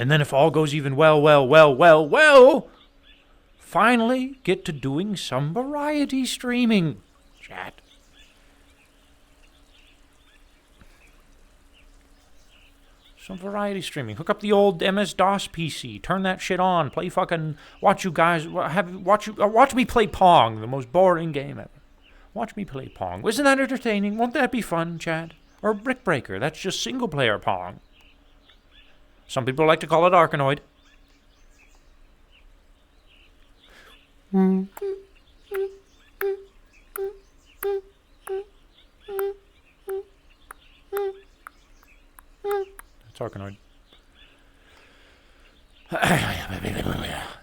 And then if all goes even well, finally get to doing some variety streaming, chat. Some variety streaming. Hook up the old MS-DOS PC. Turn that shit on. Play fucking... Watch me play Pong, the most boring game ever. Watch me play Pong. Isn't that entertaining? Won't that be fun, Chad? Or Brick Breaker. That's just single-player Pong. Some people like to call it Arkanoid. It's Arkanoid.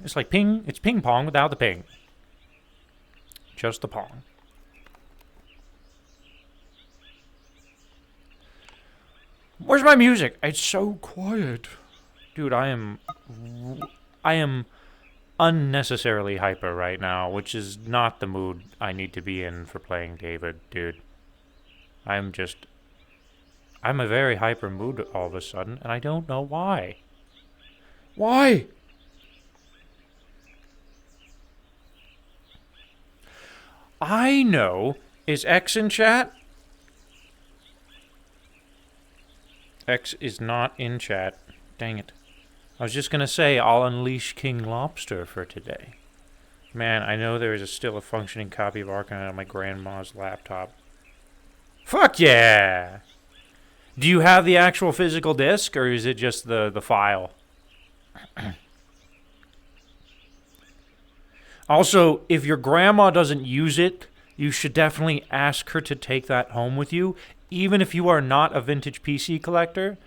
It's like ping. It's ping pong without the ping. Just the pong. Where's my music? It's so quiet. Dude, I am unnecessarily hyper right now, which is not the mood I need to be in for playing David, dude. I'm a very hyper mood all of a sudden, and I don't know why. Why? I know. Is X in chat? X is not in chat. Dang it. I was just going to say I'll unleash King Lobster for today. Man, I know there is still a functioning copy of Arkanoid on my grandma's laptop. Fuck yeah! Do you have the actual physical disc, or is it just the file? Also, if your grandma doesn't use it, you should definitely ask her to take that home with you. Even if you are not a vintage PC collector,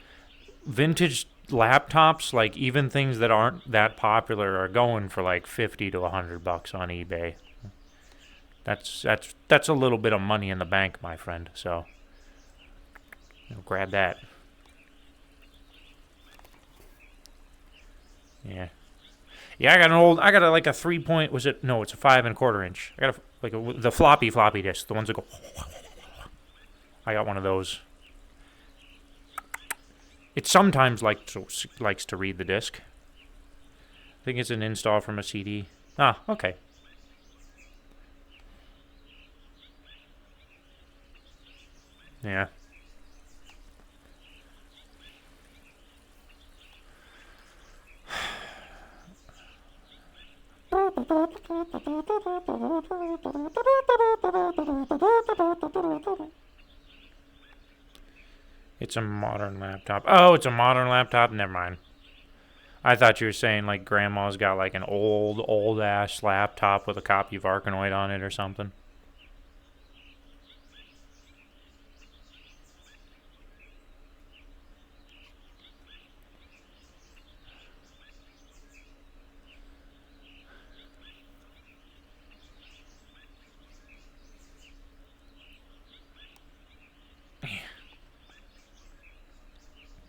vintage laptops, like even things that aren't that popular, are going for like $50 to $100 on eBay. That's a little bit of money in the bank, my friend. So, grab that. Yeah. Yeah, I got like a 3 point, was it? No, it's a 5 1/4 inch. I got the floppy disk, the ones that go. I got one of those. It sometimes likes to read the disc. I think it's an install from a CD. Ah, okay. Yeah. It's a modern laptop. Oh, it's a modern laptop? Never mind. I thought you were saying like grandma's got like an old ass laptop with a copy of Arkanoid on it or something.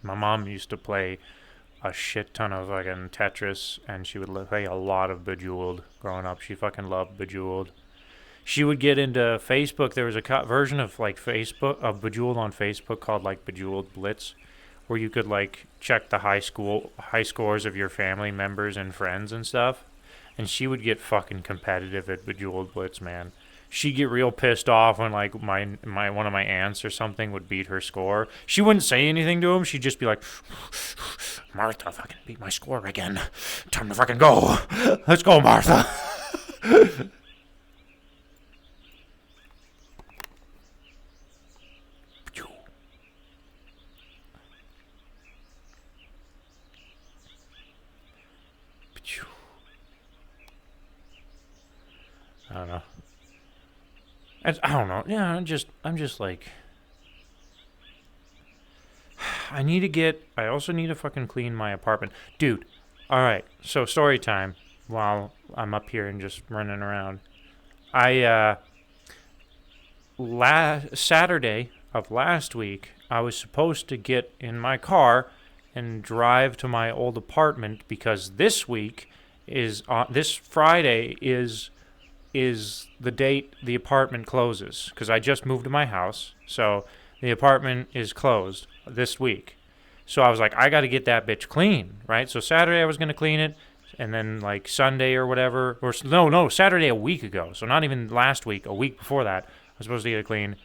My mom used to play a shit ton of fucking Tetris, and she would play a lot of Bejeweled growing up. She fucking loved Bejeweled. She would get into Facebook. There was a version of like Facebook of Bejeweled on Facebook called like Bejeweled Blitz, where you could like check the high scores of your family members and friends and stuff. And she would get fucking competitive at Bejeweled Blitz, man. She'd get real pissed off when like my one of my aunts or something would beat her score. She wouldn't say anything to him. She'd just be like, Martha fucking beat my score again. Time to fucking go. Let's go, Martha. I don't know. I don't know. Yeah, I'm just like, I also need to fucking clean my apartment. Dude, alright, so story time while I'm up here and just running around. Saturday of last week, I was supposed to get in my car and drive to my old apartment because this Friday is the date the apartment closes, because I just moved to my house, so the apartment is closed this week. So I was like, I got to get that bitch clean, right? So Saturday I was going to clean it, and then like Sunday or whatever, or no, Saturday a week ago. So not even last week, a week before that, I was supposed to get it clean.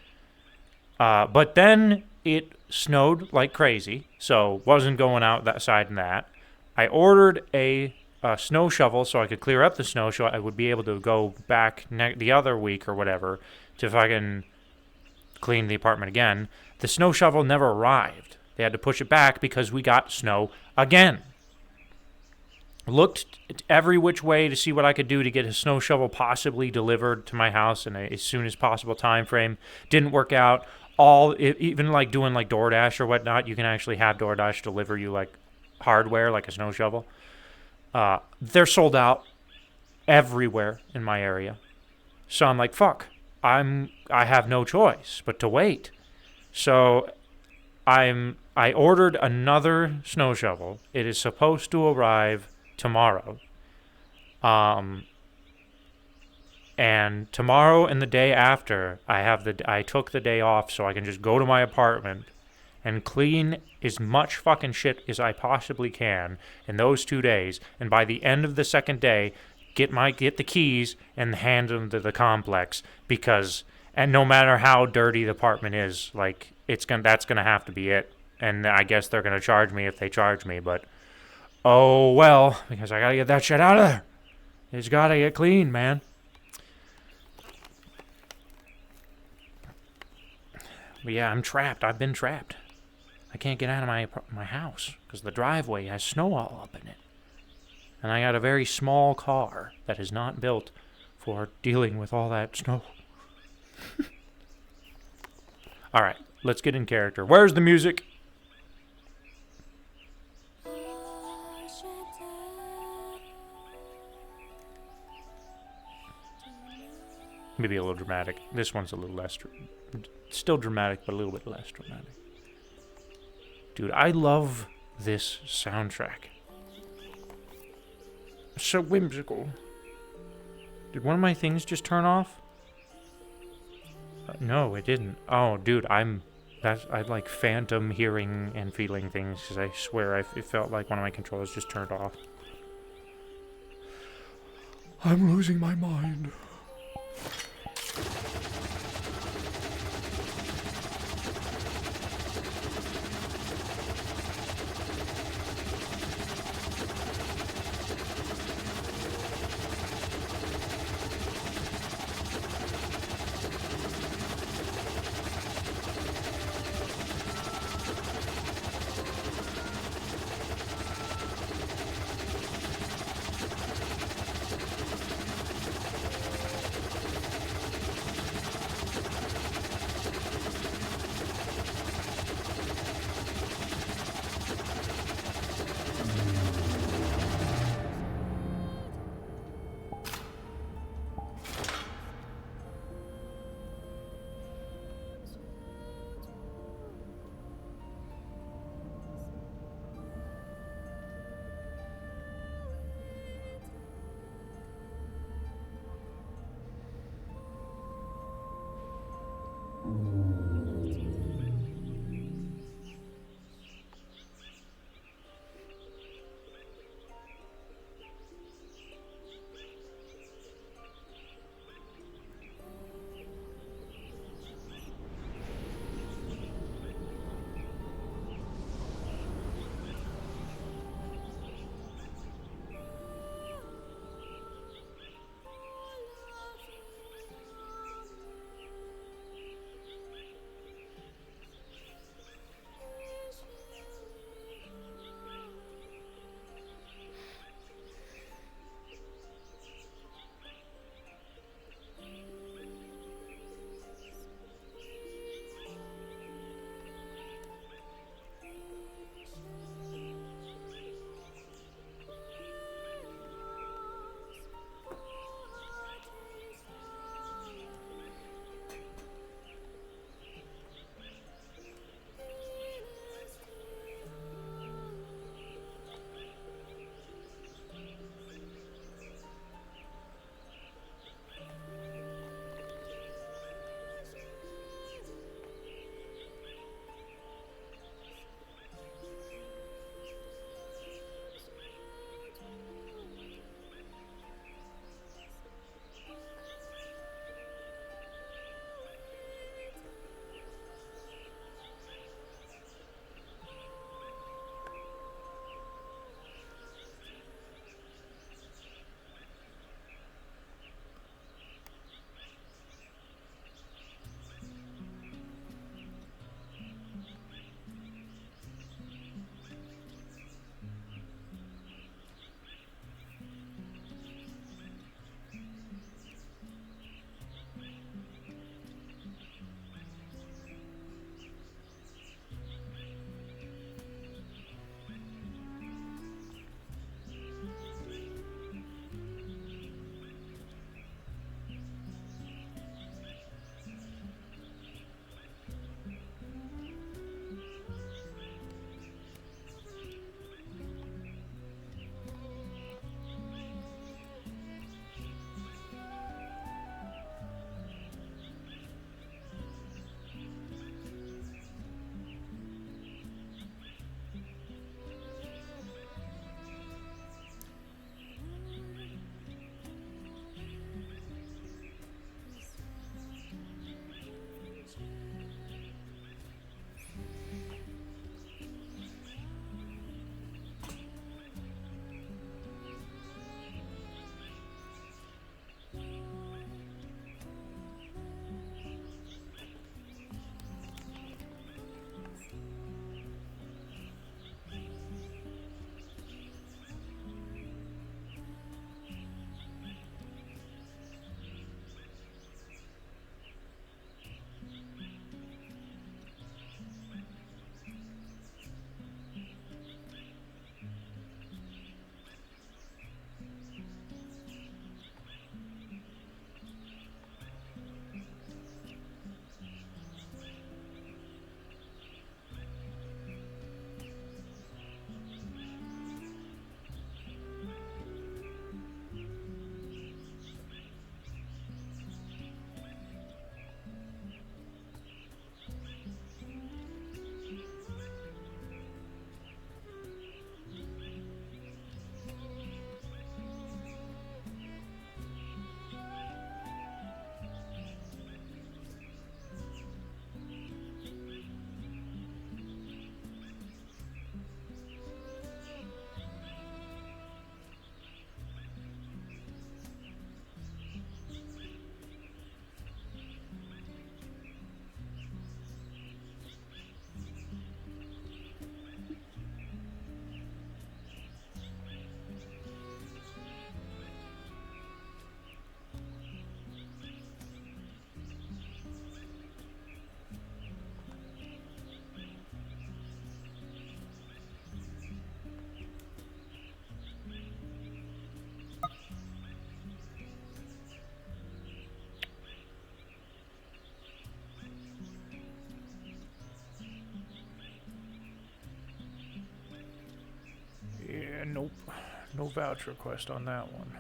But then it snowed like crazy, so wasn't going out that side and that. I ordered a snow shovel so I could clear up the snow, so I would be able to go back the other week or whatever to fucking clean the apartment again. The snow shovel never arrived. They had to push it back because we got snow again. Looked every which way to see what I could do to get a snow shovel possibly delivered to my house in as soon as possible time frame. Didn't work out. Even like doing like DoorDash or whatnot, you can actually have DoorDash deliver you like hardware, like a snow shovel. They're sold out everywhere in my area. So I'm like, fuck. I have no choice but to wait. So I ordered another snow shovel. It is supposed to arrive tomorrow. And tomorrow and the day after, I took the day off so I can just go to my apartment and clean as much fucking shit as I possibly can in those 2 days. And by the end of the second day, get the keys and hand them to the complex, because and no matter how dirty the apartment is, like that's gonna have to be it. And I guess they're gonna charge me if they charge me, but oh well, because I gotta get that shit out of there. It's gotta get clean, man. But yeah, I'm trapped. I've been trapped. I can't get out of my house because the driveway has snow all up in it. And I got a very small car that is not built for dealing with all that snow. All right, let's get in character. Where's the music? Maybe a little dramatic. This one's a little less, still dramatic, but a little bit less dramatic. Dude, I love this soundtrack. So whimsical. Did one of my things just turn off? No, it didn't. Oh, dude, I like phantom hearing and feeling things, because I swear it felt like one of my controllers just turned off. I'm losing my mind. Nope. No vouch request on that one.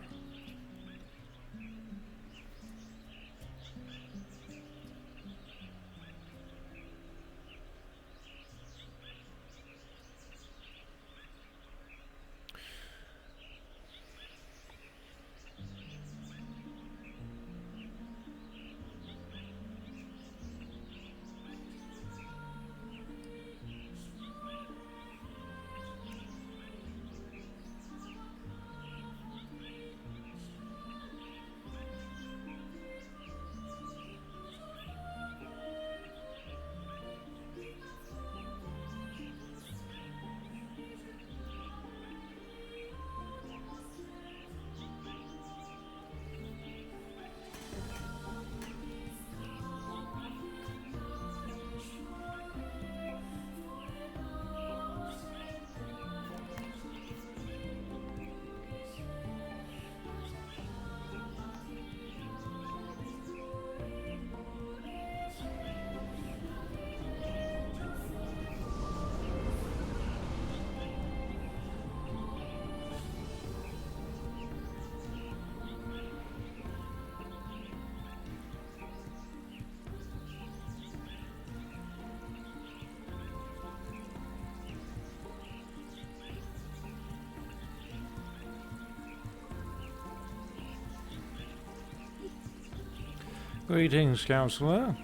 Greetings, Counselor.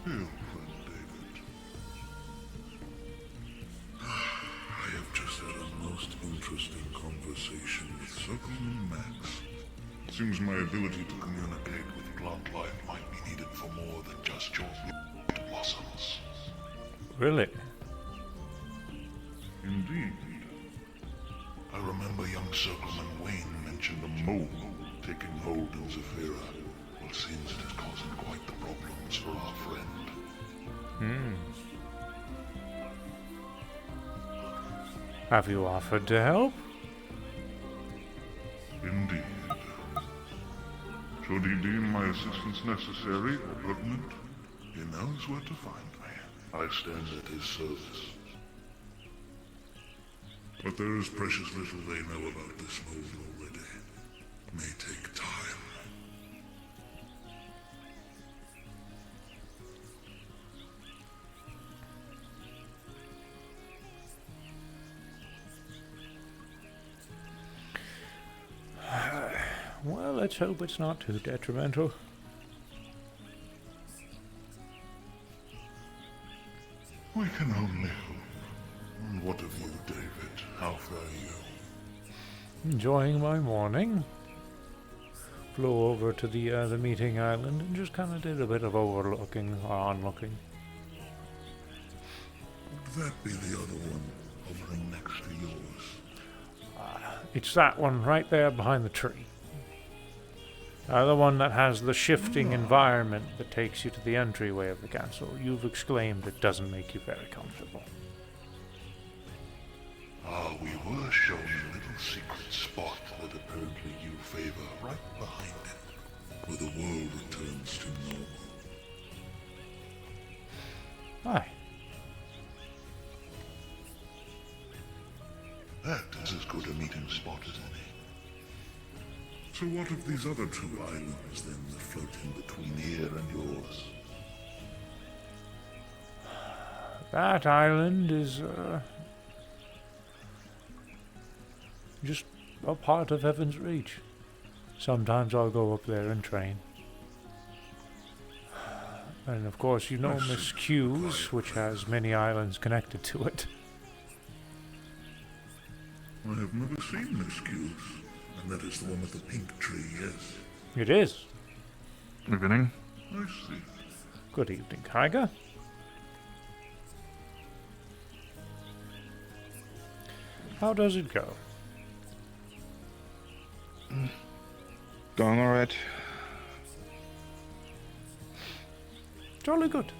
Hail, friend David. I have just had a most interesting conversation with Circleman Max. Seems my ability to communicate with plant life might be needed for more than just your blossoms. Really? Indeed. I remember young Circleman Wayne mentioned a mole taking hold in Zephyra. Well, seems it is causing quite the problems for our friend. Have you offered to help? Indeed. Should he deem my assistance necessary or pertinent, he knows where to find me. I stand at his service. But there is precious little they know about this mold already. May take time. Well, let's hope it's not too detrimental. We can only hope. And what of you, David? How fare you? Enjoying my morning. Flew over to the meeting island and just kind of did a bit of overlooking or onlooking. Would that be the other one hovering next to yours? It's that one right there behind the tree. The one that has the shifting environment that takes you to the entryway of the castle. You've exclaimed it doesn't make you very comfortable. We were shown a little secret spot that apparently you favor right behind it, where the world returns to normal. Aye. That is as good a meeting spot as any. So what of these other two islands then that float in between here and yours? That island is, just a part of Heaven's Reach. Sometimes I'll go up there and train. And of course, you know Miss Q's, which has many islands connected to it. I have never seen Miss Q's, and that is the one with the pink tree, yes. It is. Evening. I see. Good evening, Kyga. How does it go? Going alright. Jolly good.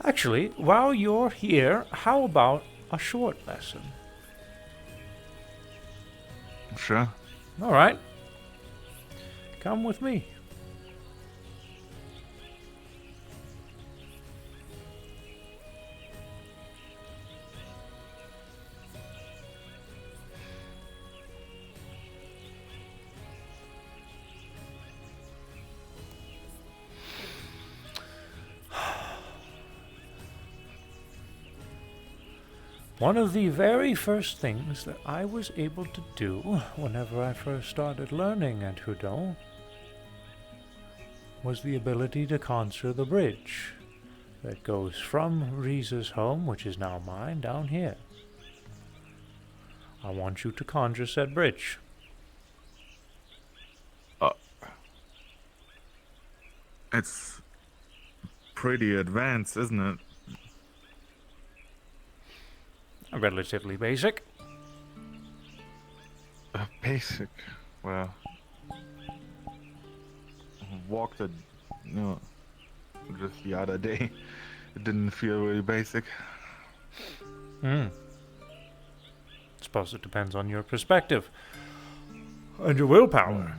Actually, while you're here, how about a short lesson? Sure. All right. Come with me. One of the very first things that I was able to do whenever I first started learning at Houdon was the ability to conjure the bridge that goes from Riza's home, which is now mine, down here. I want you to conjure said bridge. It's pretty advanced, isn't it? Relatively basic. Basic. Well, walked it, just the other day. It didn't feel really basic. Suppose it depends on your perspective and your willpower.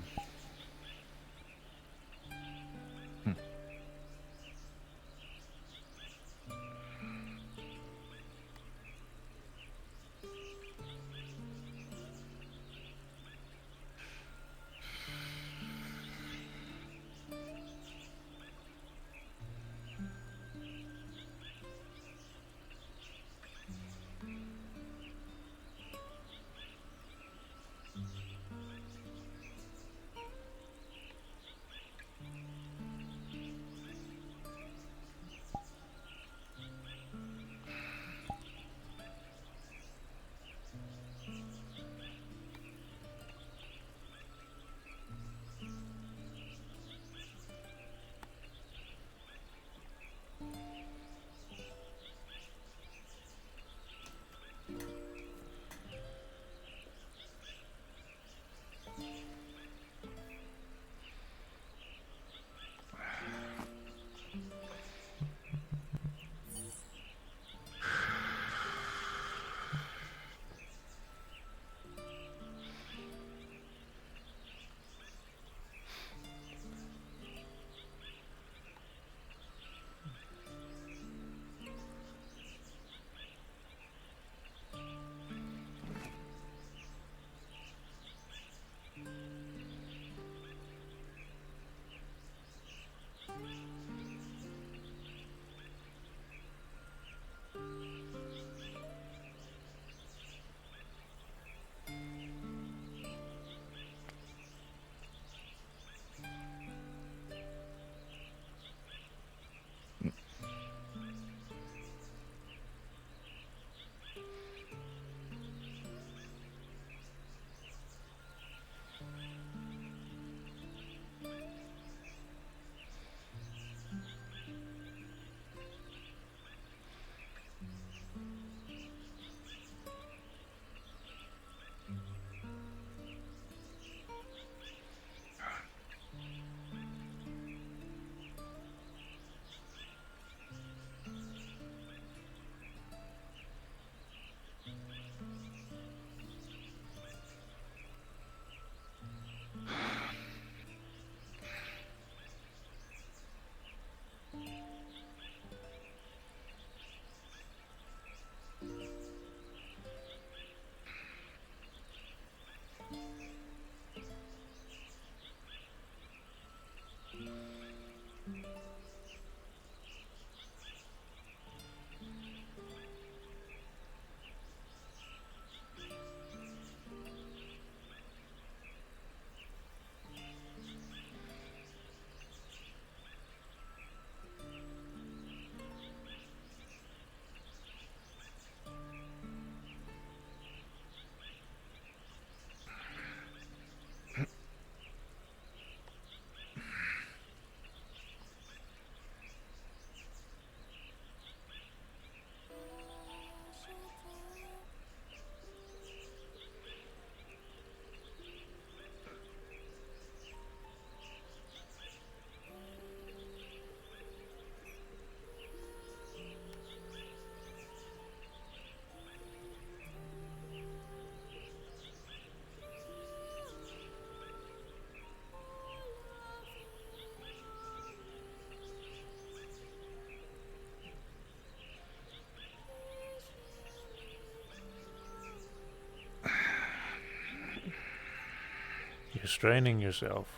You're straining yourself.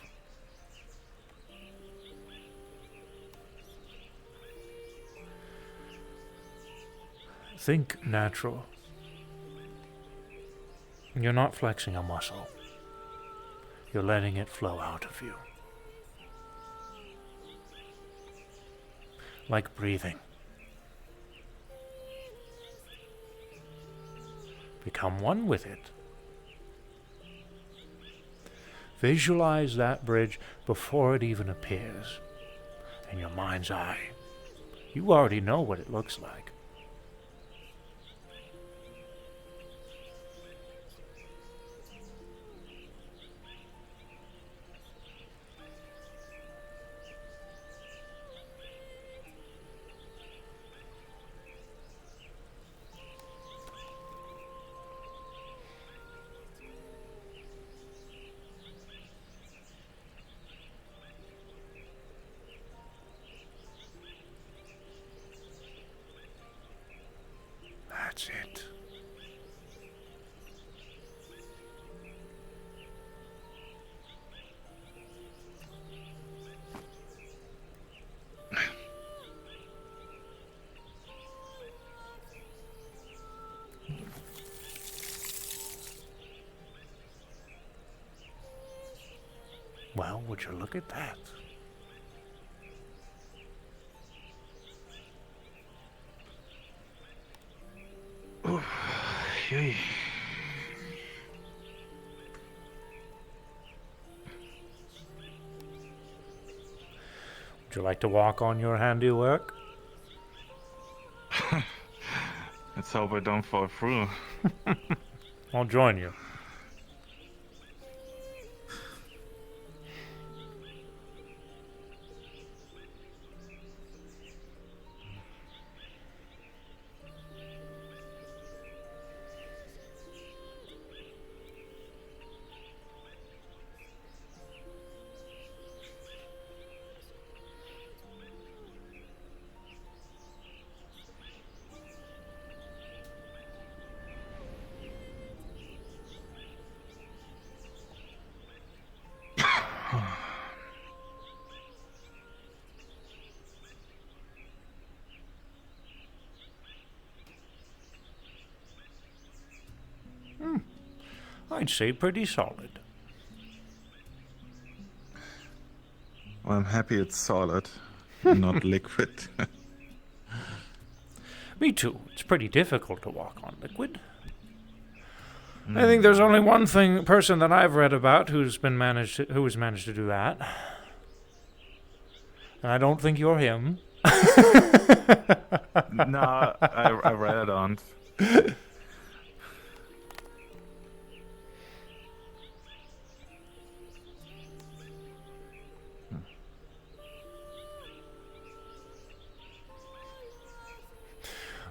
Think natural. You're not flexing a muscle. You're letting it flow out of you. Like breathing. Become one with it. Visualize that bridge before it even appears in your mind's eye. You already know what it looks like. That's it. Well, would you look at that? Yay. Would you like to walk on your handiwork? Let's hope I don't fall through. I'll join you. I'd say pretty solid. Well, I'm happy it's solid, and not liquid. Me too. It's pretty difficult to walk on liquid. I think there's only one person that I've read about who has managed to do that. And I don't think you're him. No, I read it on.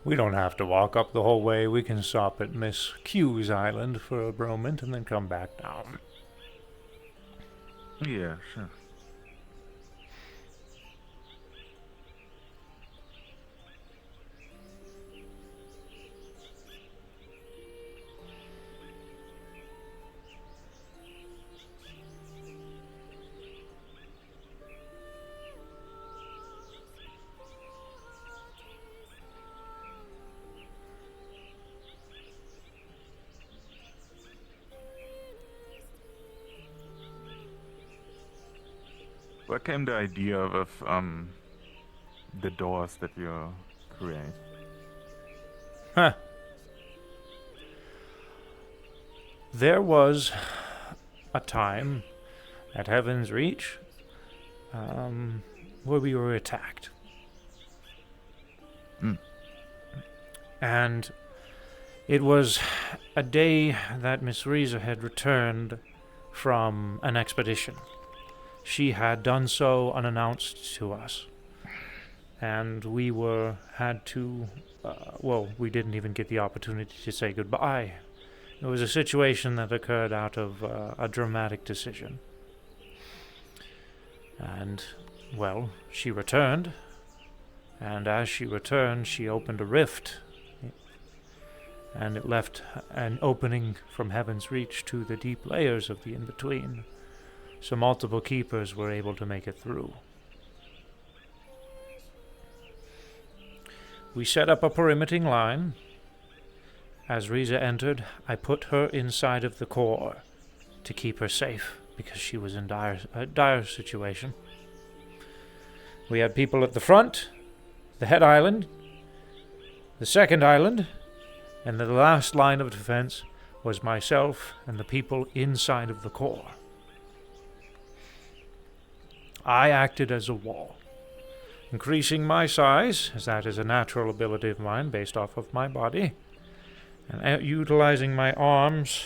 We don't have to walk up the whole way. We can stop at Miss Q's island for a moment and then come back down. Yeah, sure. Where came the idea of the doors that you create? Huh. There was a time at Heaven's Reach where we were attacked. And it was a day that Miss Riza had returned from an expedition. She had done so unannounced to us. And we had to, we didn't even get the opportunity to say goodbye. It was a situation that occurred out of a dramatic decision. And, well, she returned. And as she returned, she opened a rift. And it left an opening from Heaven's Reach to the deep layers of the in-between. So multiple keepers were able to make it through. We set up a perimeting line, as Riza entered, I put her inside of the core to keep her safe because she was in a dire situation. We had people at the front, the head island, the second island, and the last line of defense was myself and the people inside of the core. I acted as a wall, increasing my size, as that is a natural ability of mine based off of my body, and utilizing my arms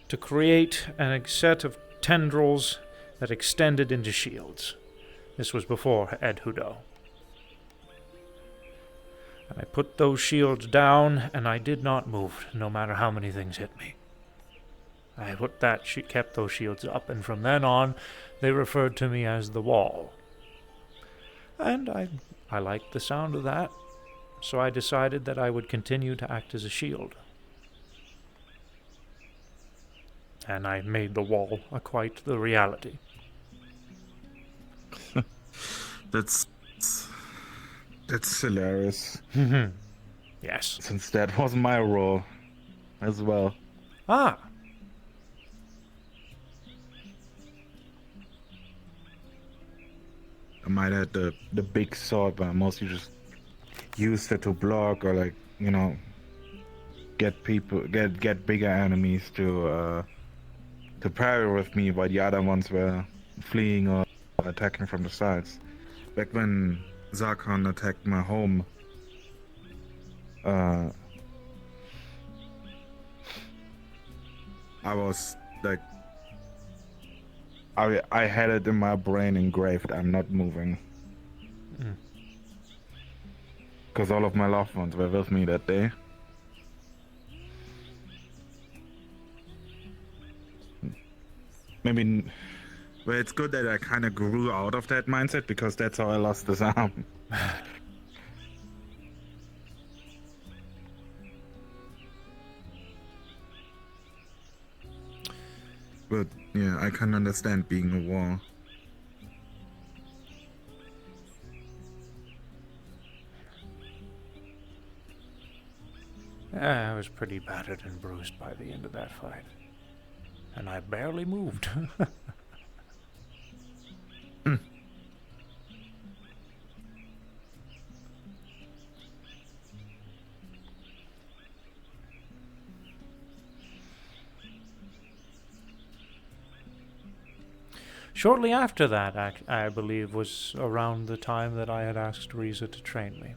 to create a set of tendrils that extended into shields. This was before Ed Hudo. And I put those shields down, and I did not move, no matter how many things hit me. I kept those shields up, and from then on, they referred to me as the Wall. And I liked the sound of that, so I decided that I would continue to act as a shield. And I made the Wall quite the reality. That's hilarious. Yes. Since that was my role as well. Ah. I might have the big sword, but I mostly just used it to block or like, you know, get bigger enemies to parry with me, while the other ones were fleeing or attacking from the sides. Back when Zarkon attacked my home, I was like, I had it in my brain engraved, I'm not moving. Because all of my loved ones were with me that day. Maybe, well, it's good that I kind of grew out of that mindset, because that's how I lost this arm. But yeah, I can understand being a wall. I was pretty battered and bruised by the end of that fight. And I barely moved. Shortly after that, I believe, was around the time that I had asked Riza to train me.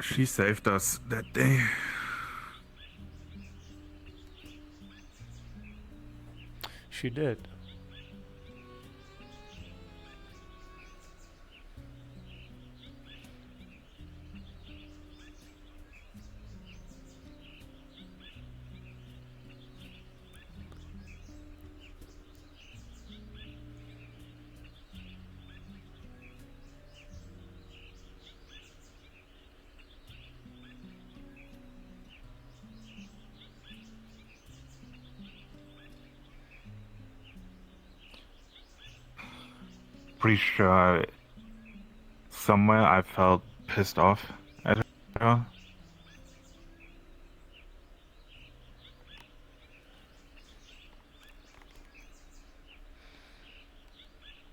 She saved us that day. She did. Pretty sure somewhere I felt pissed off at her.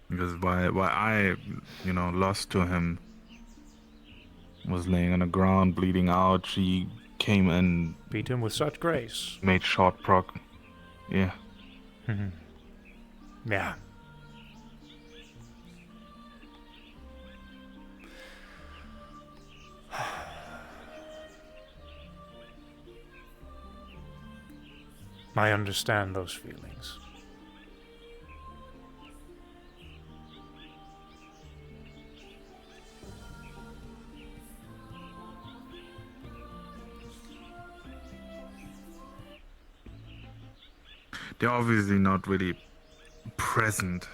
Because while I, you know, lost to him, was laying on the ground bleeding out, she came and Beat him with such grace. made short proc. Yeah. Yeah. I understand those feelings. they're obviously not really present,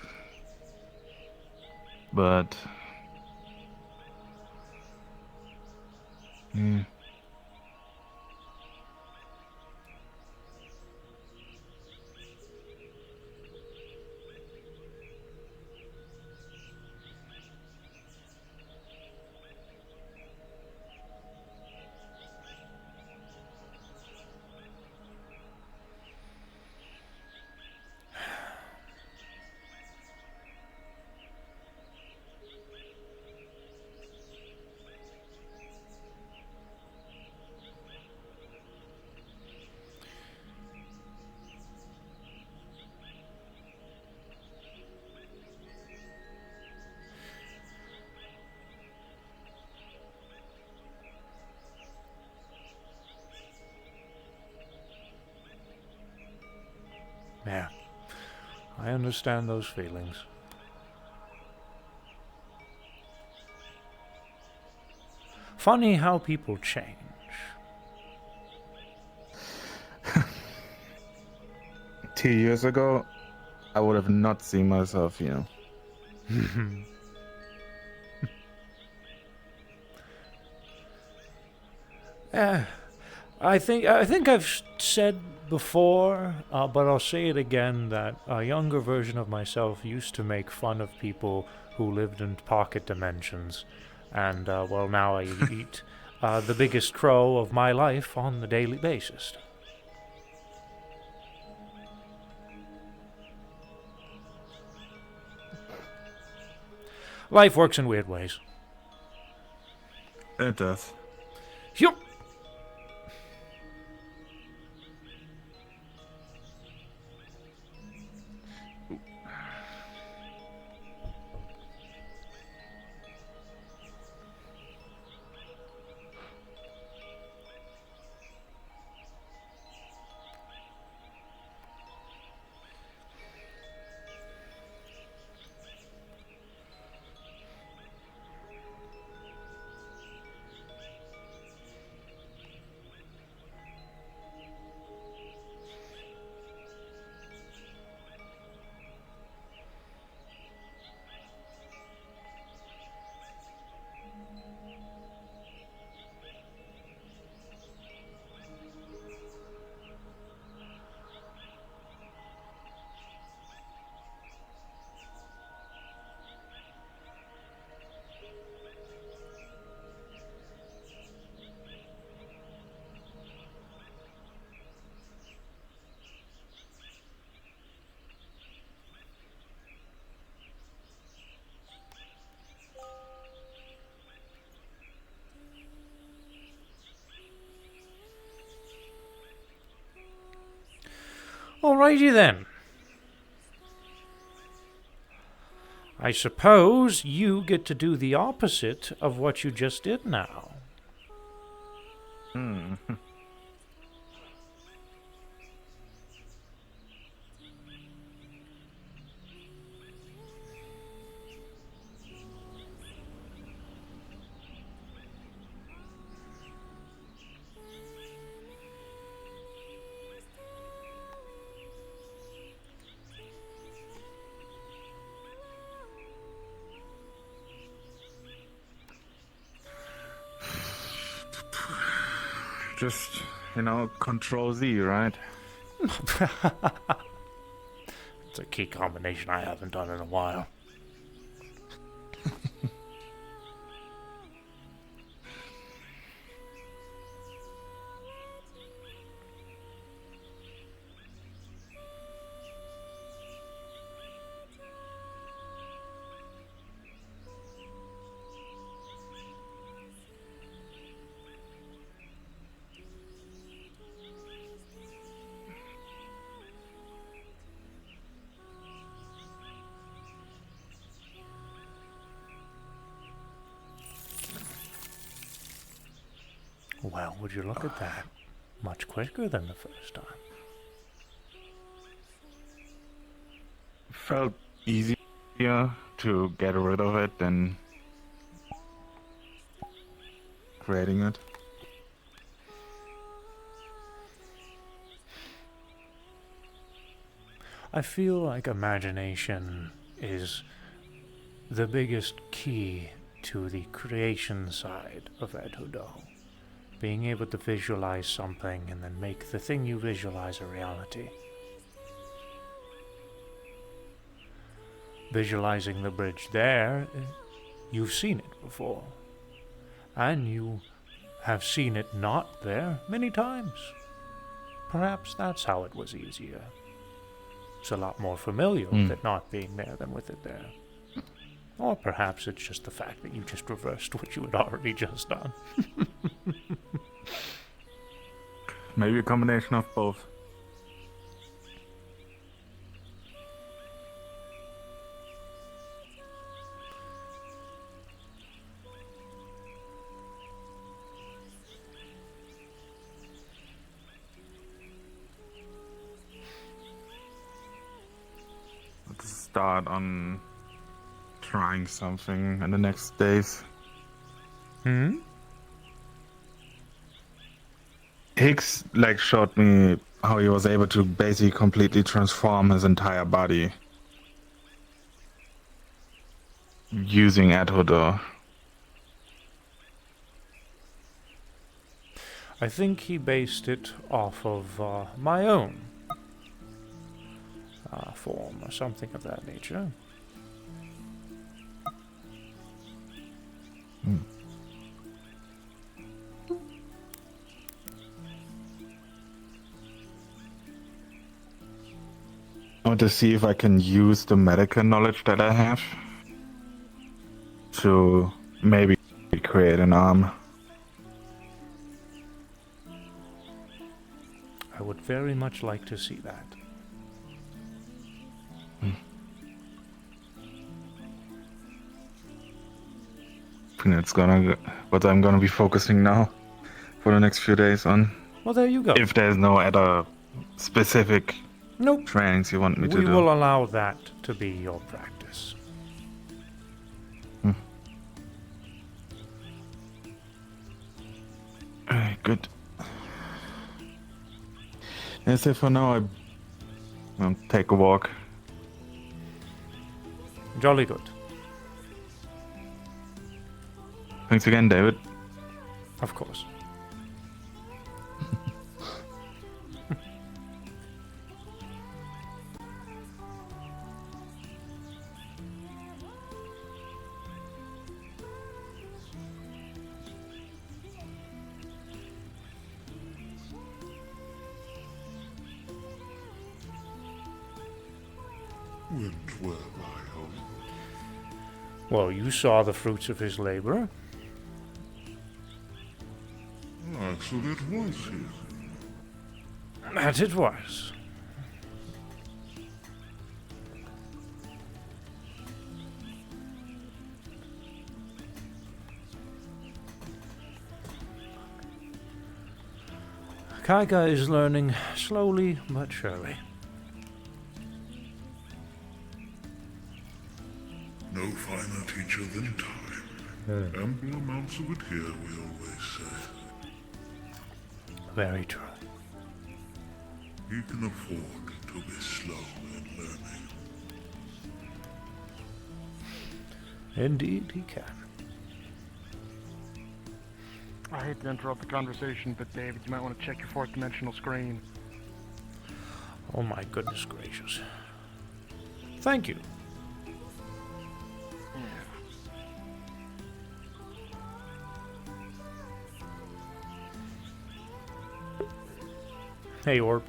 but yeah. Yeah, I understand those feelings. Funny how people change. 2 years ago, I would have not seen myself, Eh, I think I've said before, but I'll say it again that a younger version of myself used to make fun of people who lived in pocket dimensions, and well, now I eat the biggest crow of my life on the daily basis. Life works in weird ways. It does. Yup. Alrighty then. I suppose you get to do the opposite of what you just did now. Hmm. Just, Control Z, right? It's a key combination I haven't done in a while. Well, would you look at that? Much quicker than the first time. Felt easier to get rid of it than creating it. I feel like imagination is the biggest key to the creation side of Edhudo. Being able to visualize something and then make the thing you visualize a reality. Visualizing the bridge there, you've seen it before. And you have seen it not there many times. Perhaps that's how it was easier. It's a lot more familiar with it not being there than with it there. Or perhaps it's just the fact that you just reversed what you had already just done. Maybe a combination of both. Let's start on trying something in the next days. Higgs showed me how he was able to basically completely transform his entire body using Edhudo. I think he based it off of my own form or something of that nature. I want to see if I can use the medical knowledge that I have to maybe create an arm. I would very much like to see that. I think that's what I'm gonna be focusing now for the next few days on. Well, there you go. If there's no other specific Nope. trainings you want me to We do. will allow that to be your practice. Alright, good. That's it for now. I'll take a walk. Jolly good. Thanks again, David. Of course. Went well, I hope. Well, you saw the fruits of his labor. Ah, so that was here. That it was. Kaiga is learning slowly but surely. No finer teacher than time. Ample amounts of it here, we always say. Very true. He can afford to be slow in learning. Indeed, he can. I hate to interrupt the conversation, but David, you might want to check your fourth dimensional screen. Oh my goodness gracious. Thank you. Hey, Orb.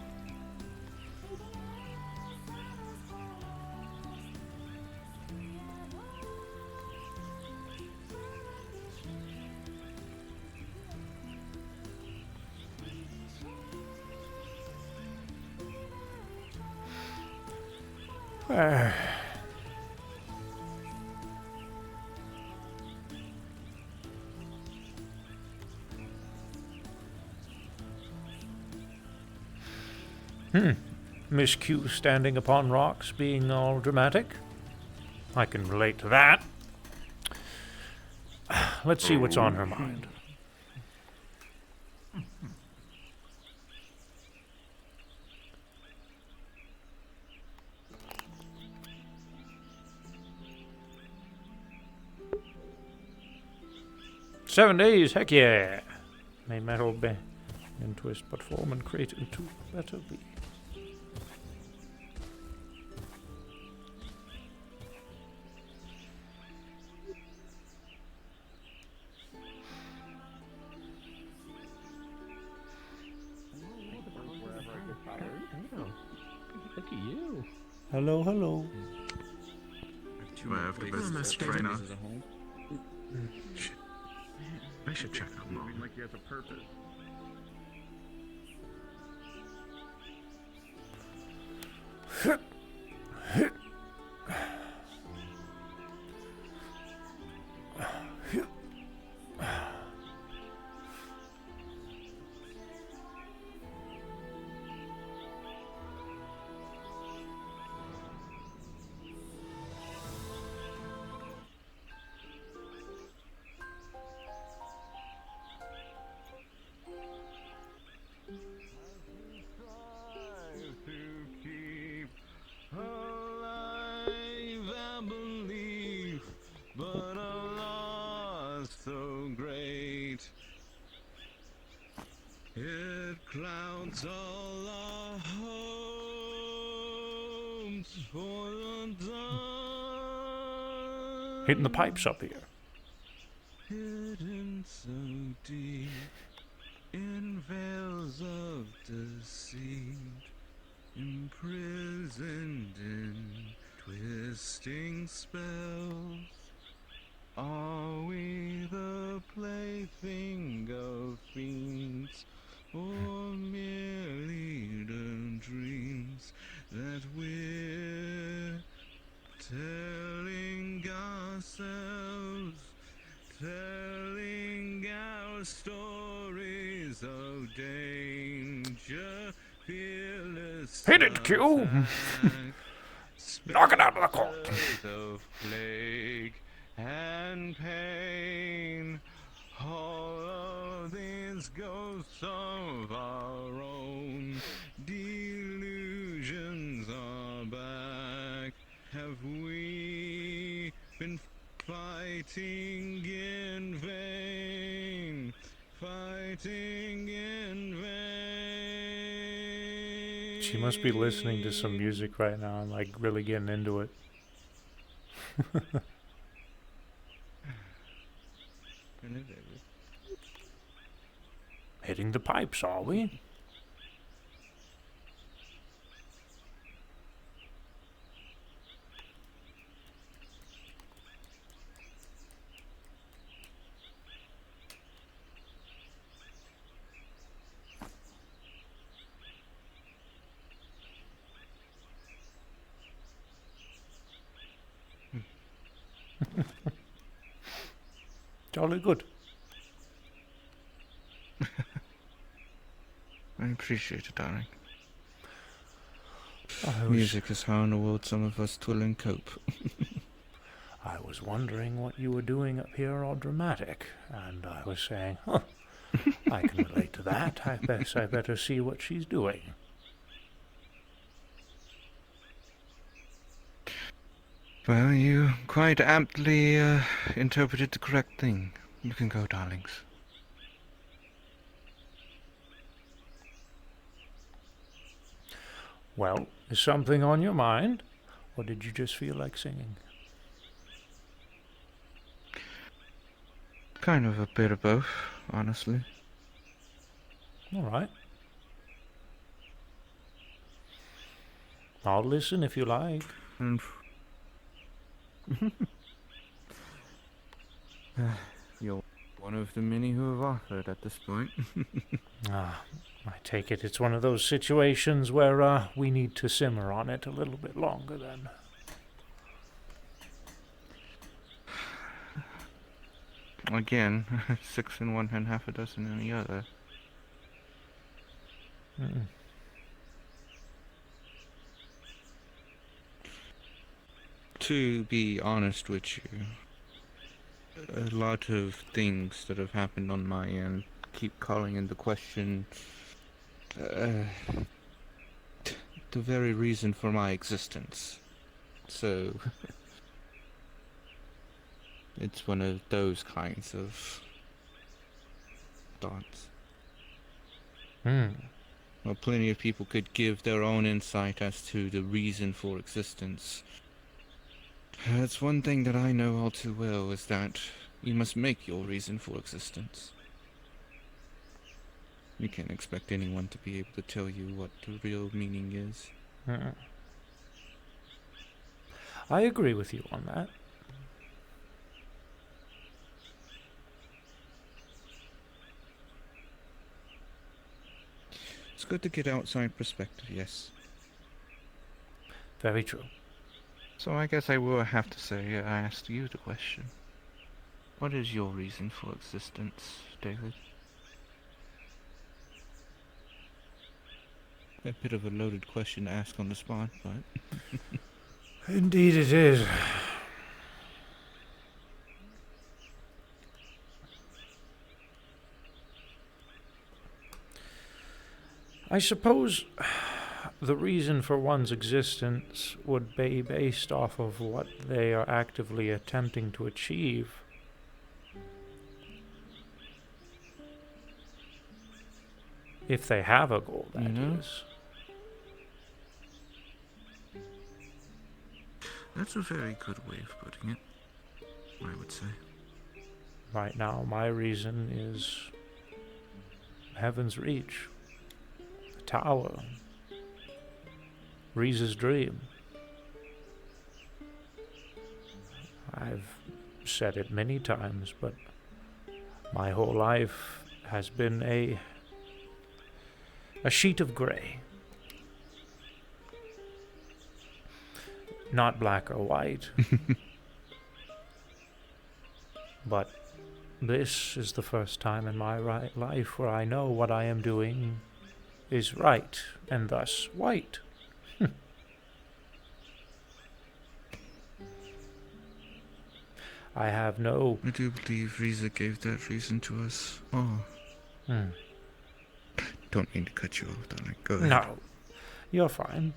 Miss Q standing upon rocks being all dramatic. I can relate to that. Let's see what's on her mind. 7 days, heck yeah! May metal bend and twist, but form and create into better be. Look at you. Hello, hello. I have to visit the trainer. Shit. I should check on Mom. Like he has a purpose. It clouds all our homes for the dawn. Hitting the pipes up here. Hidden so deep in veils of deceit, imprisoned in twisting spells. Are we the plaything of fiends, or merely the dreams that we're telling ourselves, telling our stories of danger, fearless? Hit it, Q! Knock it out of the court! Of plague and pain, all of these ghosts of our own delusions are back. Have we been fighting in vain? Fighting in vain. She must be listening to some music right now and like really getting into it. Hitting the pipes, are we? Jolly good. I appreciate it, darling. Music is how in the world some of us twill and cope. I was wondering what you were doing up here all dramatic, and I was saying, huh, I can relate to that. I guess I better see what she's doing. Well, you quite aptly interpreted the correct thing. You can go, darlings. Well, is something on your mind, or did you just feel like singing? Kind of a bit of both, honestly. All right. I'll listen if you like. And you're one of the many who have offered at this point. Ah, I take it it's one of those situations where we need to simmer on it a little bit longer then. Again, 6 in one hand, half a dozen in the other. Mm-mm. To be honest with you, a lot of things that have happened on my end keep calling into question the very reason for my existence. So it's one of those kinds of thoughts. Hmm. Well, plenty of people could give their own insight as to the reason for existence. That's one thing that I know all too well, is that you must make your reason for existence. You can't expect anyone to be able to tell you what the real meaning is. I agree with you on that. It's good to get outside perspective, yes. Very true. So I guess I will have to say I asked you the question. What is your reason for existence, David? A bit of a loaded question to ask on the spot, but... Indeed it is. I suppose the reason for one's existence would be based off of what they are actively attempting to achieve. If they have a goal, that is. That's a very good way of putting it, I would say. Right now, my reason is Heaven's Reach, the Tower, Reese's Dream. I've said it many times, but my whole life has been a sheet of gray. Not black or white. But this is the first time in my life where I know what I am doing is right, and thus white. I have no... I do believe Riza gave that reason to us. Oh. Don't mean to cut you off, darling. Go ahead. No, you're fine.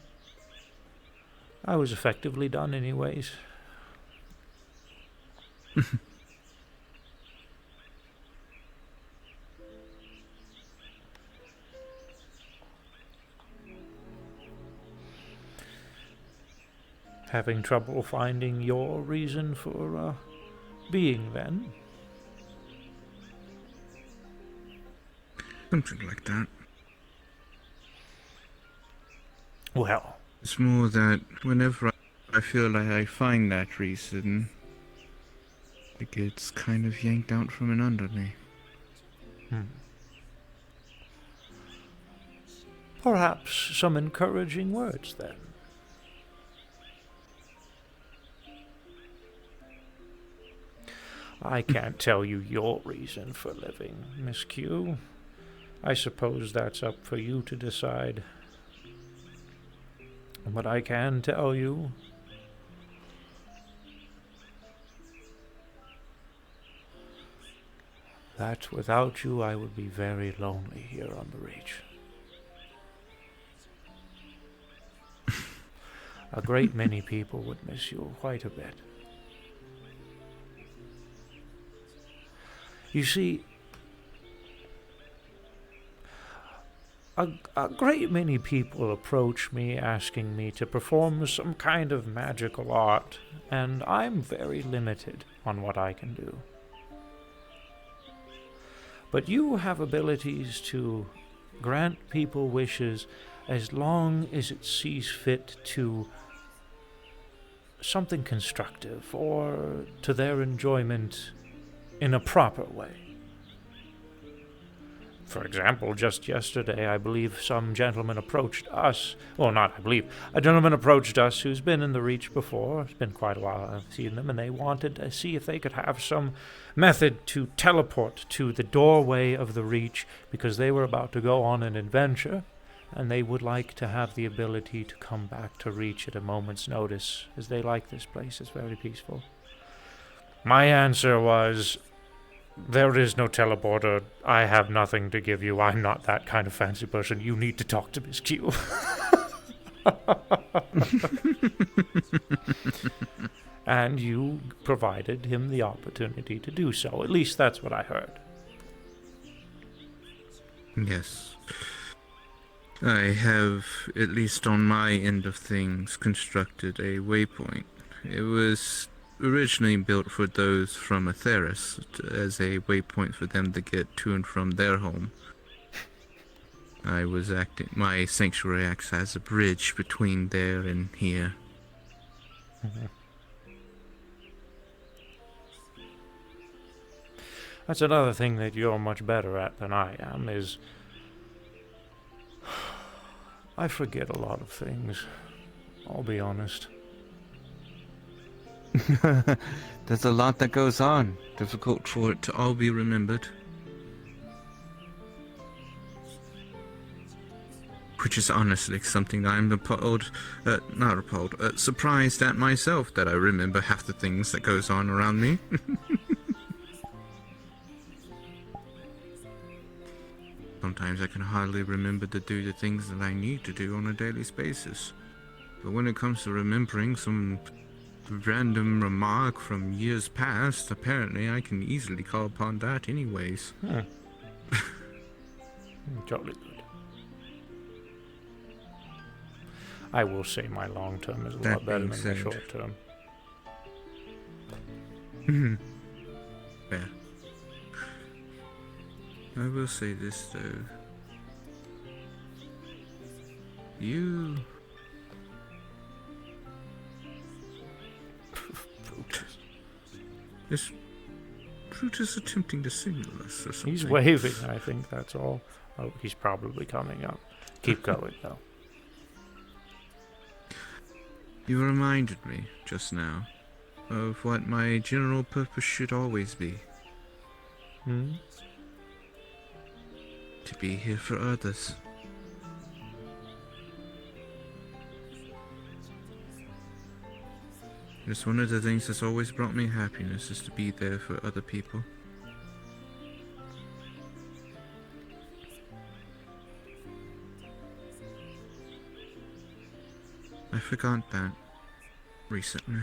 I was effectively done anyways. Having trouble finding your reason for being then? Something like that. Well, It's more that whenever I feel like I find that reason, it gets kind of yanked out from and under me. Perhaps some encouraging words then. I can't tell you your reason for living, Miss Q. I suppose that's up for you to decide. But I can tell you that without you I would be very lonely here on the Reach. A great many people would miss you quite a bit. You see, a great many people approach me asking me to perform some kind of magical art, and I'm very limited on what I can do. But you have abilities to grant people wishes as long as it sees fit to something constructive or to their enjoyment in a proper way. For example, just yesterday, I believe some gentleman approached us. Well, not I believe. A gentleman approached us who's been in the Reach before. It's been quite a while I've seen them, and they wanted to see if they could have some method to teleport to the doorway of the Reach because they were about to go on an adventure, and they would like to have the ability to come back to Reach at a moment's notice, as they like this place. It's very peaceful. My answer was, there is no teleporter. I have nothing to give you. I'm not that kind of fancy person. You need to talk to Miss Q. And you provided him the opportunity to do so. At least that's what I heard. Yes. I have, at least on my end of things, constructed a waypoint. It was originally built for those from Atheris as a waypoint for them to get to and from their home. My sanctuary acts as a bridge between there and here. That's another thing that you're much better at than I am, is I forget a lot of things. I'll be honest. There's a lot that goes on. Difficult for it to all be remembered. Which is honestly something I'm surprised at myself, that I remember half the things that goes on around me. Sometimes I can hardly remember to do the things that I need to do on a daily basis. But when it comes to remembering some random remark from years past, apparently I can easily call upon that anyways. Jolly good. I will say my long term is a lot better than my short term. Fair. I will say this though. You... Is Brutus attempting to signal us or something? He's waving, I think that's all. Oh, he's probably coming up. Keep going, though. You reminded me, just now, of what my general purpose should always be. To be here for others. It's one of the things that's always brought me happiness, is to be there for other people. I forgot that recently.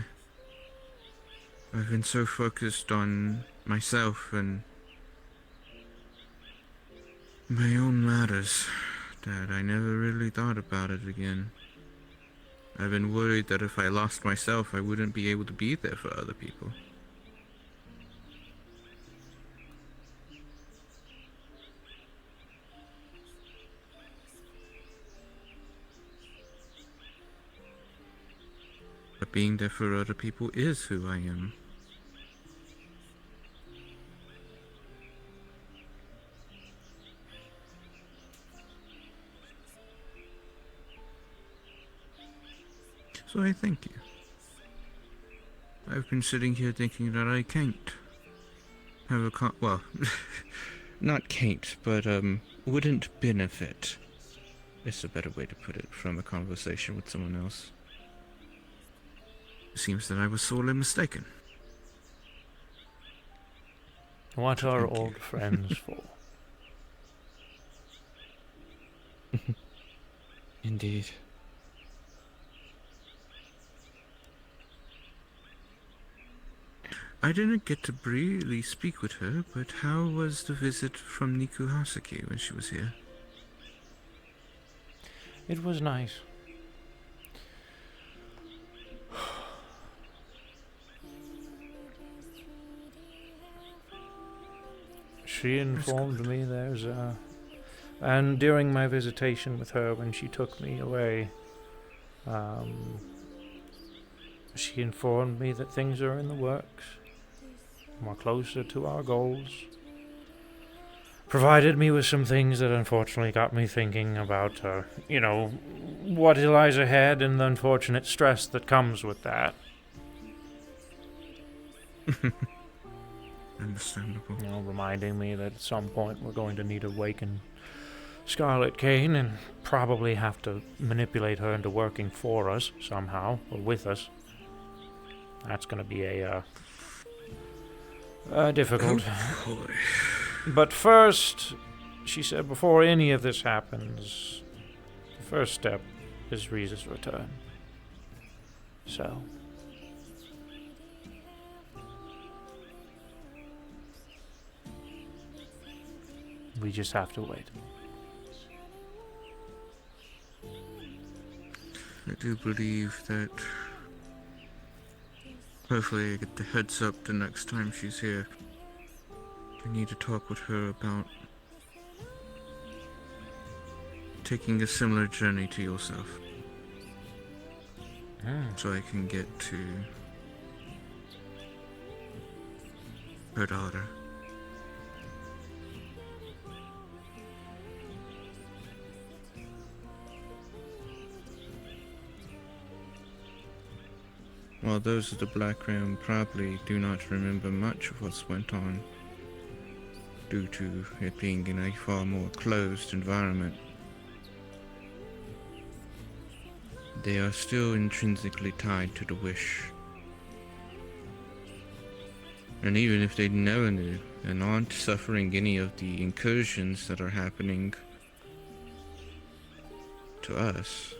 I've been so focused on myself and my own matters that I never really thought about it again. I've been worried that if I lost myself, I wouldn't be able to be there for other people. But being there for other people is who I am. So I thank you. I've been sitting here thinking that I can't have a well, not can't, but wouldn't benefit. It's a better way to put it, from a conversation with someone else. It seems that I was sorely mistaken. What are old friends for? Indeed. I didn't get to really speak with her, but how was the visit from Niku Hasaki when she was here? It was nice. She informed me there's a... And during my visitation with her when she took me away, she informed me that things are in the works. We're closer to our goals. Provided me with some things that unfortunately got me thinking about, what lies ahead and the unfortunate stress that comes with that. Understandable. Reminding me that at some point we're going to need to awaken Scarlet Kane and probably have to manipulate her into working for us somehow, or with us. That's going to be a difficult. Oh, boy. But first, she said, before any of this happens, the first step is Riza's return. So... we just have to wait. I do believe that hopefully I get the heads up the next time she's here. I need to talk with her about taking a similar journey to yourself. So I can get to her daughter. While those of the Black Ram probably do not remember much of what's went on, due to it being in a far more closed environment, they are still intrinsically tied to the wish. And even if they know and aren't suffering any of the incursions that are happening to us,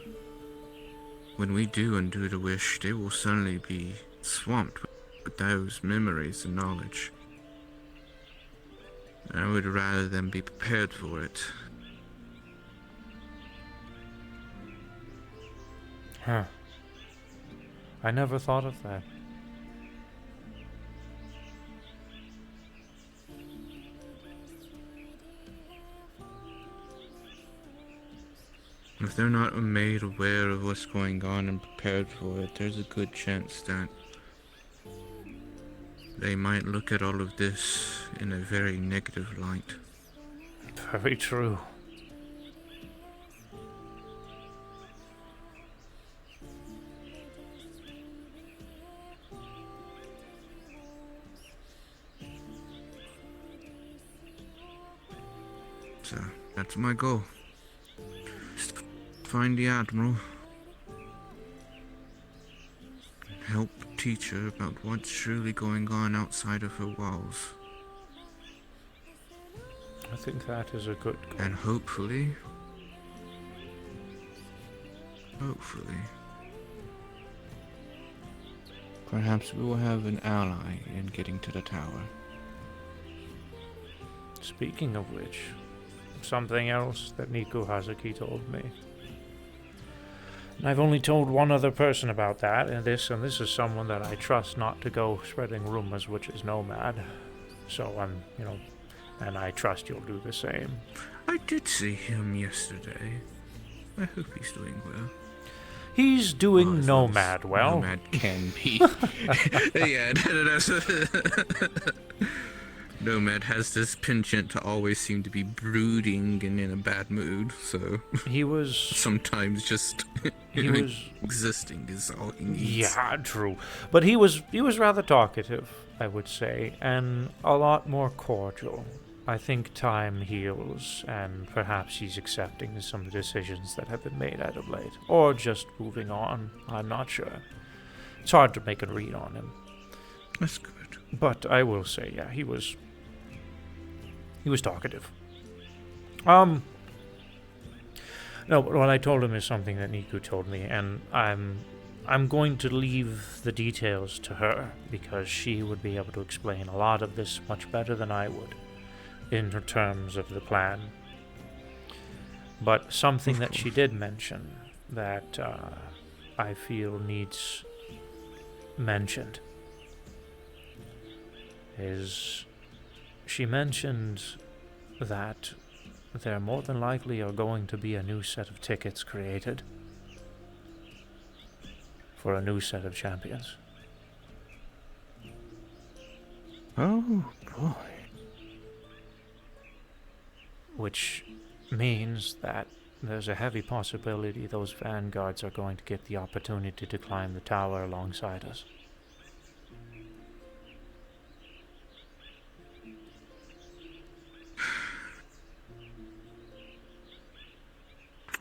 when we do undo the wish, they will suddenly be swamped with those memories and knowledge. And I would rather them be prepared for it. Huh. I never thought of that. If they're not made aware of what's going on and prepared for it, there's a good chance that they might look at all of this in a very negative light. Very true. So, that's my goal. Just find the Admiral. And help teach her about what's truly going on outside of her walls. I think that is a good goal. And hopefully, perhaps we will have an ally in getting to the tower. Speaking of which, something else that Niku Hazuki told me. And I've only told one other person about that, and this is someone that I trust not to go spreading rumors, which is Nomad. So and I trust you'll do the same. I did see him yesterday. I hope he's doing well. He's doing Nomad well. Nomad can be. Yeah, that's Nomad has this penchant to always seem to be brooding and in a bad mood, so He was sometimes just he was existing is all he needs. yeah, true. But he was rather talkative, I would say, and a lot more cordial. I think time heals, and perhaps he's accepting some decisions that have been made as of late, or just moving on. I'm not sure. It's hard to make a read on him. That's good. But I will say, yeah, he was talkative. No, but what I told him is something that Niku told me, and I'm going to leave the details to her, because she would be able to explain a lot of this much better than I would, in terms of the plan. But something that she did mention that I feel needs mentioned is she mentioned that there more than likely are going to be a new set of tickets created for a new set of champions. Oh boy. Which means that there's a heavy possibility those vanguards are going to get the opportunity to climb the tower alongside us.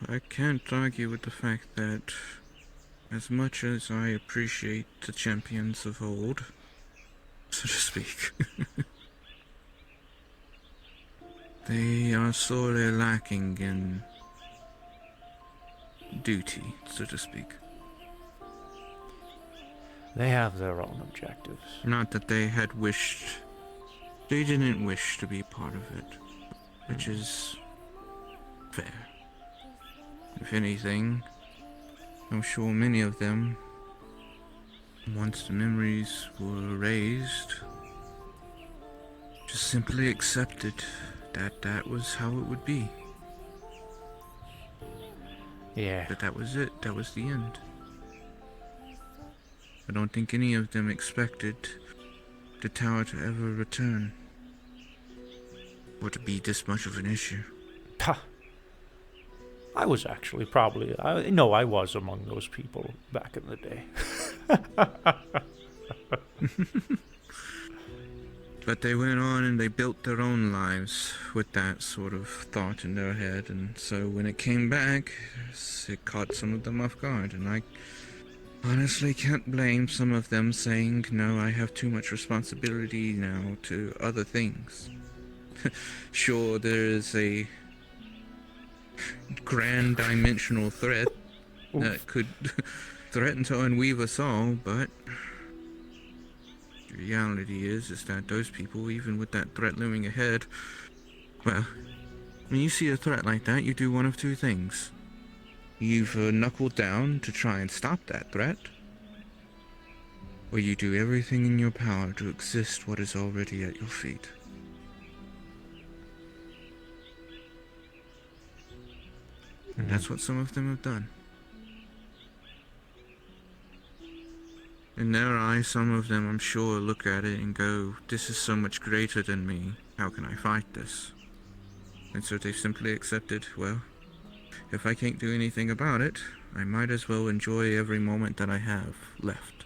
I can't argue with the fact that as much as I appreciate the champions of old, so to speak, they are sorely lacking in duty, so to speak. They have their own objectives. Not that they had wished, they didn't wish to be part of it, which is fair. If anything, I'm sure many of them, once the memories were erased, just simply accepted that that was how it would be. Yeah. That was it. That was the end. I don't think any of them expected the tower to ever return. Or to be this much of an issue. Ha. I was actually probably, I was among those people back in the day. But they went on and they built their own lives with that sort of thought in their head, and so when it came back, it caught some of them off guard, and I honestly can't blame some of them saying, no, I have too much responsibility now to other things. Sure, there is a grand dimensional threat that could threaten to unweave us all, but the reality is that those people, even with that threat looming ahead, well, when you see a threat like that, you do one of two things. You either knuckle down to try and stop that threat, or you do everything in your power to exist what is already at your feet. And that's what some of them have done. In their eyes, some of them, I'm sure, look at it and go, this is so much greater than me, how can I fight this? And so they've simply accepted, well, if I can't do anything about it, I might as well enjoy every moment that I have left.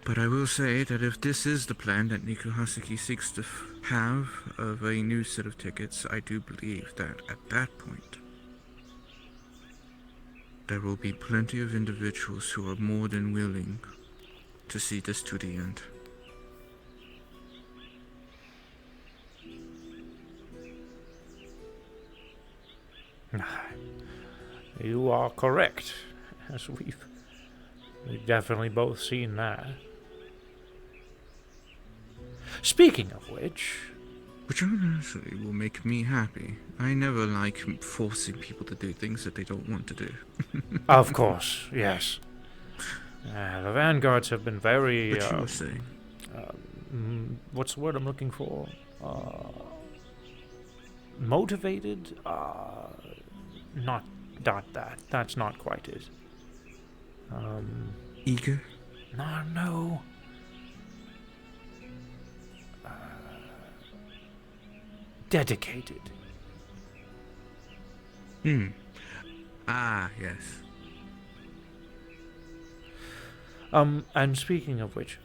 But I will say that if this is the plan that Niku Haseki seeks to have of a new set of tickets, I do believe that at that point, there will be plenty of individuals who are more than willing to see this to the end. You are correct, as we've definitely both seen that. Speaking of which, honestly will make me happy. I never like forcing people to do things that they don't want to do. of course, yes. The Vanguards have been very. What you were saying? What's the word I'm looking for? Motivated? Not that. That's not quite it. Eager? No. Dedicated. Ah, yes. And speaking of which,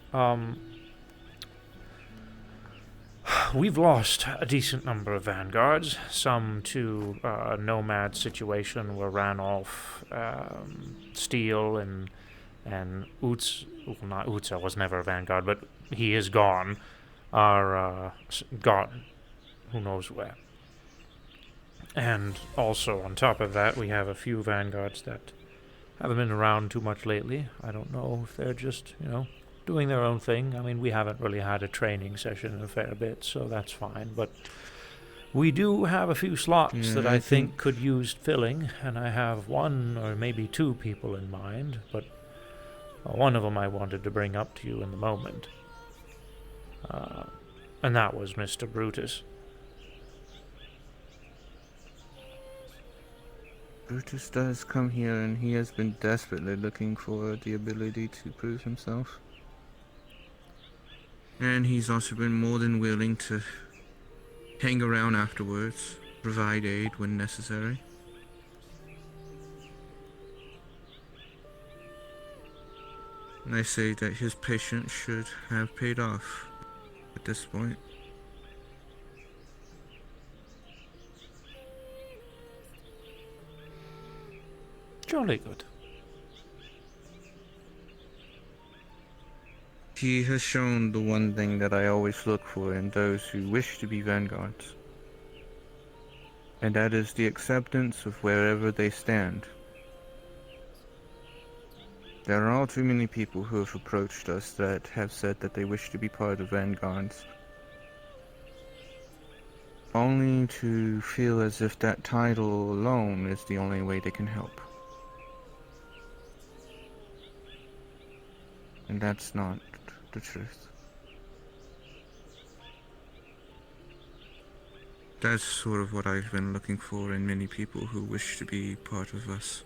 we've lost a decent number of vanguards, some to nomad situation where Ranulf, Steele, and Utsa was never a vanguard, but he is gone, are gone. Who knows where. And also, on top of that, we have a few vanguards that haven't been around too much lately. I don't know if they're just, doing their own thing. I mean, we haven't really had a training session in a fair bit, so that's fine. But we do have a few slots that I think could use filling, and I have one or maybe two people in mind, but one of them I wanted to bring up to you in the moment. And that was Mr. Brutus. Brutus does come here, and he has been desperately looking for the ability to prove himself. And he's also been more than willing to hang around afterwards, provide aid when necessary. And I say that his patience should have paid off at this point. Jolly good. He has shown the one thing that I always look for in those who wish to be vanguards. And that is the acceptance of wherever they stand. There are all too many people who have approached us that have said that they wish to be part of vanguards, only to feel as if that title alone is the only way they can help. And that's not the truth. That's sort of what I've been looking for in many people who wish to be part of us.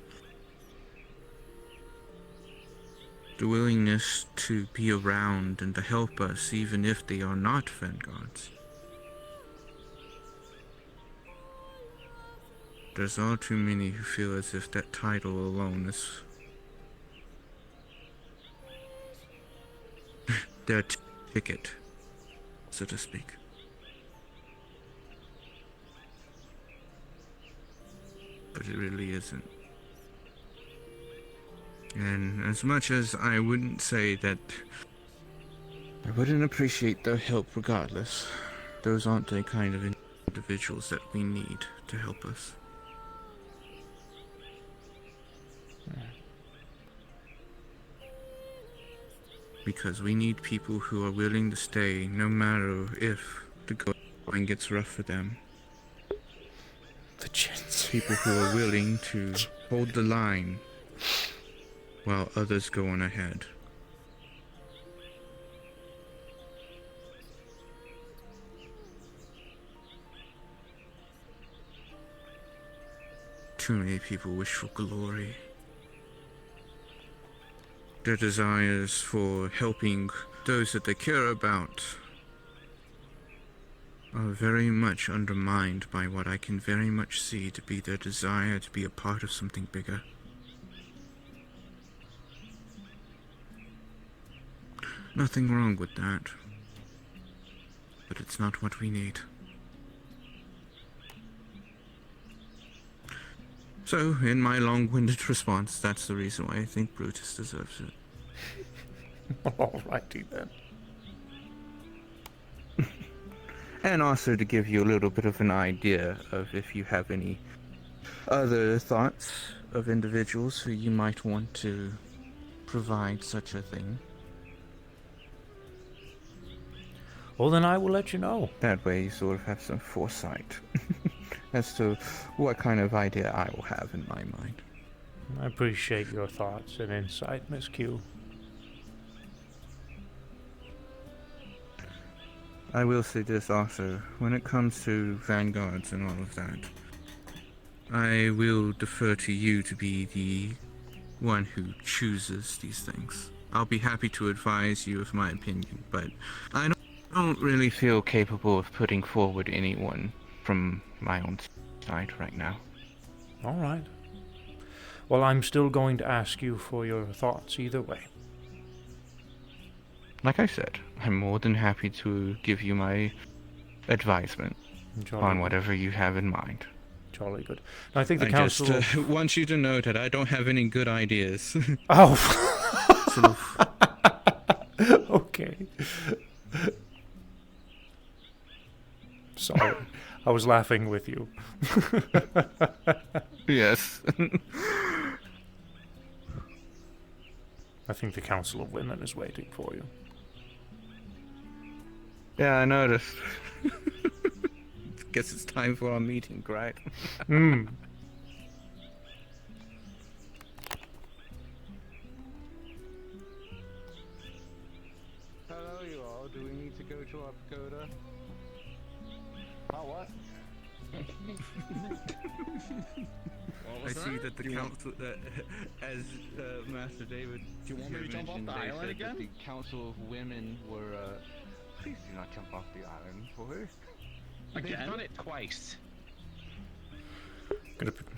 The willingness to be around and to help us even if they are not vanguards. There's all too many who feel as if that title alone is their ticket, so to speak. But it really isn't. And as much as I wouldn't say that I wouldn't appreciate their help regardless, those aren't the kind of individuals that we need to help us. Because we need people who are willing to stay no matter if the going gets rough for them. The chins. People who are willing to hold the line while others go on ahead. Too many people wish for glory. Their desires for helping those that they care about are very much undermined by what I can very much see to be their desire to be a part of something bigger. Nothing wrong with that, but it's not what we need. So, in my long-winded response, that's the reason why I think Brutus deserves it. Alrighty then. And also to give you a little bit of an idea of if you have any other thoughts of individuals who you might want to provide such a thing. Well, then I will let you know. That way you sort of have some foresight as to what kind of idea I will have in my mind. I appreciate your thoughts and insight, Miss Q. I will say this also, when it comes to vanguards and all of that, I will defer to you to be the one who chooses these things. I'll be happy to advise you of my opinion, but I don't really feel capable of putting forward anyone from my own side right now. Alright. Well, I'm still going to ask you for your thoughts either way. Like I said, I'm more than happy to give you my advisement on whatever you have in mind. Jolly good. I think the I council... just want you to know that I don't have any good ideas. Oh! So, Okay. Sorry. I was laughing with you. yes. I think the Council of Women is waiting for you. Yeah, I noticed. Guess it's time for our meeting, right? Hmm. Hello, you all. Do we need to go to our pagoda? Oh, what? I see that the council, as Master David. Do you want me to jump off the island said again? that the Council of Women were. Please do not jump off the island for her. They've done it twice.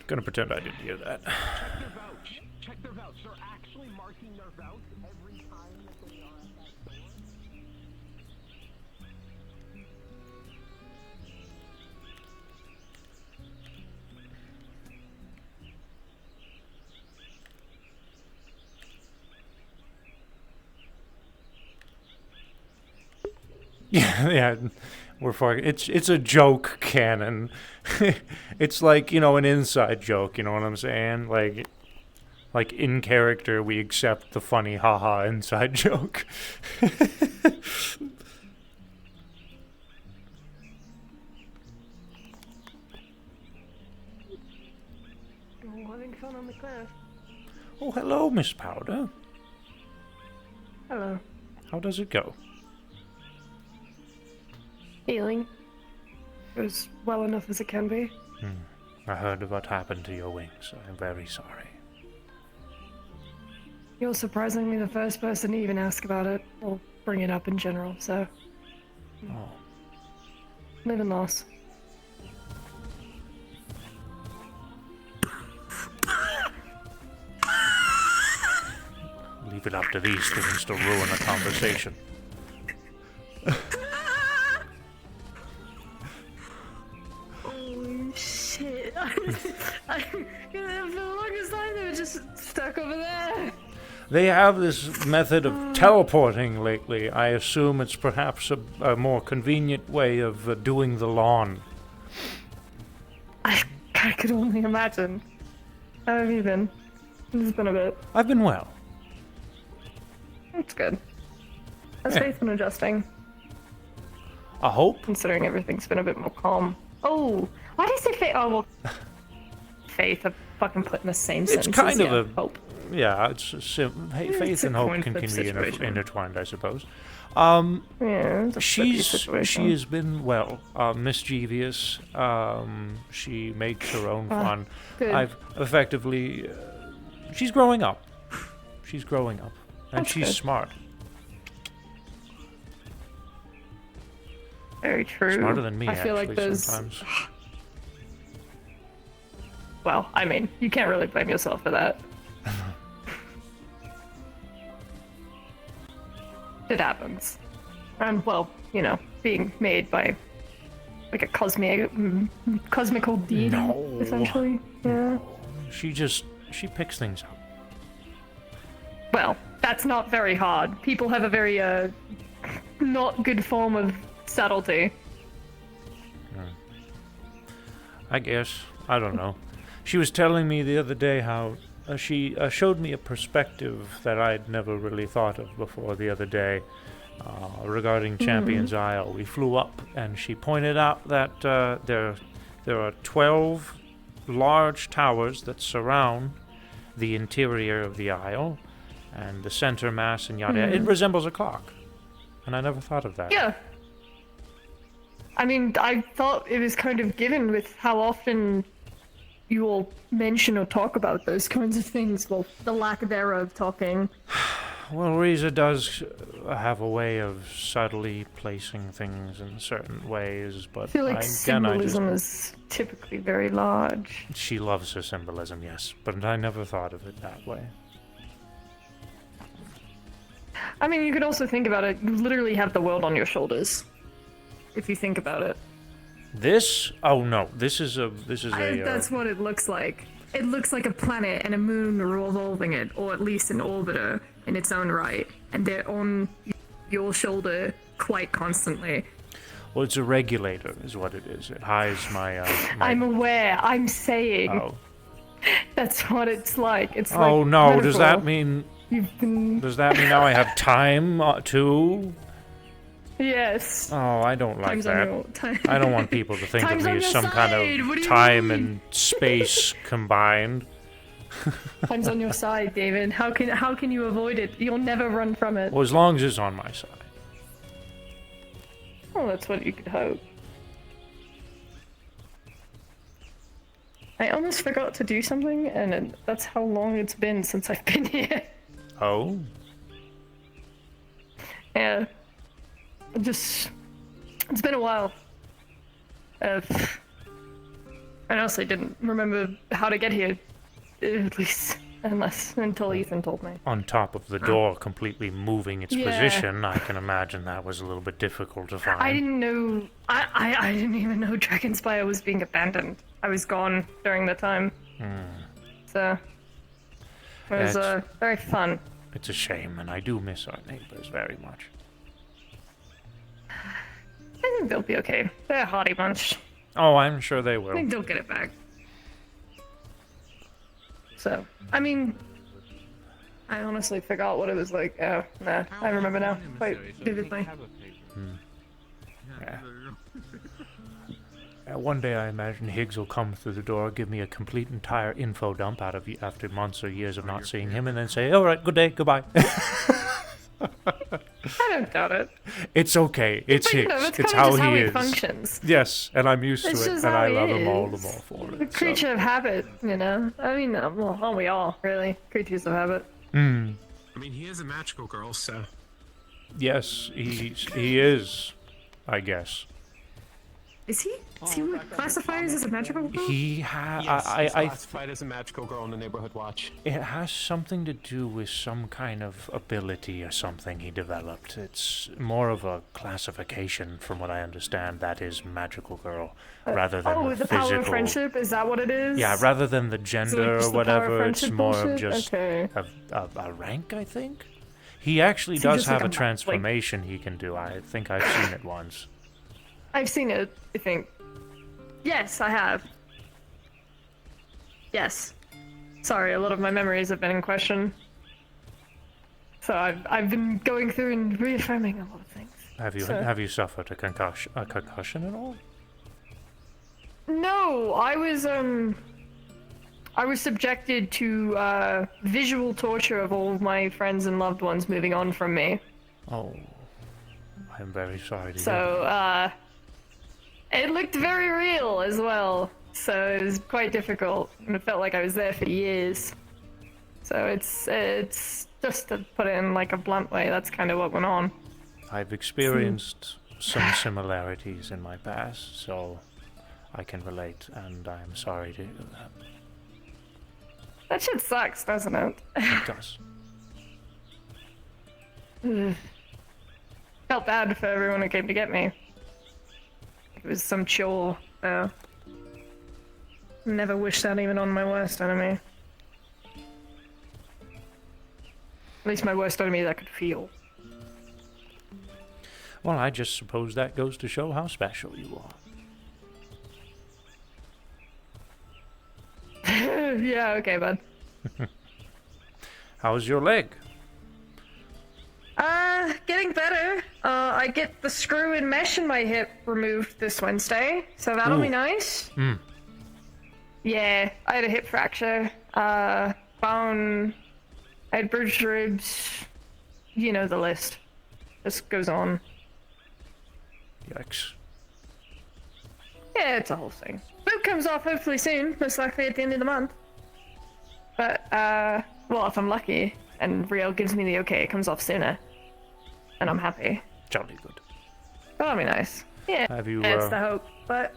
Gonna pretend I didn't hear that. Check their vouch. Check their vouch. They're actually marking their vouch every time that they are at that store. Yeah, we're fucking. It's a joke canon. It's like, an inside joke. You know what I'm saying? Like in character, we accept the funny haha inside joke. having fun on the cliff. Oh, hello, Miss Powder. Hello. How does it go? Healing. It was well enough as it can be. I heard of what happened to your wings. I'm very sorry. You're surprisingly the first person to even ask about it, or bring it up in general, so Oh, live and loss. leave it up to these things to ruin a conversation. Holy shit. For the longest time they were just stuck over there. They have this method of teleporting lately. I assume it's perhaps a more convenient way of doing the lawn. I could only imagine. How have you been? It's been a bit. I've been well. That's good. Has Yeah. Faith been adjusting, I hope. considering everything's been a bit more calm? Oh, why did I say Faith? Oh, well, Faith, I fucking put in the same It's sentence. kind of yeah, a- hope. Yeah, faith it's a and hope coin can flip be situation. intertwined, I suppose. Yeah, it's a flippy She situation. has been well mischievous. She makes her own fun. good. I've effectively she's growing up. She's growing up, and That's she's good. smart. Very true. Smarter than me, I feel actually. like there's. Sometimes. Well, I mean, you can't really blame yourself for that. It happens. And, well, you know, being made by, like, a cosmical deity, No. essentially. Yeah. She picks things up. Well, that's not very hard. People have a very, not good form of subtlety. I guess. I don't know. She was telling me the other day how she showed me a perspective that I'd never really thought of before the other day regarding Champion's Isle. We flew up and she pointed out that there are 12 large towers that surround the interior of the isle and the center mass and yada yada. It resembles a clock. And I never thought of that. Yeah. I mean, I thought it was kind of given with how often you all mention or talk about those kinds of things. Well, the lack thereof talking. Well, Riza does have a way of subtly placing things in certain ways, but I feel like again, symbolism is typically very large. she loves her symbolism, yes, but I never thought of it that way. I mean, you could also think about it. You literally have the world on your shoulders. If you think about it. This? Oh no, this is a That's what it looks like. It looks like a planet and a moon revolving it, or at least an orbiter in its own right, and they're on your shoulder quite constantly. well, it's a regulator, is what it is. It hides my. I'm aware. I'm saying Oh. that's what it's like. It's like Oh no! Does that metaphor. mean? You've been Does that mean now I have time too? yes. Oh, I don't like Time's on that. your time. I don't want people to think of Time's me on as your some kind side. What do of you time mean? and space combined. Time's on your side, David. How can you avoid it? You'll never run from it. Well, as long as it's on my side. Well, that's what you could hope. I almost forgot to do something, and that's how long it's been since I've been here. Oh. Yeah. It's been a while. I honestly didn't remember how to get here, at least, until Ethan told me. On top of the door completely moving its Yeah. position, I can imagine that was a little bit difficult to find. I didn't know. I didn't even know Dragonspire was being abandoned. I was gone during the time. So it was That's- very fun. It's a shame, and I do miss our neighbors very much. I think they'll be okay. They're a hardy bunch. Oh, I'm sure they I will. think they'll get it back. So, I mean, I honestly forgot what it was like. Oh, nah, I remember now quite vividly. Yeah, one day I imagine Higgs will come through the door, give me a complete entire info dump out of after months or years of not seeing him, and then say, "All right, good day, goodbye." I don't doubt it. It's okay. It's But, you Higgs. know, that's It's kind of how just how he he is. functions. Yes, and I'm used It's to it, just and how I he love him all the is. more for A it. creature of habit, you know? I mean, well, aren't we all, really? Creatures of habit. Mm. I mean, he is a magical girl, so. Yes, he is, I guess. Is he? Is he classified as a magical girl? He Yes, I he's classified as a magical girl in the neighborhood watch. it has something to do with some kind of ability or something he developed. It's more of a classification, from what I understand, that is magical girl, rather than Oh, the the physical. power of friendship? Is that what it is? Yeah, rather than the So gender just or the power of whatever, it's friendship more of bullshit? just Okay. a rank, I think. He actually So does just like have a like- transformation he can do. I think I've seen it once. I've seen it, I think. Yes, I have. Yes. Sorry, a lot of my memories have been in question. So I've been going through and reaffirming a lot of things. Have you suffered a concussion at all? No, I was subjected to visual torture of all of my friends and loved ones moving on from me. Oh, I'm very sorry to hear. So it looked very real as well. So it was quite difficult, and it felt like I was there for years. So it's just to put it in like a blunt way. That's kind of what went on. I've experienced some similarities in my past, so I can relate, and I'm sorry to hear that. That shit sucks, doesn't it? It does. Felt bad for everyone who came to get me. It was some chore. Never wish that even on my worst enemy. At least my worst enemy that I could feel. Well, I just suppose that goes to show how special you are. Yeah, okay, bud. How's your leg? Getting better. I get the screw and mesh in my hip removed this Wednesday, so that'll be Ooh. nice. Mm. Yeah, I had a hip fracture. Bone. I had bruised ribs. You know the list. Just goes on. Yikes. Yeah, it's a whole thing. Boot comes off hopefully soon, most likely at the end of the month. But, well, if I'm lucky and Rio gives me the okay, it comes off sooner. And I'm happy. Jolly good. That'll be nice. Yeah, Have you that's the hope. But,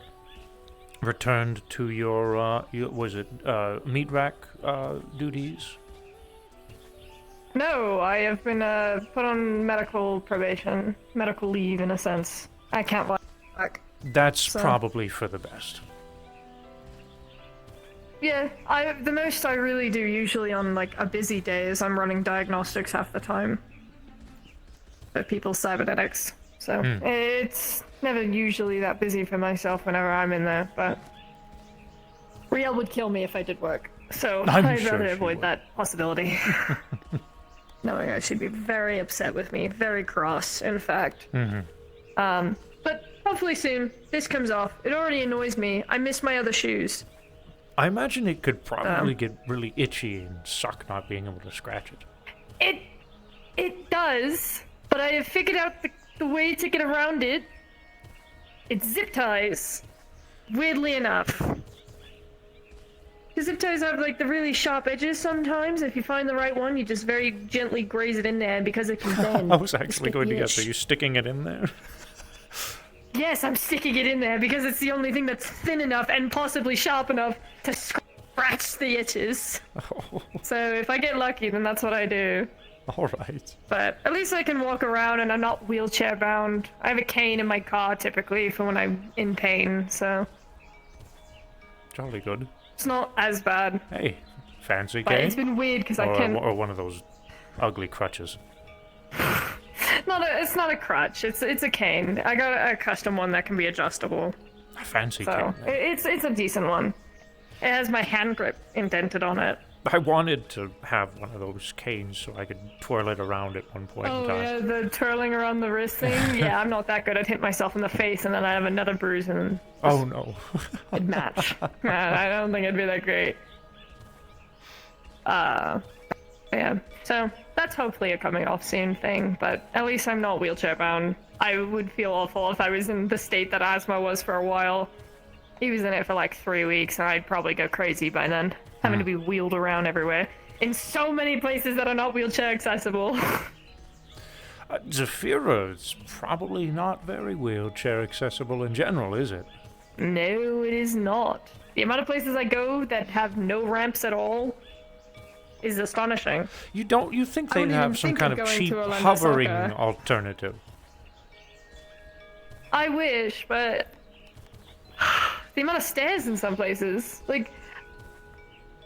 returned to your was it meat rack duties? no, I have been, put on medical probation. Medical leave, in a sense. I can't lie back. That's So- probably for the best. Yeah, the most I really do usually on, like, a busy day is I'm running diagnostics half the time. For people's cybernetics. So, it's never usually that busy for myself whenever I'm in there, but... Riel would kill me if I did work. So, I'm I'd sure rather she avoid would. that possibility. Knowing her, she'd be very upset with me. Very cross, in fact. But hopefully soon, this comes off. It already annoys me. I miss my other shoes. I imagine it could probably get really itchy and suck not being able to scratch it. It does, but I have figured out the way to get around it. It's zip ties. Weirdly enough. The zip ties have like the really sharp edges sometimes. If you find the right one, you just very gently graze it in there, and because it can bend. I was actually going to sticky guess, are you sticking it in there? Yes, I'm sticking it in there because it's the only thing that's thin enough and possibly sharp enough to scratch the itches. So if I get lucky, then that's what I do. All right. But at least I can walk around and I'm not wheelchair bound. I have a cane in my car typically for when I'm in pain, so Jolly good. it's not as bad. Hey, fancy But it's cane? been weird because I Or, can. or one of those ugly crutches. It's not a crutch. It's a cane. I got a custom one that can be adjustable. A fancy So cane. then. it's a decent one. It has my hand grip indented on it, I wanted to have one of those canes so I could twirl it around at one point in Oh time. yeah, the twirling around the wrist thing. Yeah, I'm not that good. I'd hit myself in the face and then I'd have another bruise and Oh no. it'd match. I don't think it'd be that great. Yeah. So that's hopefully a coming off soon thing, but at least I'm not wheelchair bound. I would feel awful if I was in the state that asthma was for a while. He was in it for like 3 weeks and I'd probably go crazy by then, having to be wheeled around everywhere in so many places that are not wheelchair accessible. Zafira is probably not very wheelchair accessible in general, is it? No, it is not. The amount of places I go that have no ramps at all is astonishing. You think I they'd wouldn't have even some think kind of of going cheap to Orlando hovering Soccer. alternative? I wish, but the amount of stairs in some places, like,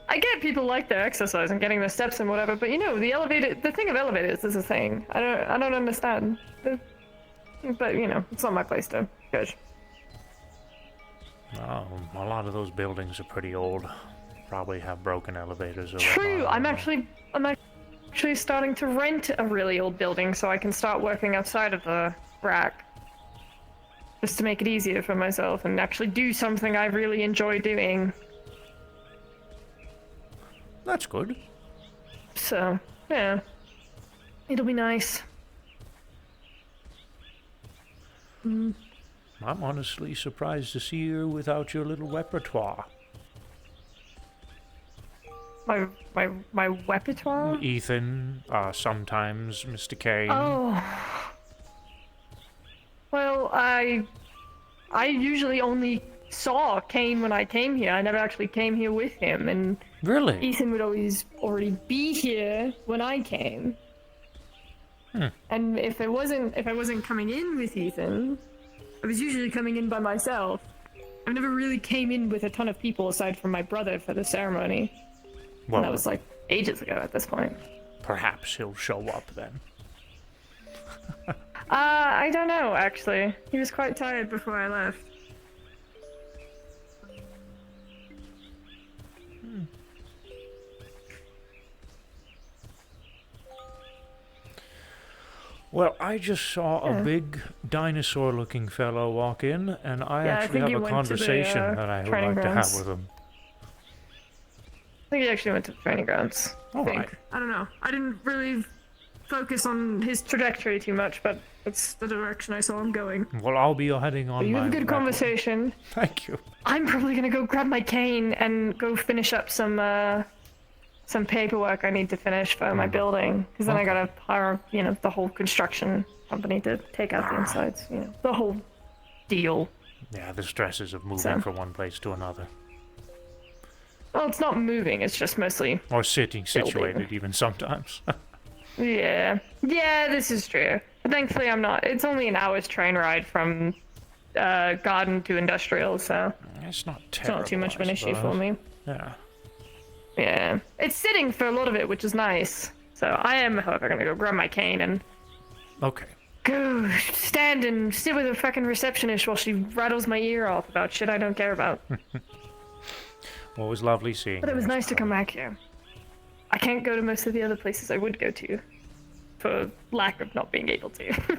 I get people like their exercise and getting their steps and whatever, but you know, the thing of elevators is a thing. I don't understand. But you know, it's not my place to judge. Oh, a lot of those buildings are pretty old. Probably have broken elevators or True. whatnot. I'm actually starting to rent a really old building so I can start working outside of the rack. Just to make it easier for myself and actually do something I really enjoy doing. That's good. So, yeah. It'll be nice. I'm honestly surprised to see you without your little repertoire. My repertoire? Ethan, sometimes Mr. Kane. Oh. Well, I usually only saw Kane when I came here. I never actually came here with him, and Really? Ethan would always already be here when I came. And if I wasn't coming in with Ethan, I was usually coming in by myself. I never really came in with a ton of people aside from my brother for the ceremony. And Well, that was like ages ago at this point. perhaps he'll show up then. I don't know, actually. He was quite tired before I left. Well, I just saw a big dinosaur-looking fellow walk in, and I Yeah, I actually think have he a went to the, conversation that I would training like to have grounds. with him. I think he actually went to the training grounds. All right. I don't know. I didn't really focus on his trajectory too much, but that's the direction I saw him going. Well, I'll be heading on You my have a good back- conversation. Thank you. I'm probably gonna go grab my cane and go finish up some paperwork I need to finish for my building, because then I gotta hire, the whole construction company to take out the insides, the whole deal. Yeah, the stresses of moving So- from one place to another. Well, it's not moving, it's just mostly, Or sitting Building. situated even sometimes. yeah, this is true. But thankfully I'm not, it's only an hour's train ride from garden to industrial, so It's not it's terrible. not too much of an I issue for suppose. me. Yeah. Yeah, it's sitting for a lot of it, which is nice. So I am, however, gonna go grab my cane and Okay. go stand and sit with a fucking receptionist while she rattles my ear off about shit I don't care about. Well, it was lovely seeing But you. it was Miss nice to come back here. I can't go to most of the other places I would go to for lack of not being able to. I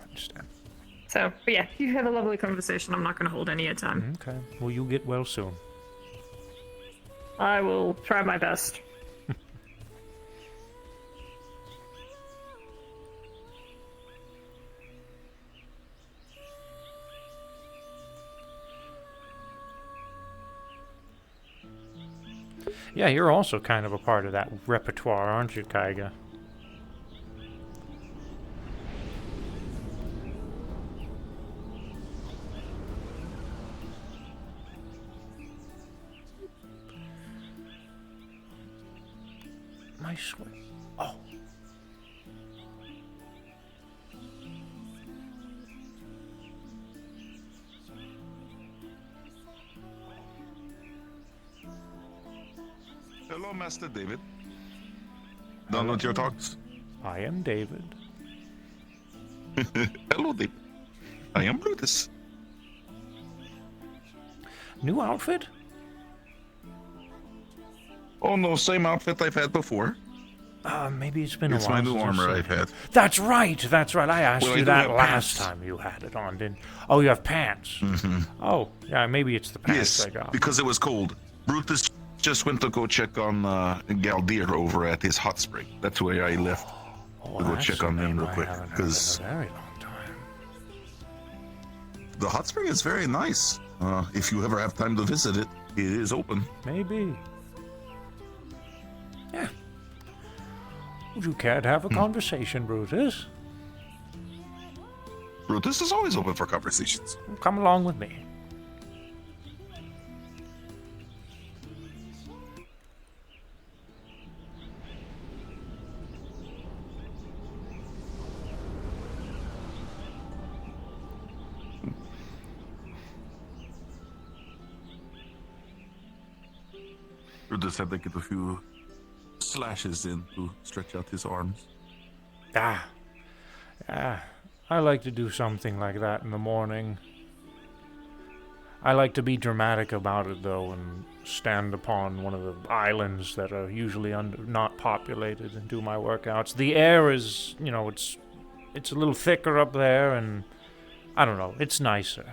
understand. So, but yeah, you have a lovely conversation. I'm not gonna hold any of your time. Okay. Well, you get well soon. I will try my best. Yeah, you're also kind of a part of that repertoire, aren't you, Kaiga? My sweat. Oh. Hello, Master David. Done with your talks? I am David. Hello, David. I am Brutus. New outfit? Oh no, same outfit I've had before. Maybe it's been a It's while. my new since armor seen I've it. had. That's right. That's right. I asked Well, I you do that have last pants. time you had it on, didn't? Oh, you have pants. Oh, yeah. Maybe it's the pants Yes, I got. because it was cold. Brutus just went to go check on Galdir over at his hot spring. That's where I left Oh, to go that's check a on them name real I quick. haven't heard in Because a very long time. the hot spring is very nice. If you ever have time to visit it, it is open. Maybe. Yeah. Would you care to have a conversation, Brutus? Brutus is always open for conversations. Come along with me. Brutus had to get a few slashes in to stretch out his arms. Ah. I like to do something like that in the morning. I like to be dramatic about it, though, and stand upon one of the islands that are usually not populated and do my workouts. The air is, it's a little thicker up there, and I don't know, it's nicer.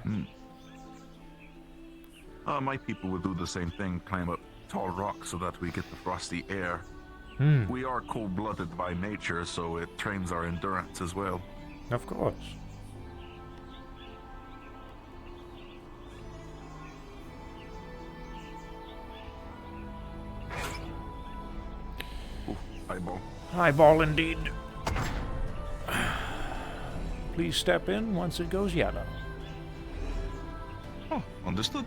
My people would do the same thing, climb up tall rocks so that we get the frosty air. We are cold-blooded by nature, so it trains our endurance as well. Of course. Eyeball. Highball indeed. Please step in once it goes yellow. Oh, understood.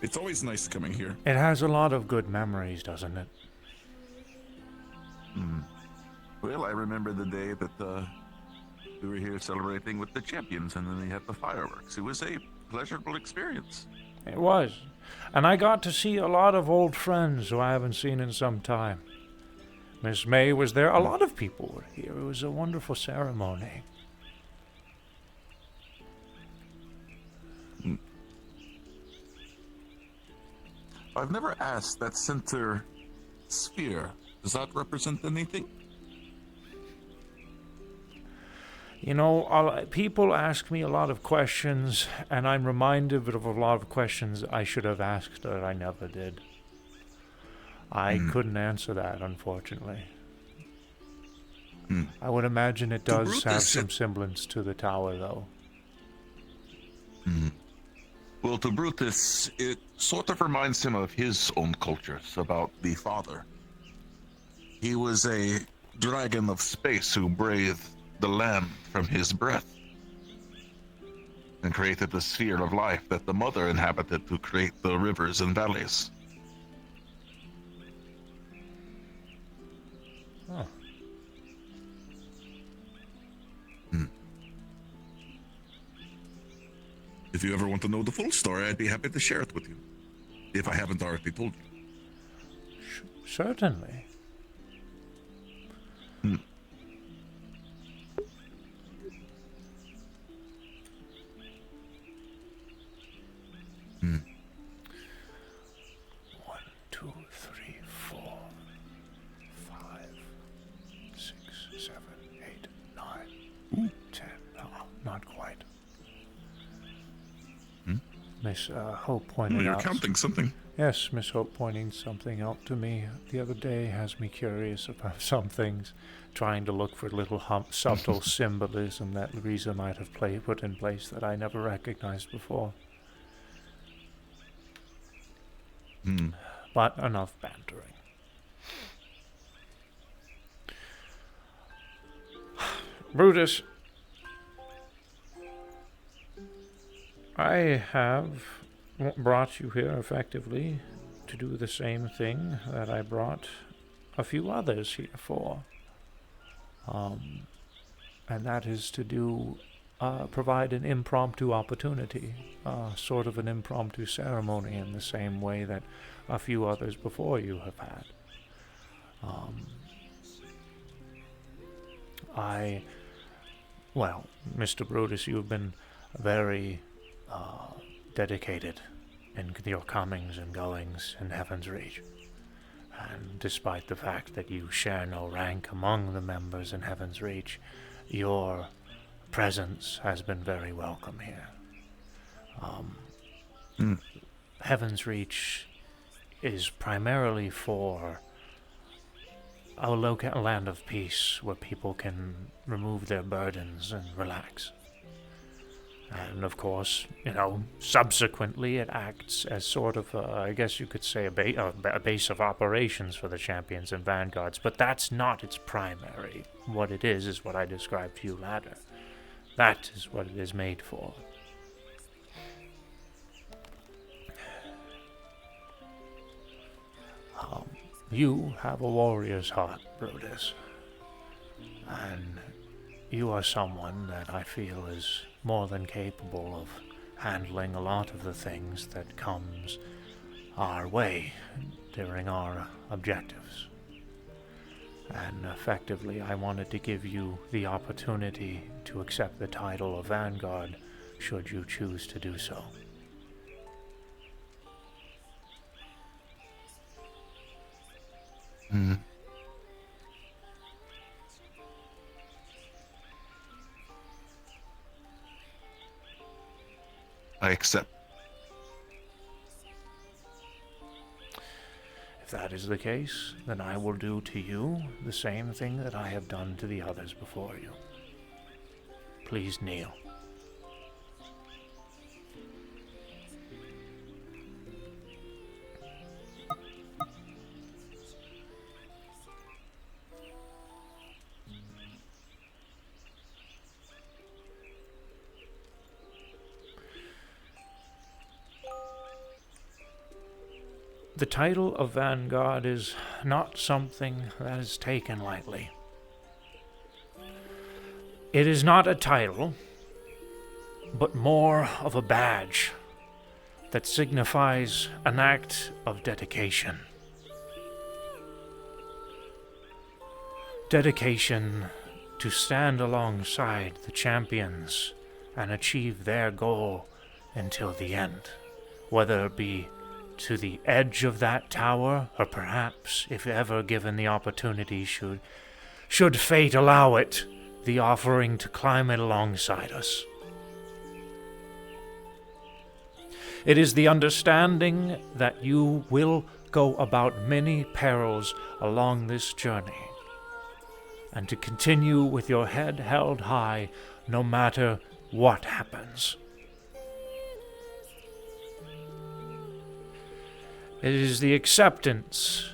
It's always nice coming here. It has a lot of good memories, doesn't it? Well, I remember the day that we were here celebrating with the champions, and then they had the fireworks. It was a pleasurable experience. It was. And I got to see a lot of old friends who I haven't seen in some time. Miss May was there. A lot of people were here. It was a wonderful ceremony. I've never asked that center sphere. Does that represent anything? People ask me a lot of questions, and I'm reminded of a lot of questions I should have asked that I never did. I couldn't answer that, unfortunately. I would imagine it does Brutus have said- some semblance to the tower, though. Well, to Brutus, it sort of reminds him of his own cultures about the father. He was a dragon of space who breathed the land from his breath and created the sphere of life that the mother inhabited to create the rivers and valleys. Oh. If you ever want to know the full story, I'd be happy to share it with you, if I haven't already told you. Certainly. One, two, three, 4, 5, 6, 7, 8, 9, 10. No, not quite. Miss Hope pointed You're out. counting something. Yes, Miss Hope pointing something out to me the other day has me curious about some things, trying to look for little subtle symbolism that Riza might have put in place that I never recognized before. But enough bantering. Brutus, I have brought you here effectively to do the same thing that I brought a few others here for. And that is to provide an impromptu opportunity, sort of an impromptu ceremony in the same way that a few others before you have had. Well, Mr. Brutus, you've been very dedicated in your comings and goings in Heaven's Reach. And despite the fact that you share no rank among the members in Heaven's Reach, your presence has been very welcome here. Heaven's Reach is primarily for a land of peace where people can remove their burdens and relax. And of course, subsequently it acts as sort of, I guess you could say, a base of operations for the champions and vanguards, but that's not its primary. What it is what I described to you latter. That is what it is made for. You have a warrior's heart, Brutus. And you are someone that I feel is more than capable of handling a lot of the things that comes our way during our objectives. And effectively, I wanted to give you the opportunity to accept the title of Vanguard, should you choose to do so. I accept. If that is the case, then I will do to you the same thing that I have done to the others before you. Please kneel. The title of Vanguard is not something that is taken lightly. It is not a title, but more of a badge that signifies an act of dedication. Dedication to stand alongside the champions and achieve their goal until the end, whether it be to the edge of that tower, or perhaps, if ever given the opportunity, should fate allow it, the offering to climb it alongside us. It is the understanding that you will go about many perils along this journey, and to continue with your head held high no matter what happens. It is the acceptance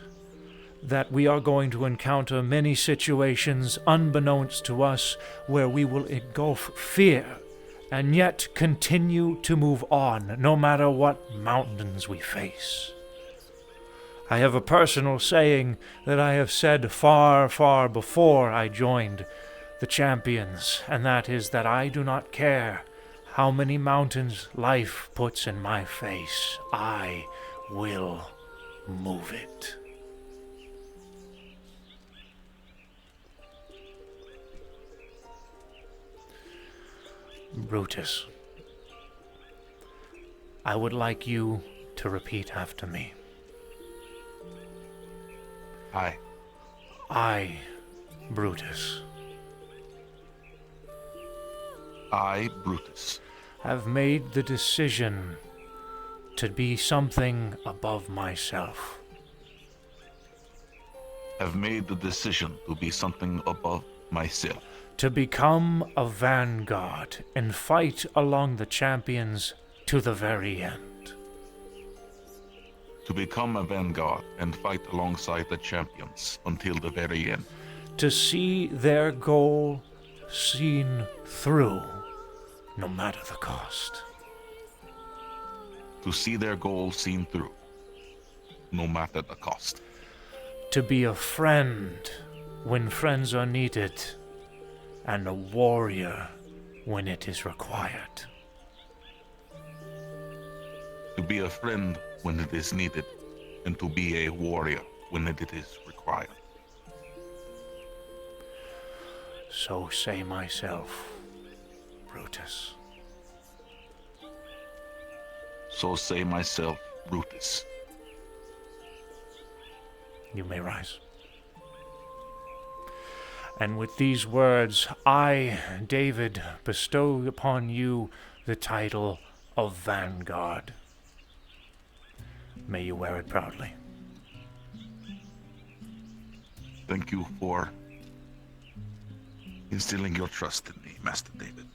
that we are going to encounter many situations unbeknownst to us where we will engulf fear and yet continue to move on no matter what mountains we face. I have a personal saying that I have said far, far before I joined the champions, and that is that I do not care how many mountains life puts in my face. I will move it. Brutus, I would like you to repeat after me. I, Brutus. I, Brutus. Have made the decision to be something above myself. Have made the decision to be something above myself. To become a vanguard and fight along the champions to the very end. To become a vanguard and fight alongside the champions until the very end. To see their goal seen through, no matter the cost. To see their goal seen through, no matter the cost. To be a friend when friends are needed, and a warrior when it is required. To be a friend when it is needed, and to be a warrior when it is required. So say myself, Brutus. So say myself, Brutus. You may rise. And with these words, I, David, bestow upon you the title of Vanguard. May you wear it proudly. Thank you for instilling your trust in me, Master David.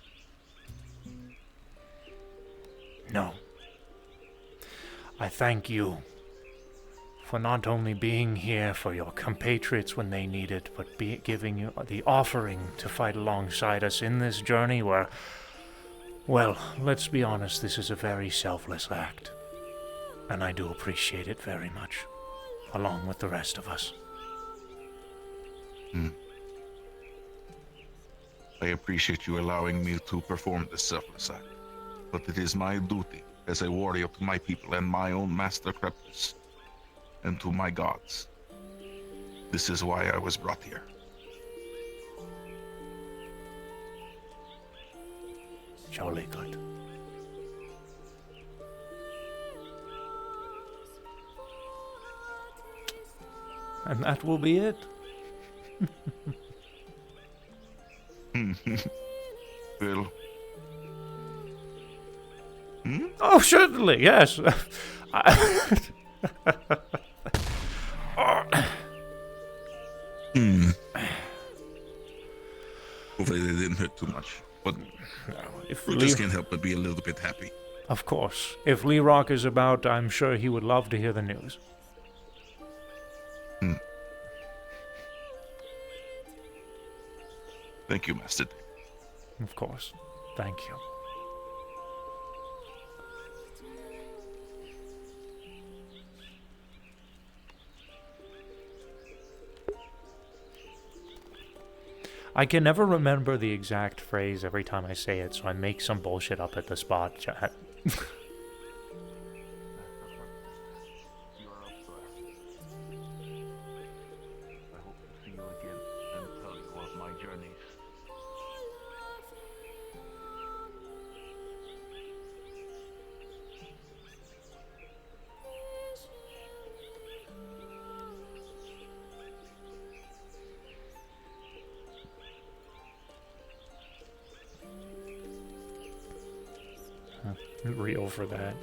No. I thank you for not only being here for your compatriots when they need it, but giving you the offering to fight alongside us in this journey where, well, let's be honest, this is a very selfless act. And I do appreciate it very much, along with the rest of us. I appreciate you allowing me to perform this selfless act, but it is my duty as a warrior to my people and my own Master Krepus, and to my gods. This is why I was brought here. Jolly good. And that will be it. Well, Oh, certainly, yes. hopefully they didn't hurt too much, but If Brutus Lee, can't help but be a little bit happy. of course, if Lee Rock is about, I'm sure he would love to hear the news. Thank you, Master David. Of course. Thank you. I can never remember the exact phrase every time I say it, so I make some bullshit up at the spot, chat. I hope to see you again and tell you of my journeys. Real for that.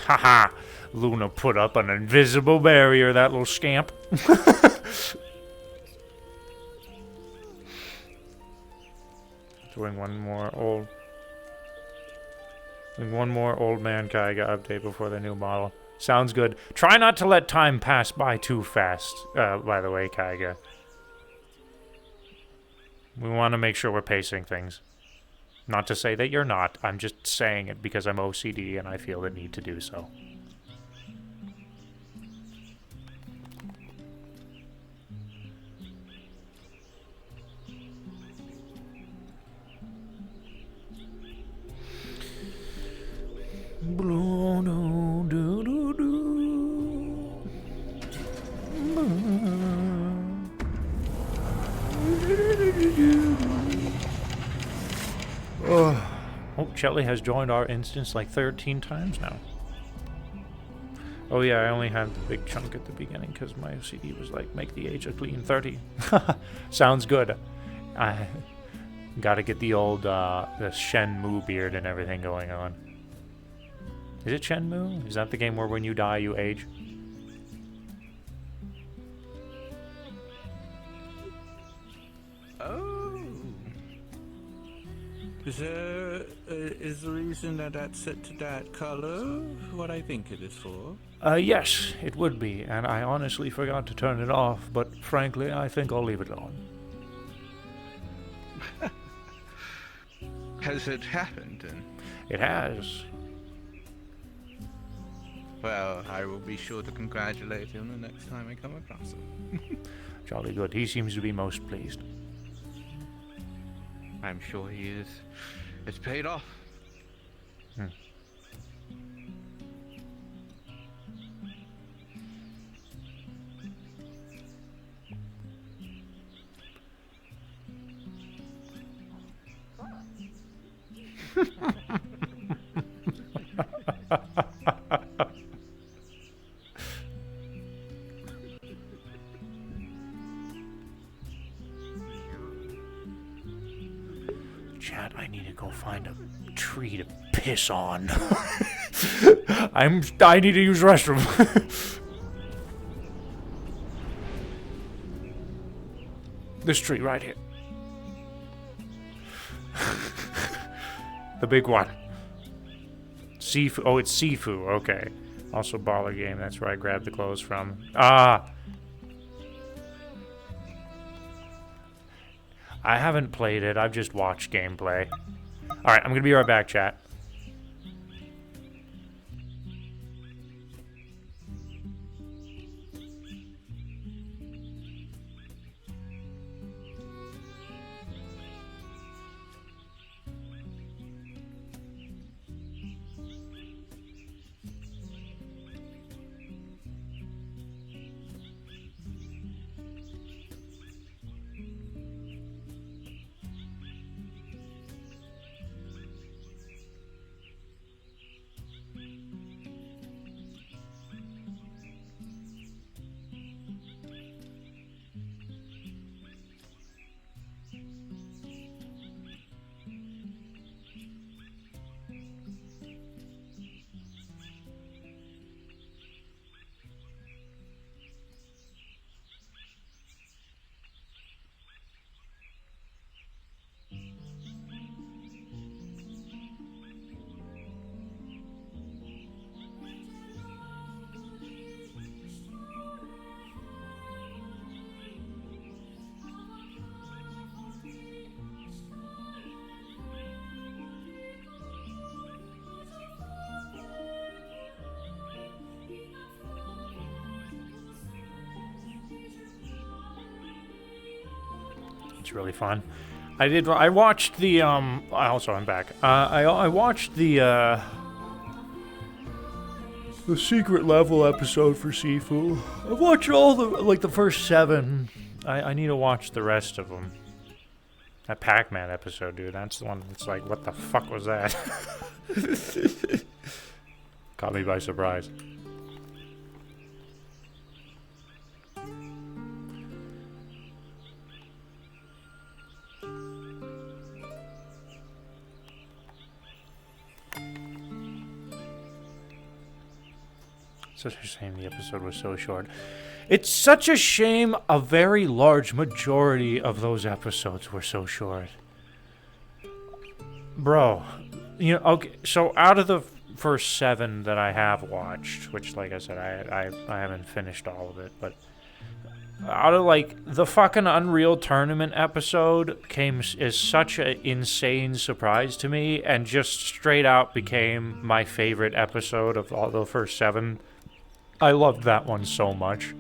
Haha! Luna put up an invisible barrier, that little scamp. Doing one more old man Kaiga update before the new model. Sounds good. Try not to let time pass by too fast, by the way, Kaiga. We want to make sure we're pacing things. Not to say that you're not, I'm just saying it because I'm OCD and I feel the need to do so. Oh, Shelly has joined our instance like 13 times now. Oh yeah, I only had the big chunk at the beginning because my OCD was like, make the age a clean 30. Sounds good. I gotta get the old the Shenmue beard and everything going on. Is it Shenmue? Is that the game where when you die you age? Oh. Is the reason that that's set to that color what I think it is for? Yes, it would be, and I honestly forgot to turn it off, but frankly, I think I'll leave it on. Has it happened then? It has. Well, I will be sure to congratulate him the next time I come across him. Jolly good. He seems to be most pleased. I'm sure he is. It's paid off. Chat, I need to go find a tree to piss on. I need to use the restroom. This tree right here. The big one. Sifu. Oh, it's Sifu. Okay. Also baller game. That's where I grabbed the clothes from. Ah. I haven't played it. I've just watched gameplay. Alright, I'm gonna be right back, chat. It's really fun. I watched the also I'm back. I watched the secret level episode for Sifu. I watched all the first 7. I need to watch the rest of them. That Pac-Man episode, dude. That's the one that's like, what the fuck was that? Caught me by surprise. Such a shame the episode was so short. It's such a shame a very large majority of those episodes were so short. Bro, you know, okay, so out of the first 7 that I have watched, which, like I said, I haven't finished all of it, but out of, like, the fucking Unreal Tournament episode is such an insane surprise to me, and just straight out became my favorite episode of all the first 7. I loved that one so much.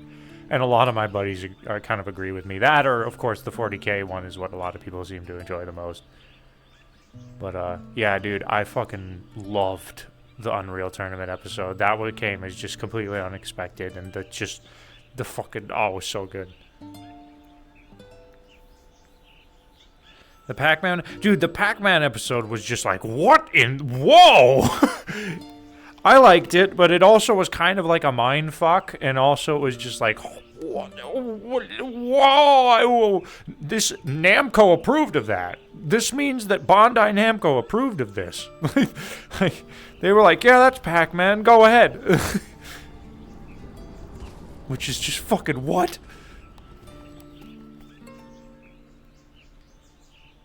And a lot of my buddies are kind of agree with me. That, or, of course, the 40K one is what a lot of people seem to enjoy the most. But, yeah, dude, I fucking loved the Unreal Tournament episode. That one came as just completely unexpected, and the fucking, oh, it was so good. The Pac-Man, dude, the Pac-Man episode was just like, what in, whoa! I liked it, but it also was kind of like a mind fuck, and also it was just like, whoa! This Namco approved of that. This means that Bandai Namco approved of this. Like, they were like, yeah, that's Pac-Man, go ahead. Which is just fucking what?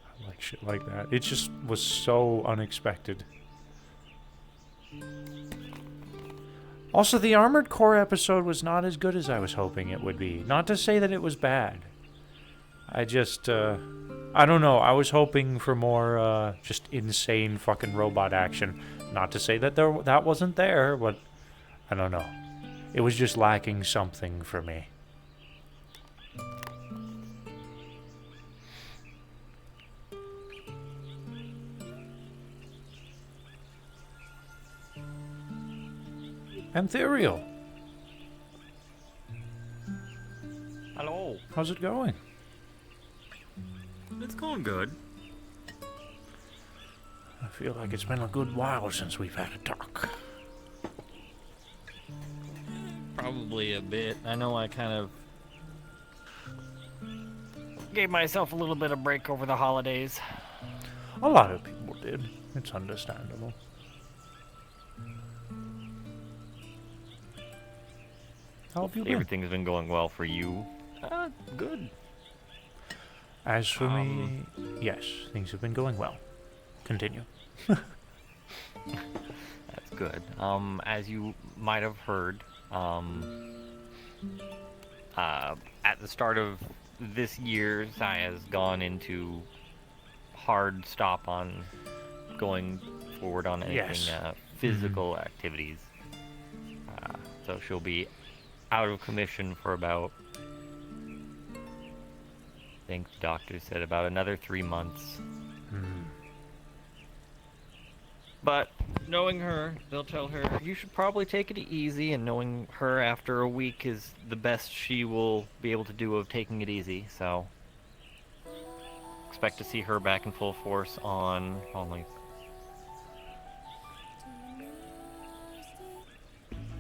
I like shit like that. It just was so unexpected. Also, the Armored Core episode was not as good as I was hoping it would be. Not to say that it was bad. I just, I don't know. I was hoping for more, just insane fucking robot action. Not to say that that wasn't there, but I don't know. It was just lacking something for me. Anthuriel, Hello. how's it going? It's going good. I feel like it's been a good while since we've had a talk. Probably a bit. I know I kind of gave myself a little bit of break over the holidays. A lot of people did. It's understandable. How have you been? Everything's been going well for you. Good. As for me, yes, things have been going well. Continue. That's good. As you might have heard, at the start of this year, Sai has gone into hard stop on going forward on anything Yes. physical activities. So she'll be out of commission for about, I think the doctor said about another 3 months. But knowing her, they'll tell her, you should probably take it easy, and knowing her after a week is the best she will be able to do of taking it easy, so expect to see her back in full force on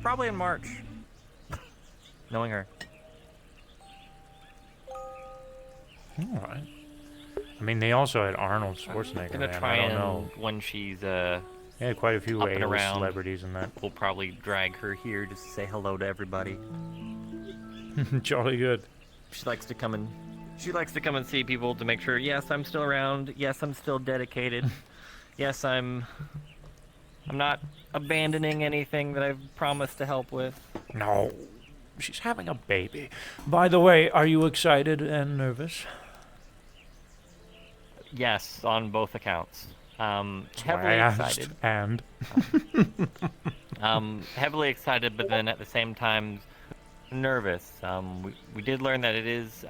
probably in March. Knowing her. Alright. I mean, they also had Arnold Schwarzenegger, Gonna man. try I don't and know. when she's They had quite a few up and A-list around. celebrities in that. we'll probably drag her here just to say hello to everybody. Jolly good. She likes to come and see people to make sure, yes, I'm still around, yes, I'm still dedicated. Yes, I'm not abandoning anything that I've promised to help with. No. She's having a baby. By the way, are you excited and nervous? Yes, on both accounts. Why Heavily I asked, excited. and Heavily excited, but then at the same time nervous. We did learn that it is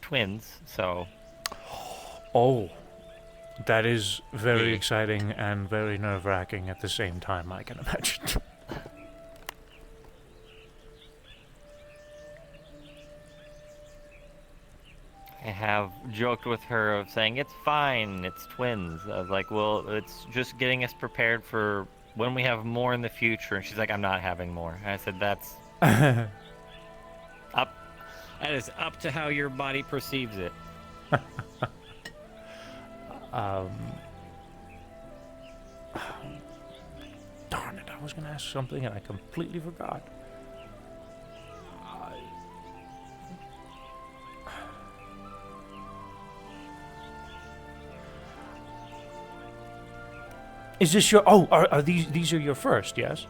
twins, so oh, that is very Yeah. exciting and very nerve-wracking at the same time, I can imagine. I have joked with her of saying, it's fine, it's twins. I was like, well, it's just getting us prepared for when we have more in the future. And she's like, I'm not having more. And I said, that's up. That is up to how your body perceives it. Darn it, I was gonna ask something and I completely forgot. Is this your? Oh, are these are your first? Yes.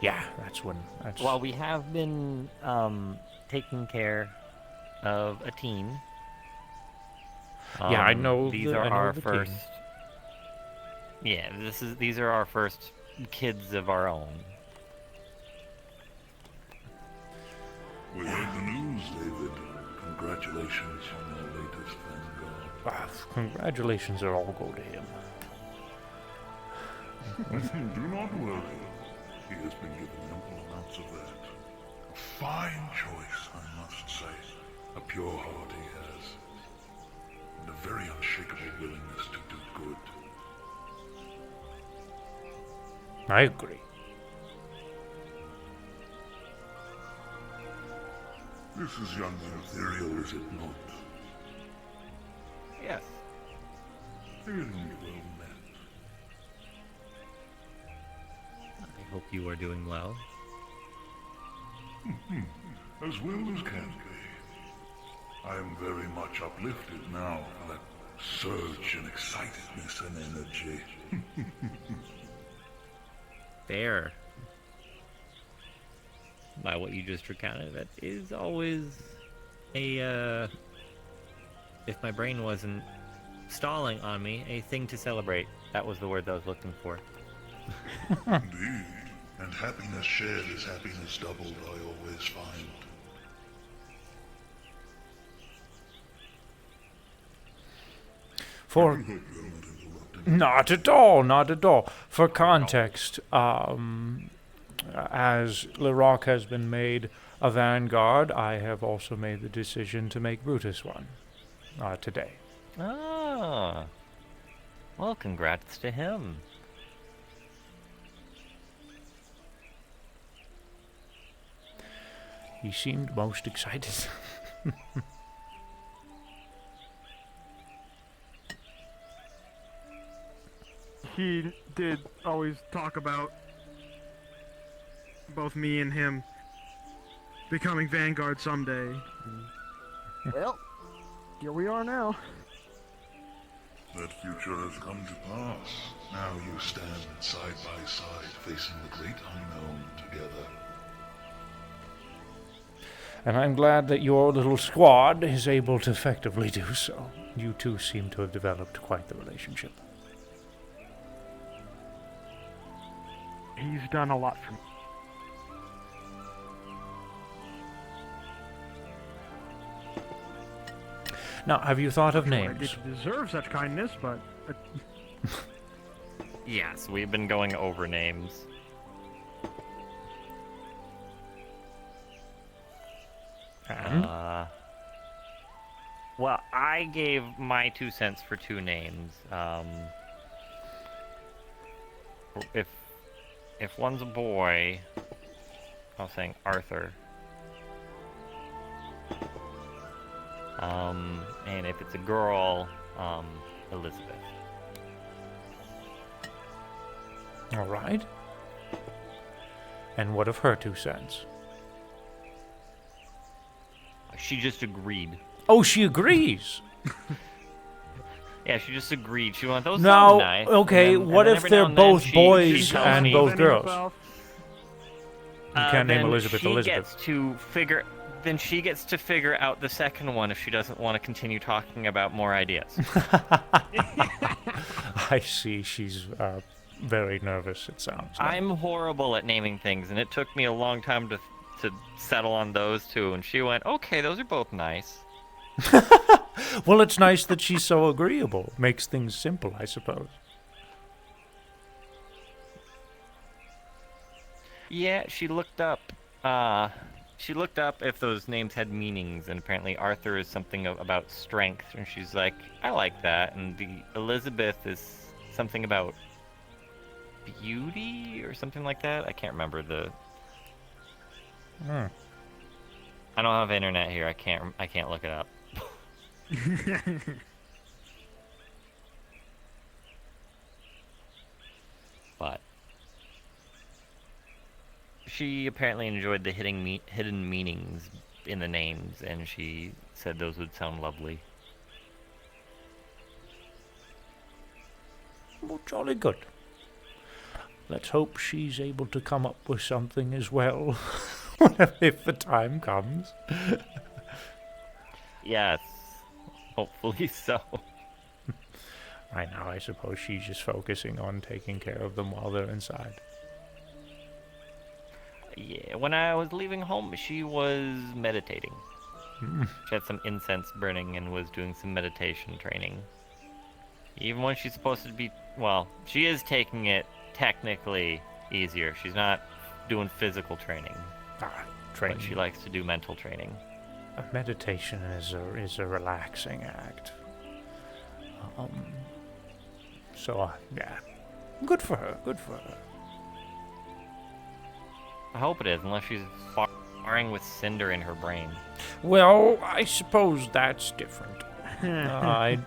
Yeah, that's when. That's Well, we have been taking care of a teen. Yeah, I know These the- are I know our the first. teen. Yeah, these are our first kids of our own. We heard the news, David. Congratulations on your latest vanguard. Congratulations are all go to him. Do not worry. He has been given ample amounts of that. A fine choice, I must say. A pure heart he has. And a very unshakable willingness to do good. I agree. This is young Ethereal, is it not? Yes. Fairly well met. I hope you are doing well. As well as can be. I am very much uplifted now for that surge in excitedness and energy. Fair. By what you just recounted, that is always a, if my brain wasn't stalling on me, a thing to celebrate. That was the word I was looking for. Indeed. And happiness shared is happiness doubled, I always find. For I hope you're not interrupting. not at all, not at all. For context, as Lerock has been made a vanguard, I have also made the decision to make Brutus one today. Ah. Well, congrats to him. He seemed most excited. He did always talk about both me and him becoming Vanguard someday. Well, here we are now. That future has come to pass. Now you stand side by side, facing the great unknown together. And I'm glad that your little squad is able to effectively do so. You two seem to have developed quite the relationship. He's done a lot for me. Now, have you thought of I names? didn't deserve such kindness, but Yes, we've been going over names. And? Well, I gave my 2 cents for 2 names. If one's a boy, I was saying Arthur. And if it's a girl, Elizabeth. All right. And what of her 2 cents? She just agreed. Oh, she agrees. Yeah, she just agreed. She went, those Now, sound nice. okay, And then- what and then if every they're now and then both she boys tells and me- both girls? himself. You can't name then Elizabeth she Elizabeth. Gets to figure. Then she gets to figure out the second one if she doesn't want to continue talking about more ideas. I see. She's very nervous, it sounds like. I'm horrible at naming things, and it took me a long time to settle on those two. And she went, "Okay, those are both nice." Well, it's nice that she's so agreeable. Makes things simple, I suppose. Yeah, she looked up. She looked up if those names had meanings, and apparently Arthur is something about strength, and she's like, I like that. And the Elizabeth is something about beauty or something like that. I can't remember the. Hmm. I don't have internet here. I can't look it up. But she apparently enjoyed the hidden meanings in the names, and she said those would sound lovely. Well, jolly good. Let's hope she's able to come up with something as well, if the time comes. Yes, hopefully so. Right now, I suppose she's just focusing on taking care of them while they're inside. Yeah, when I was leaving home, she was meditating. Hmm. She had some incense burning and was doing some meditation training. Even when she's supposed to be, well, she is taking it technically easier. She's not doing physical training, Training. but she likes to do mental training. Meditation is a relaxing act. So, yeah. Good for her, good for her. I hope it is, unless she's firing with cinder in her brain. Well, I suppose that's different. Yeah,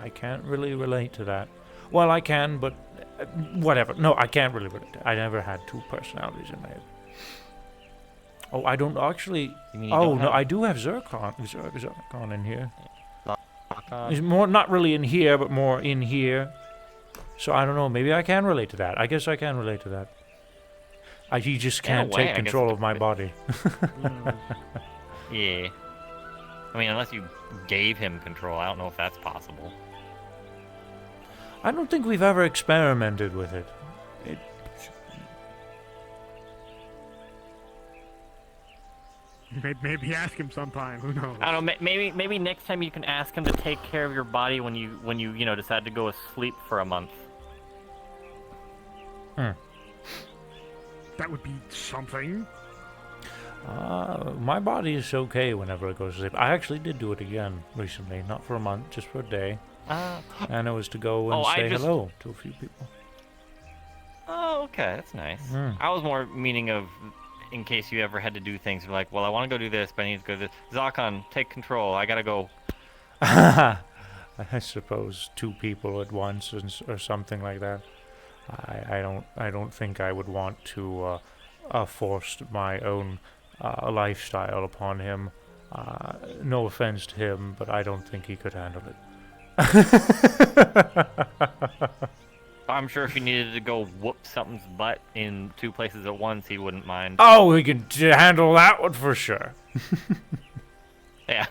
I can't really relate to that. Well, I can, but whatever. No, I can't really relate. I never had two personalities in my head. Oh, I don't actually. You mean you Oh don't no, have I do have zircon in here. Zircon? It's more not really in here, but more in here. So I don't know. Maybe I can relate to that. I guess I can relate to that. He just In a can't way, take I guess control it's of my body. Yeah. I mean, unless you gave him control, I don't know if that's possible. I don't think we've ever experimented with it. Maybe ask him sometime. Who knows? I don't know. Maybe next time you can ask him to take care of your body when you decide to go asleep for a month. That would be something. My body is okay whenever it goes to sleep. I actually did do it again recently, not for a month, just for a day. And it was to go and say hello to a few people. Oh, okay, that's nice. I was more meaning of, in case you ever had to do things like, well, I want to go do this, but I need to go do this. Zakhan, take control. I gotta go. I suppose 2 people at once or something like that. I don't think I would want to force my own lifestyle upon him. No offense to him, but I don't think he could handle it. I'm sure if he needed to go whoop something's butt in 2 places at once, he wouldn't mind. Oh, we can handle that one for sure. Yeah.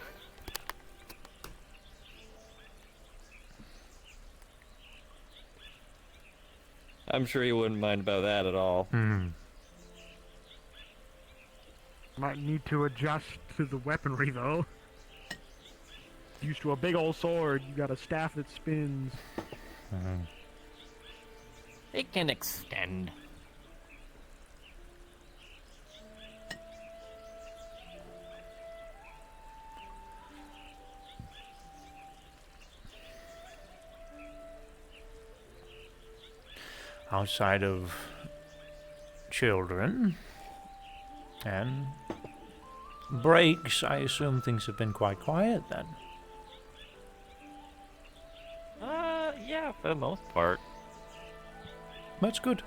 I'm sure he wouldn't mind about that at all. Might need to adjust to the weaponry though. Used to a big old sword, you got a staff that spins. It can extend. Outside of children and breaks, I assume things have been quite quiet then. Yeah, for the most part. That's good.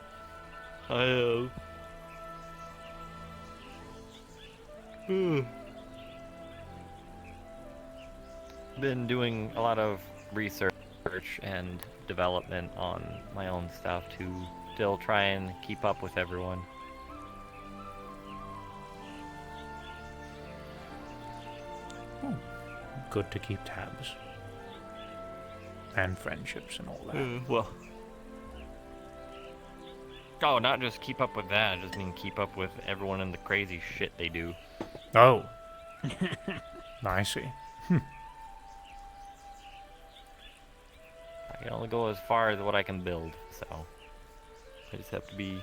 Been doing a lot of research and development on my own stuff to still try and keep up with everyone. Good to keep tabs. And friendships and all that. Well. Oh, not just keep up with that, I just mean keep up with everyone and the crazy shit they do. Oh. I see. I can only go as far as what I can build, so I just have to be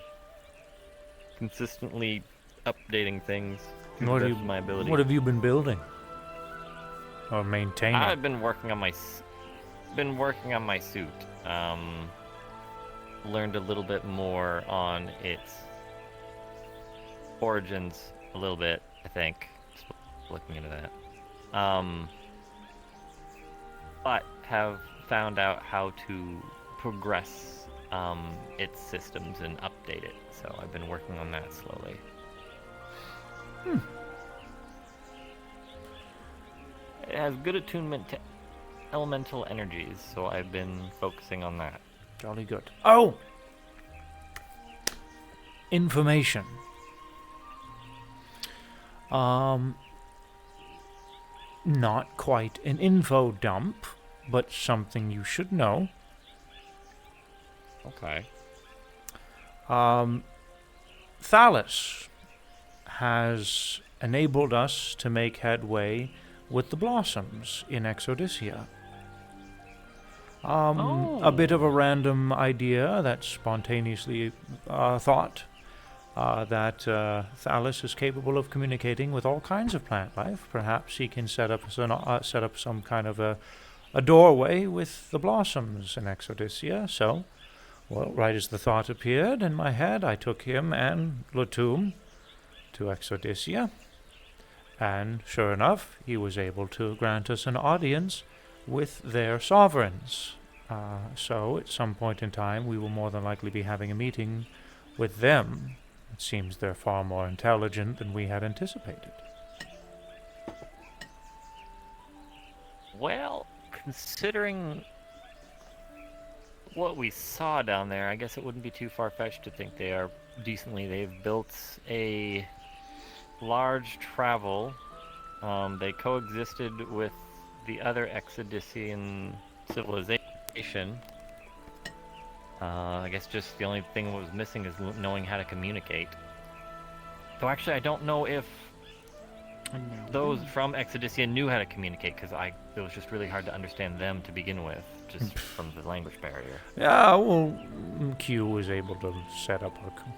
consistently updating things to the best of my ability. What have you been building? Or maintaining? I've been working on my suit. Learned a little bit more on its origins a little bit, I think. Just looking into that. But have found out how to progress its systems and update it. So I've been working on that slowly. It has good attunement to elemental energies, so I've been focusing on that. Jolly good. Oh! Information. Not quite an info dump, but something you should know. Okay. Thallus has enabled us to make headway with the Blossoms in Exodysia. A bit of a random idea that spontaneously thought that Thallus is capable of communicating with all kinds of plant life. Perhaps he can set up some kind of a doorway with the Blossoms in Exodysia. So, well, right as the thought appeared in my head, I took him and Latum to Exodysia. And sure enough, he was able to grant us an audience with their sovereigns. So at some point in time, we will more than likely be having a meeting with them. It seems they're far more intelligent than we had anticipated. Well, considering what we saw down there, I guess it wouldn't be too far-fetched to think they are decently. They've built a large travel. They coexisted with the other Exodician civilization. I guess just the only thing that was missing is knowing how to communicate. Though actually, I don't know if those from Exodicia knew how to communicate, because it was just really hard to understand them to begin with, just from the language barrier. Yeah, well, Q was able to set up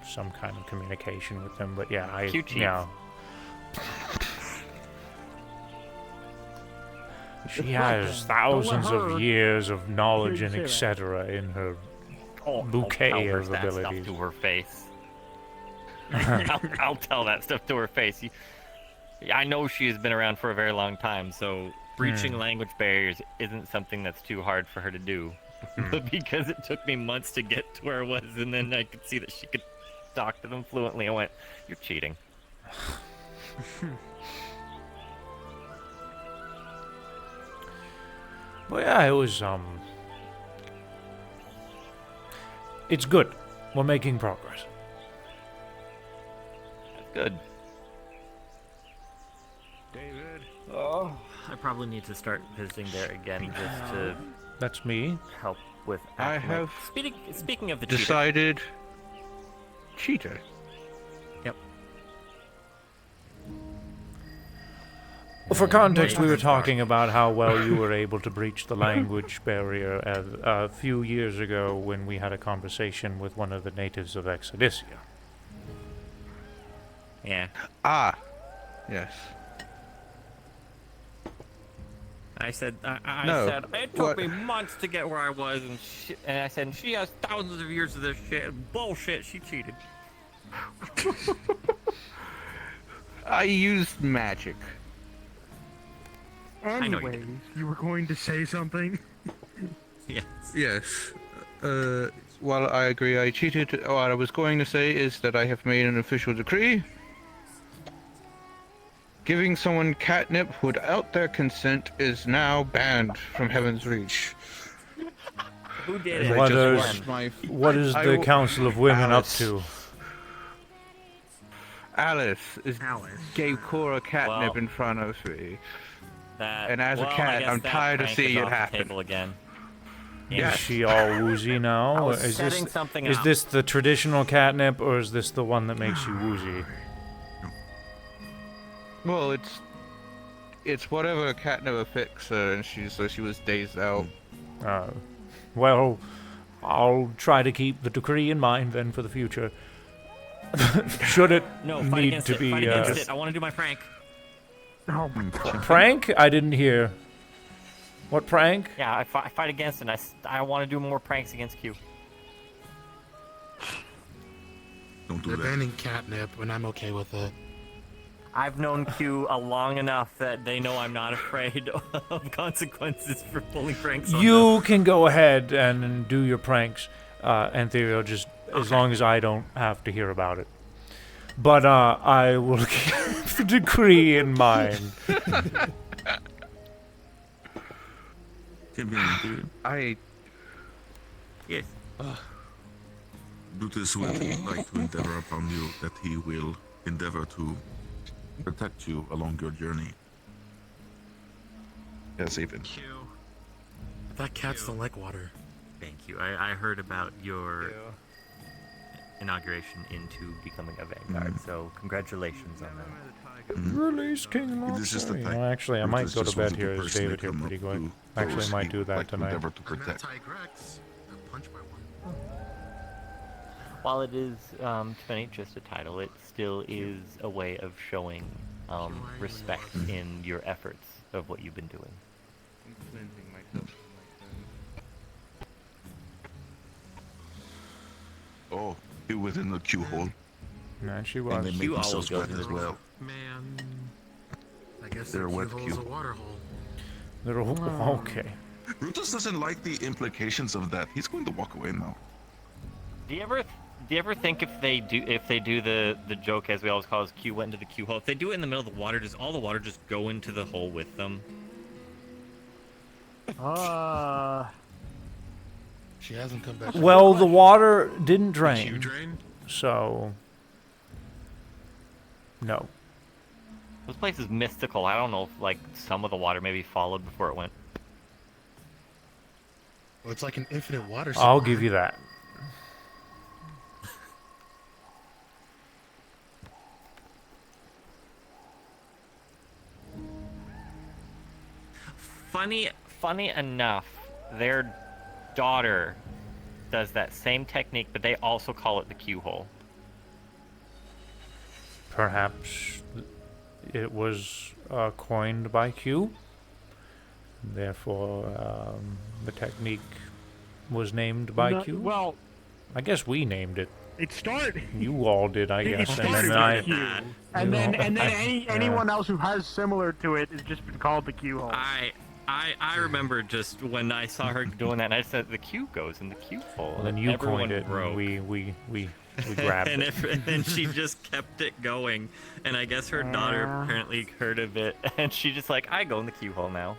some kind of communication with them, but yeah, Q cheats. yeah. She has thousands of years of knowledge and etc. in her bouquet I'll tell her of that abilities. stuff to her face. I'll tell that stuff to her face. I know she has been around for a very long time, so breaching language barriers isn't something that's too hard for her to do. But because it took me months to get to where I was, and then I could see that she could talk to them fluently, I went, "You're cheating." But yeah, it was, it's good. We're making progress. Good. David. Oh, I probably need to start visiting there again just to That's me. help with. I have Speaking of the cheater. Decided cheater. Yep. For context, we were talking about how well you were able to breach the language barrier a few years ago when we had a conversation with one of the natives of Exodicia. Yeah. Ah, yes. I said, No, said it took me months to get where I was, and I said she has thousands of years of this shit. Bullshit, she cheated. I used magic. know you Anyways, did. you were going to say something? Yes. Yes. While I agree I cheated, what I was going to say is that I have made an official decree. Giving someone catnip without their consent is now banned from Heaven's Reach. Who did As it? I What just is- watched my What is I the will- Council of Women Alice. up to? Alice gave Cora catnip Well, in front of me. That, And as a well, I cat, guess I'm that tired of prank seeing is it off the happen. Table again. Yes. Is she all woozy now? I was Is this setting something is up. this the traditional catnip, or is this the one that makes you woozy? Well, it's whatever catnip affects her, and she was dazed out. Well, I'll try to keep the decree in mind then for the future. Should it No, fight need against to it. be Fight against it. I want to do my prank. Oh my god. prank? I didn't hear. What prank? Yeah, I fight against it. And I want to do more pranks against Q. Don't do They're that. banning catnip, and I'm okay with it. I've known Q long enough that they know I'm not afraid of consequences for pulling pranks on them. You can go ahead and do your pranks, Antherio, just as long as I don't have to hear about it. But I will keep the decree in mind. I Yes. Do this what he would like to endeavor upon you, that he will endeavor to protect you along your journey. Yes, even. That cats don't like water. Thank you. I heard about your inauguration into becoming a Vanguard, so congratulations on that. Release King This is the Loxley. thing. Well, actually, I might Brutus go to just bed wanted here as personally David here come pretty up quick. to Actually, those I might he do would that like to tonight. endeavor to I'm gonna protect. tie Grex. Punch by one. While it is, Tiffany, just a title, it still is a way of showing respect in your efforts of what you've been doing. I'm cleansing myself. Oh, you within the Q hole. Man, she And was. they make Q always themselves goes wet in as the well. Man. I guess They're that wet keyhole is a cube. water hole. They're all- okay. Brutus doesn't like the implications of that. He's going to walk away now. Do you ever Do you ever think if they do the joke, as we always call it, Q went into the Q hole, if they do it in the middle of the water, does all the water just go into the hole with them? She hasn't come back. Well, the water didn't drain. You drain? So, no. This place is mystical. I don't know if like some of the water maybe followed before it went. Well, it's like an infinite water. I'll give you that. Funny enough, their daughter does that same technique, but they also call it the Q hole. Perhaps it was coined by Q. Therefore, the technique was named by Q. Well, I guess we named it. it started. You all did, I It guess. started with Q. And you then know, anyone else who has similar to it has just been called the Q hole. I remember just when I saw her doing that, and I said the Q goes in the Q hole. Well, then and you everyone coined it. broke. And we grabbed and it. and she just kept it going, and I guess her daughter apparently heard of it, and she just like, I go in the Q hole now.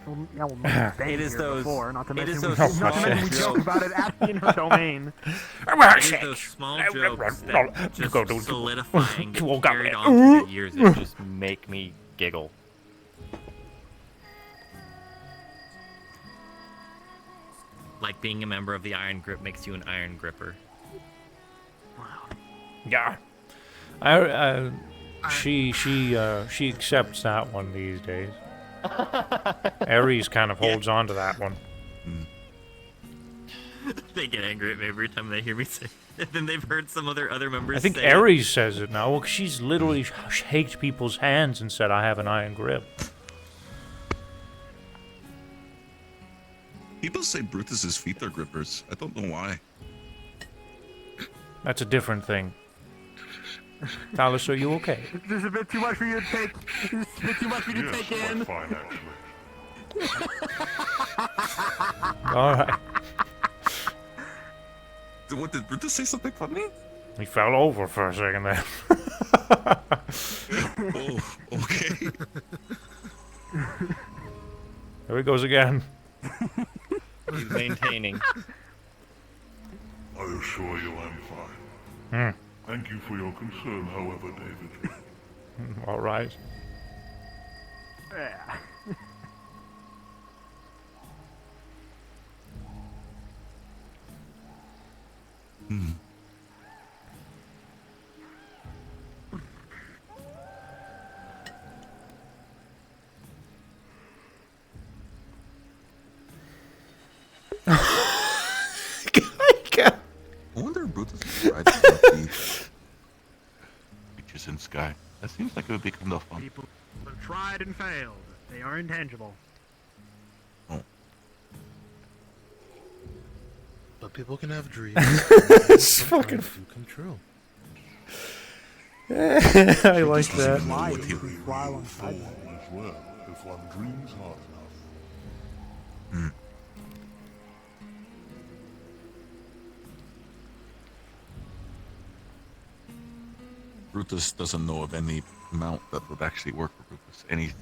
It is those- Before, not to it is mention those not to mention we small joke about it in her domain. It is those small jokes that just solidify and get carried on through the years that just make me giggle. Like being a member of the Iron Grip makes you an Iron Gripper. Yeah. She accepts that one these days. Ares kind of holds on to that one. They get angry at me every time they hear me say it. Then they've heard some other members I think say it. Ares says it now. Well, she's literally shaked people's hands and said, I have an iron grip. People say Brutus's feet are grippers. I don't know why. That's a different thing. Talus, are you okay? This is a bit too much for you to take. This is a bit too much for you to take in. Fine, actually. All right. What, did Brutus say something funny? He fell over for a second there. Oh, okay. There he goes again. He's maintaining. I assure you I'm fine. Hmm. Thank you for your concern, however, David. All right. Yeah. I wonder if Brutus is right about these pictures in sky. That seems like it would be kind of fun. People have tried and failed. They are intangible. But people can have dreams. It's fucking. do come true. I like that. Fly, you can fly alongside them. As well, if one dreams hard enough. Brutus doesn't know of any mount that would actually work for Brutus.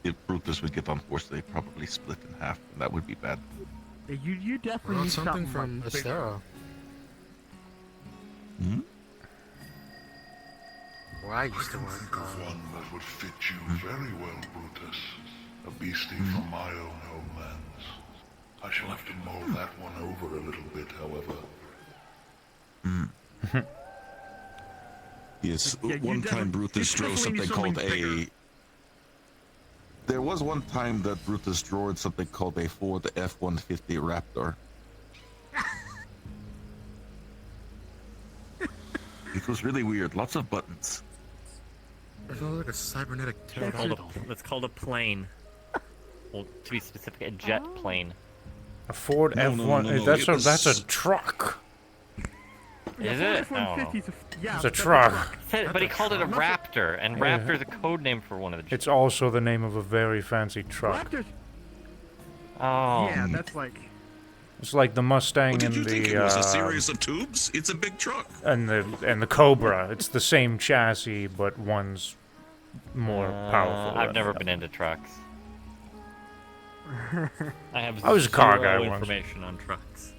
If Brutus would get on force, they'd probably split in half, and that would be bad. Yeah, you definitely What need about something from like bigger. Astera? Hmm? Where I used to Think work. of one that would fit you very well, Brutus. A beastie from my own homelands. I shall have to mull that one over a little bit, however. Yes, Yeah, you one time definitely- Brutus you drew definitely something need called something a... There was one time that Brutus drew something called a Ford F-150 Raptor. It was really weird, lots of buttons. It feels like a cybernetic pterodactyl. It's called a plane. Well, to be specific, a jet plane. A Ford No, F1. no, no, no, That's it that's was- a truck. Is Yeah, it? I don't know. 150's yeah, It's a that's truck. But he called it a Raptor, and Yeah. Raptor's a code name for one of the jets. It's also the name of a very fancy truck. Raptors. Oh. Yeah, that's like. It's like the Mustang What did and you think the it was? A series of tubes? It's a big truck. and the Cobra. It's the same chassis, but one's more powerful. I've never been into trucks. I have I was a car zero guy once. information on trucks.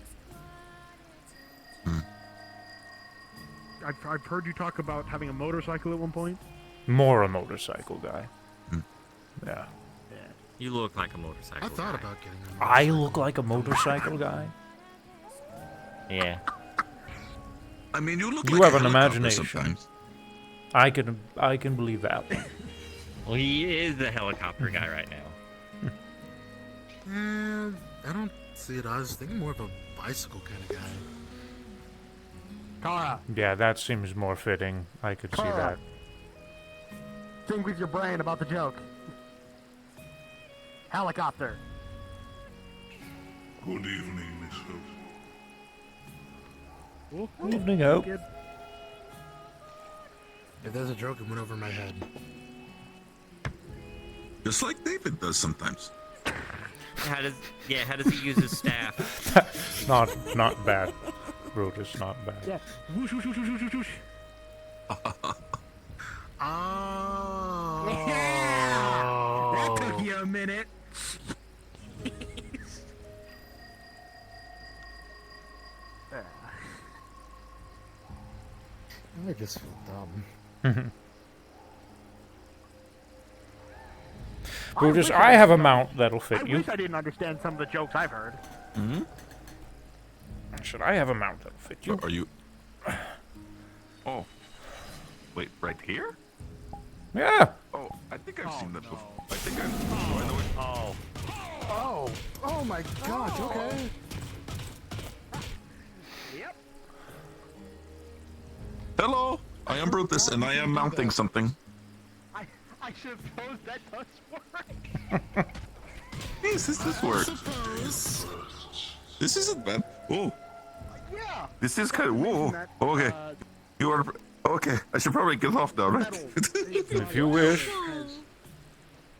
I've heard you talk about having a motorcycle at one point. More a motorcycle guy. Yeah. You look like a motorcycle. I thought guy. about getting a I look like a motorcycle guy. Yeah. I mean, you look You like have a an helicopter imagination. sometimes. I can believe that one. Well, he is the helicopter guy right now. I don't see it. I was thinking more of a bicycle kind of guy. Kara, Yeah, that seems more fitting. I could see that. think with your brain about the joke. Helicopter. Good evening, Miss Hope. Evening, Hope. If there's a joke, it went over my head. Just like David does sometimes. How does he use his staff? Not bad. Brutus, not bad. Yeah. Whoosh, whoosh, whoosh, whoosh, whoosh, whoosh. Oh. Yeah! That took you a minute. I just feel dumb. Brutus, I have a mount that'll fit I you. wish I didn't understand some of the jokes I've heard. Hmm? Should I have a mount that'll fit you? Are you? Oh. Wait, right here? Yeah. Oh, I think I've seen that before. I think I know it. Oh. Oh. Oh my gosh. Okay. Yep. Hello, I am Brutus, and I am mounting something. I suppose that does work. Yes, this work. This isn't bad. Oh, Yeah. this is kind of whoa. Okay, you are okay. I should probably get off now, right? If you wish.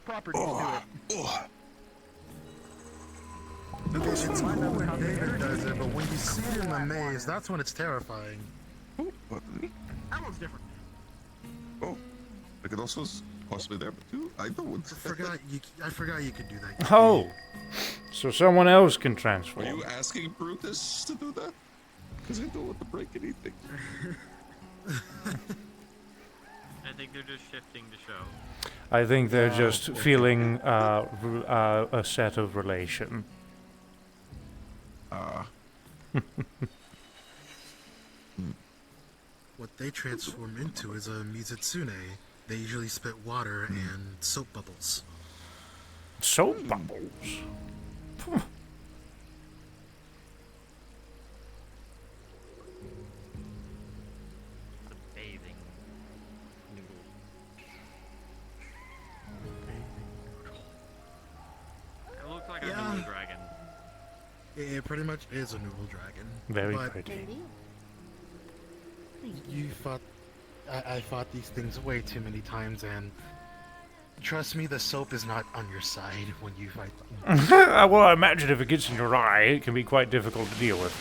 Properties to it. Oh. It's fine when David does it, but when you see it in the maze, that's when it's terrifying. What? That one's different. Oh, I could also possibly there too. I don't. I forgot you could do that. Oh. So someone else can Are transform. you asking Brutus to do that? Because I don't want to break anything. I think they're just shifting the show. I think they're just feeling a set of relation. What they transform into is a Mizitsune. They usually spit water and soap bubbles. Soap bubbles. Bathing noodle. It looks like a Yeah. noodle dragon. It pretty much is a noodle dragon. Very but pretty. You fought. I fought these things way too many times, and trust me, the soap is not on your side when you fight them. Well, I imagine if it gets in your eye, it can be quite difficult to deal with.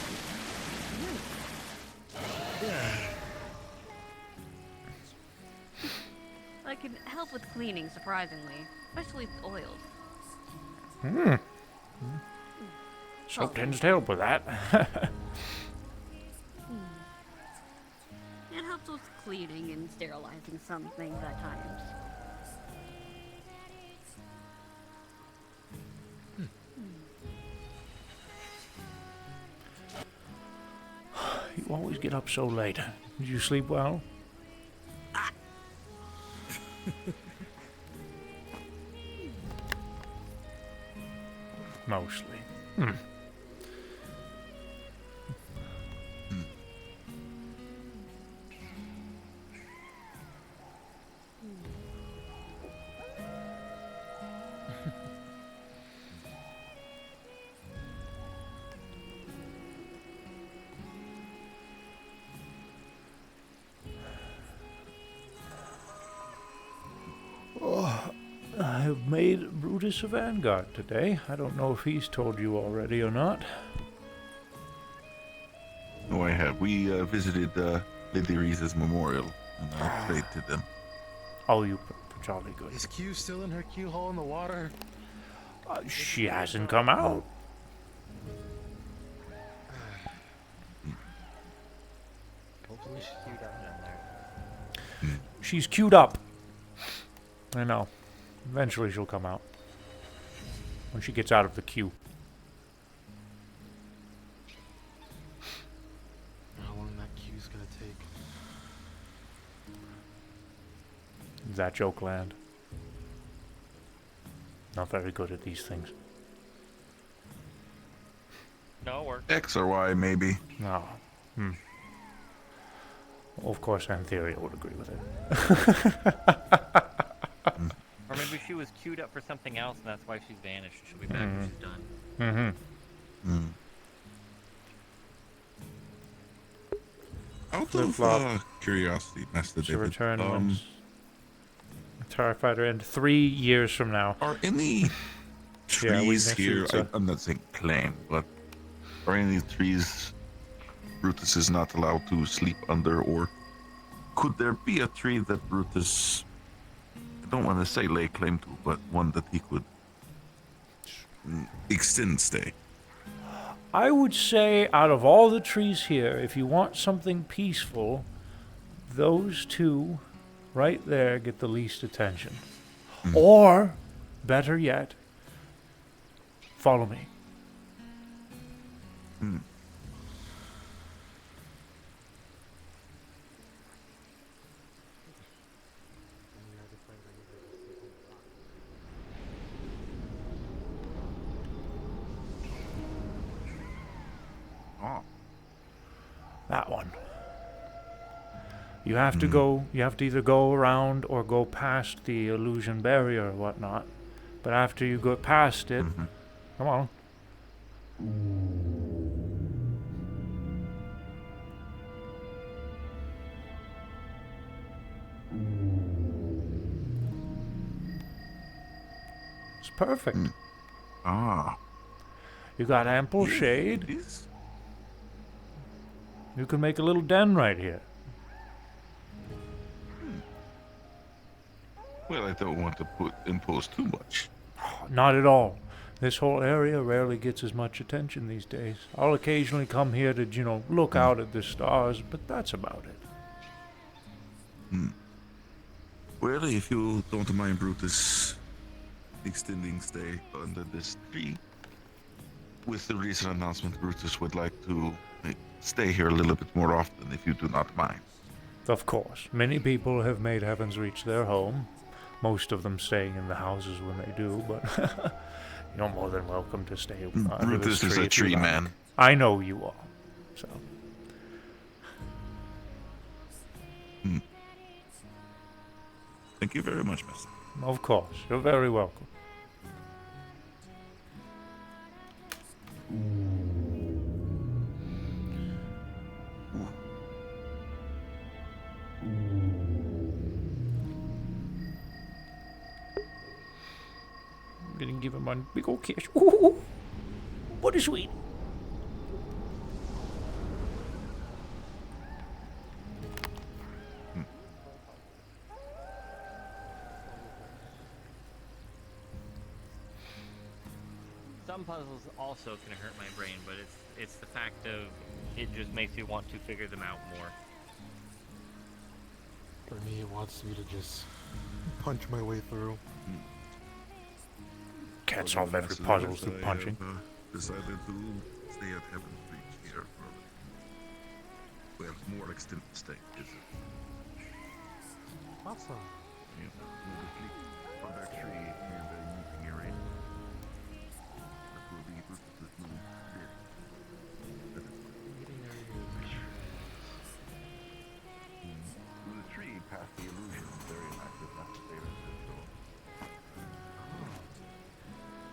I can help with cleaning, surprisingly, especially with oils. Soap tends to help with that. It helps with cleaning and sterilizing some things at times. You always get up so late. Did you sleep well? Mostly. I have made Brutus a vanguard today. I don't know if he's told you already or not. have. We visited Lady Reese's memorial and prayed to them. Oh, you jolly good. Is Q still in her Q hole in the water? She hasn't come out. Hopefully she's queued up down there. She's queued up. I know. Eventually she'll come out. When she gets out of the queue. How long that queue's gonna take? Is that joke land? Not very good at these things. No, it worked. X or Y, maybe. No. Well, of course, Antheria would agree with it. Or maybe she was queued up for something else, and that's why she's vanished. She'll be back when she's done. Out of Flip-flop. curiosity, Master She'll David. return when TIE Fighter end 3 years from now. Are any Yeah, we trees next here? week, so- I'm not saying claim, but are any trees Brutus is not allowed to sleep under, or could there be a tree that Brutus, I don't want to say lay claim to, but one that he could extend stay? I would say, out of all the trees here, if you want something peaceful, those two right there get the least attention. Or, better yet, follow me. Oh. That one. You have to go, you have to either go around or go past the illusion barrier or whatnot. But after you go past it, come on. It's perfect. Ah. You got ample shade. It is. You can make a little den right here. Well, I don't want to impose too much. Not at all. This whole area rarely gets as much attention these days. I'll occasionally come here to, look out at the stars, but that's about it. Well, if you don't mind, Brutus, extending stay under this tree, with the recent announcement, Brutus would like to stay here a little bit more often, if you do not mind. Of course, many people have made Heaven's Reach their home. Most of them staying in the houses when they do, but you're more than welcome to stay under this Brutus tree is a if you tree like. man. I know you are, so. Thank you very much, Master. Of course, you're very welcome. I'm gonna give him one big old kiss. Ooh, what a sweet. Some puzzles also can hurt my brain, but it's the fact of it just makes you want to figure them out more. For me, it wants me to just punch my way through. Can't solve every puzzle through punching. I have decided to stay at Heaven's Reach here for well, more extended stay. Is it? Awesome. Yeah, we'll sleep on that tree near the meeting area. That will be Brutus's new bed. That is through the tree past the illusion, very nice if that's there. So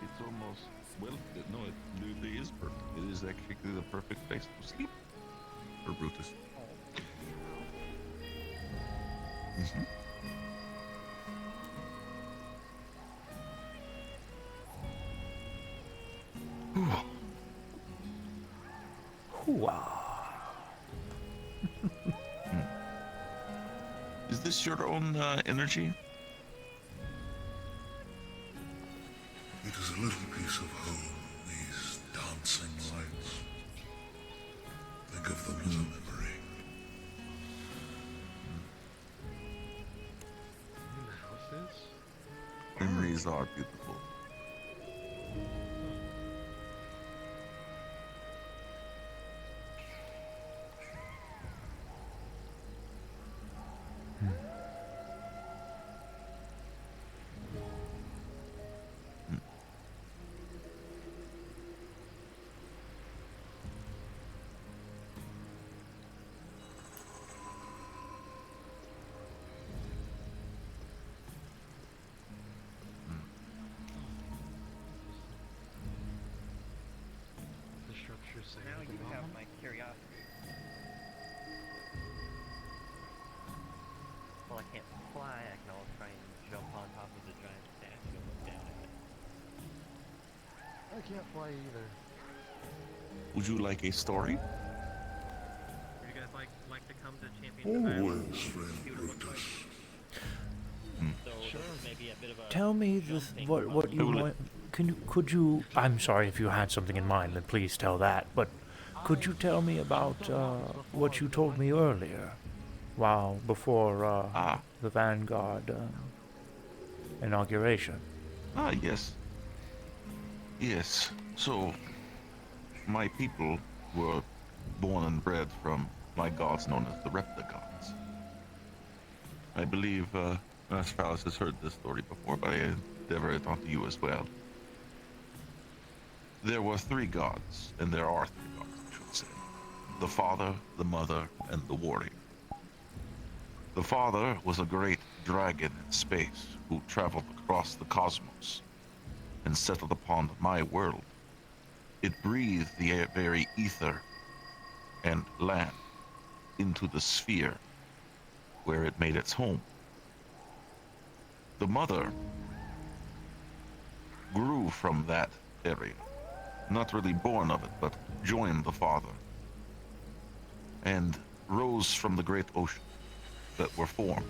it's almost well, no, it really is perfect. It is actually the perfect place to sleep for Brutus. Hoo-ah. Is this your own energy? It is a little piece of home, these dancing lights. Think of them as a memory. Memories are beautiful. The structure say Now you have my curiosity. Well, I can't fly. I can always try and jump on top of the giant statue and look down at it. I can't fly either. Would you like a story? Would you guys like to come to Champions Island? Always, friend Brutus. So this may be a bit of a Tell me this, jumping what you want. Could you? I'm sorry if you had something in mind. Then please tell that. But could you tell me about what you told me earlier? Wow, before the Vanguard inauguration. Yes. Yes. So, my people were born and bred from my gods known as the Repticons. I believe Astralis has heard this story before, but I endeavor it onto you as well. There were three gods, and there are three gods, I should say. The Father, the Mother, and the Warrior. The Father was a great dragon in space who traveled across the cosmos and settled upon my world. It breathed the very ether and land into the sphere where it made its home. The Mother grew from that area, not really born of it, but joined the Father, and rose from the great ocean that were formed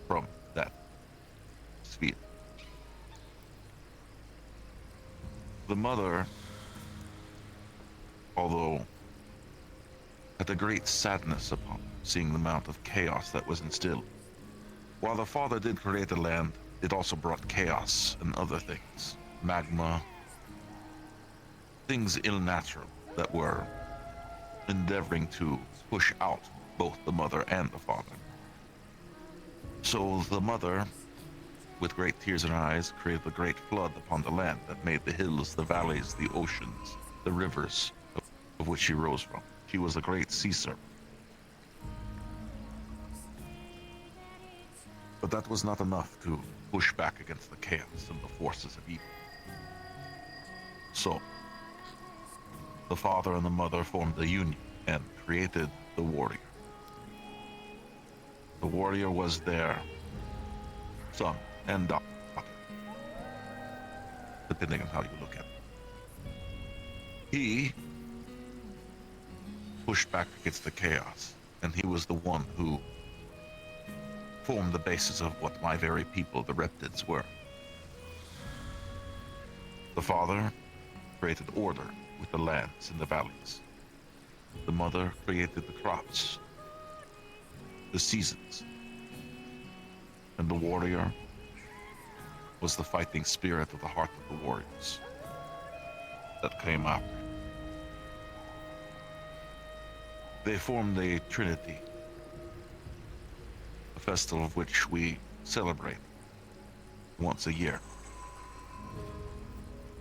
from that sphere. The Mother, although had a great sadness upon seeing the amount of chaos that was instilled. While the Father did create the land, it also brought chaos and other things. Magma, things ill-natural that were endeavoring to push out both the Mother and the Father. So the Mother, with great tears in her eyes, created a great flood upon the land that made the hills, the valleys, the oceans, the rivers of which she rose from. She was a great sea serpent. But that was not enough to push back against the chaos and the forces of evil. So, the Father and the Mother formed a union and created the Warrior. The Warrior was their son and daughter, depending on how you look at it. He pushed back against the chaos, and he was the one who formed the basis of what my very people, the Reptids, were. The Father created order with the lands and the valleys. The Mother created the crops, the seasons. And the Warrior was the fighting spirit of the heart of the warriors that came after. They formed a trinity, a festival of which we celebrate once a year.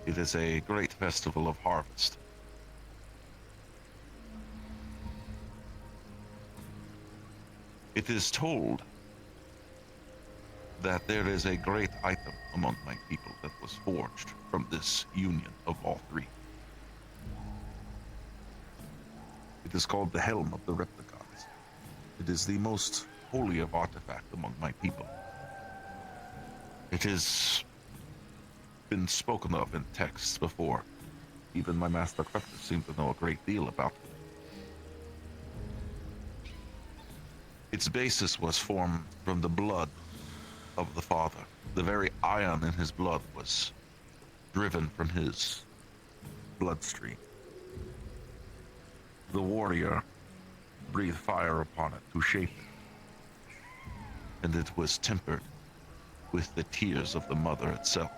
It is a great festival of harvest. It is told that there is a great item among my people that was forged from this union of all three. It is called the Helm of the Repticons. It is the most holy of artifact among my people. It has been spoken of in texts before. Even my master Crepus seemed to know a great deal about it. Its basis was formed from the blood of the father. The very iron in his blood was driven from his bloodstream. The warrior breathed fire upon it to shape it, and it was tempered with the tears of the mother itself.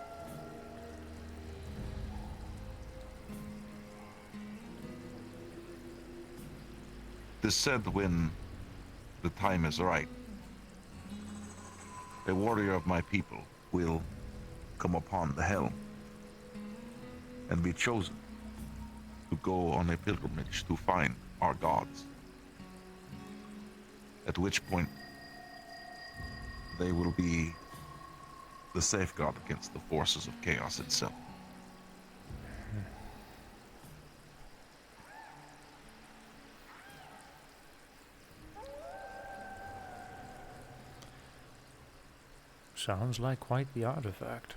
It is said when the time is right, a warrior of my people will come upon the helm and be chosen to go on a pilgrimage to find our gods. At which point, they will be the safeguard against the forces of chaos itself. Sounds like quite the artifact.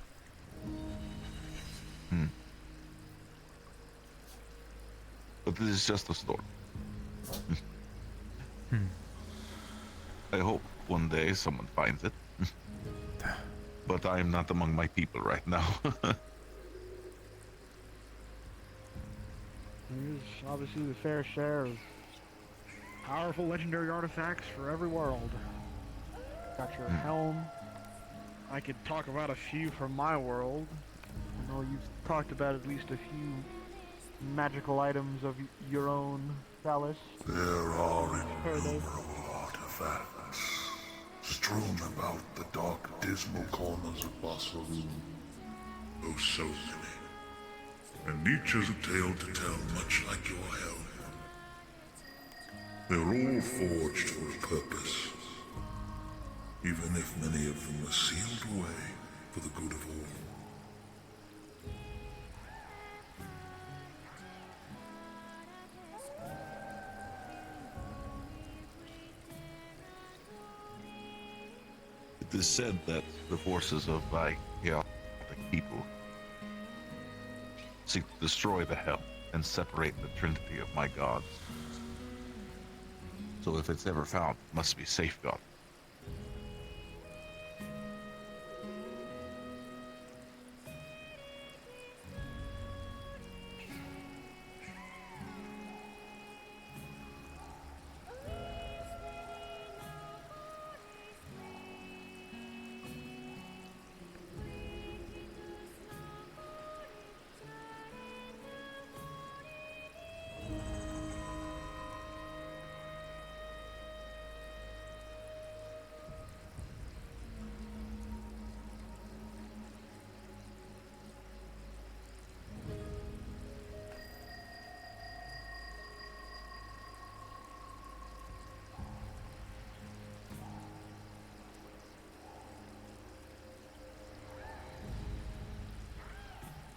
But this is just a story. I hope one day someone finds it. But I am not among my people right now. There's obviously the fair share of powerful legendary artifacts for every world. Got your helm. I could talk about a few from my world. I know you've talked about at least a few magical items of your own, Phallus. There are innumerable artifacts strewn about the dark, dismal corners of Basaloon. Oh, so many. And each has a tale to tell, much like your helm. They're all forged for a purpose, even if many of them are sealed away for the good of all. It is said that the forces of my chaotic people seek to destroy the helm and separate the trinity of my gods. So if it's ever found, it must be safeguarded.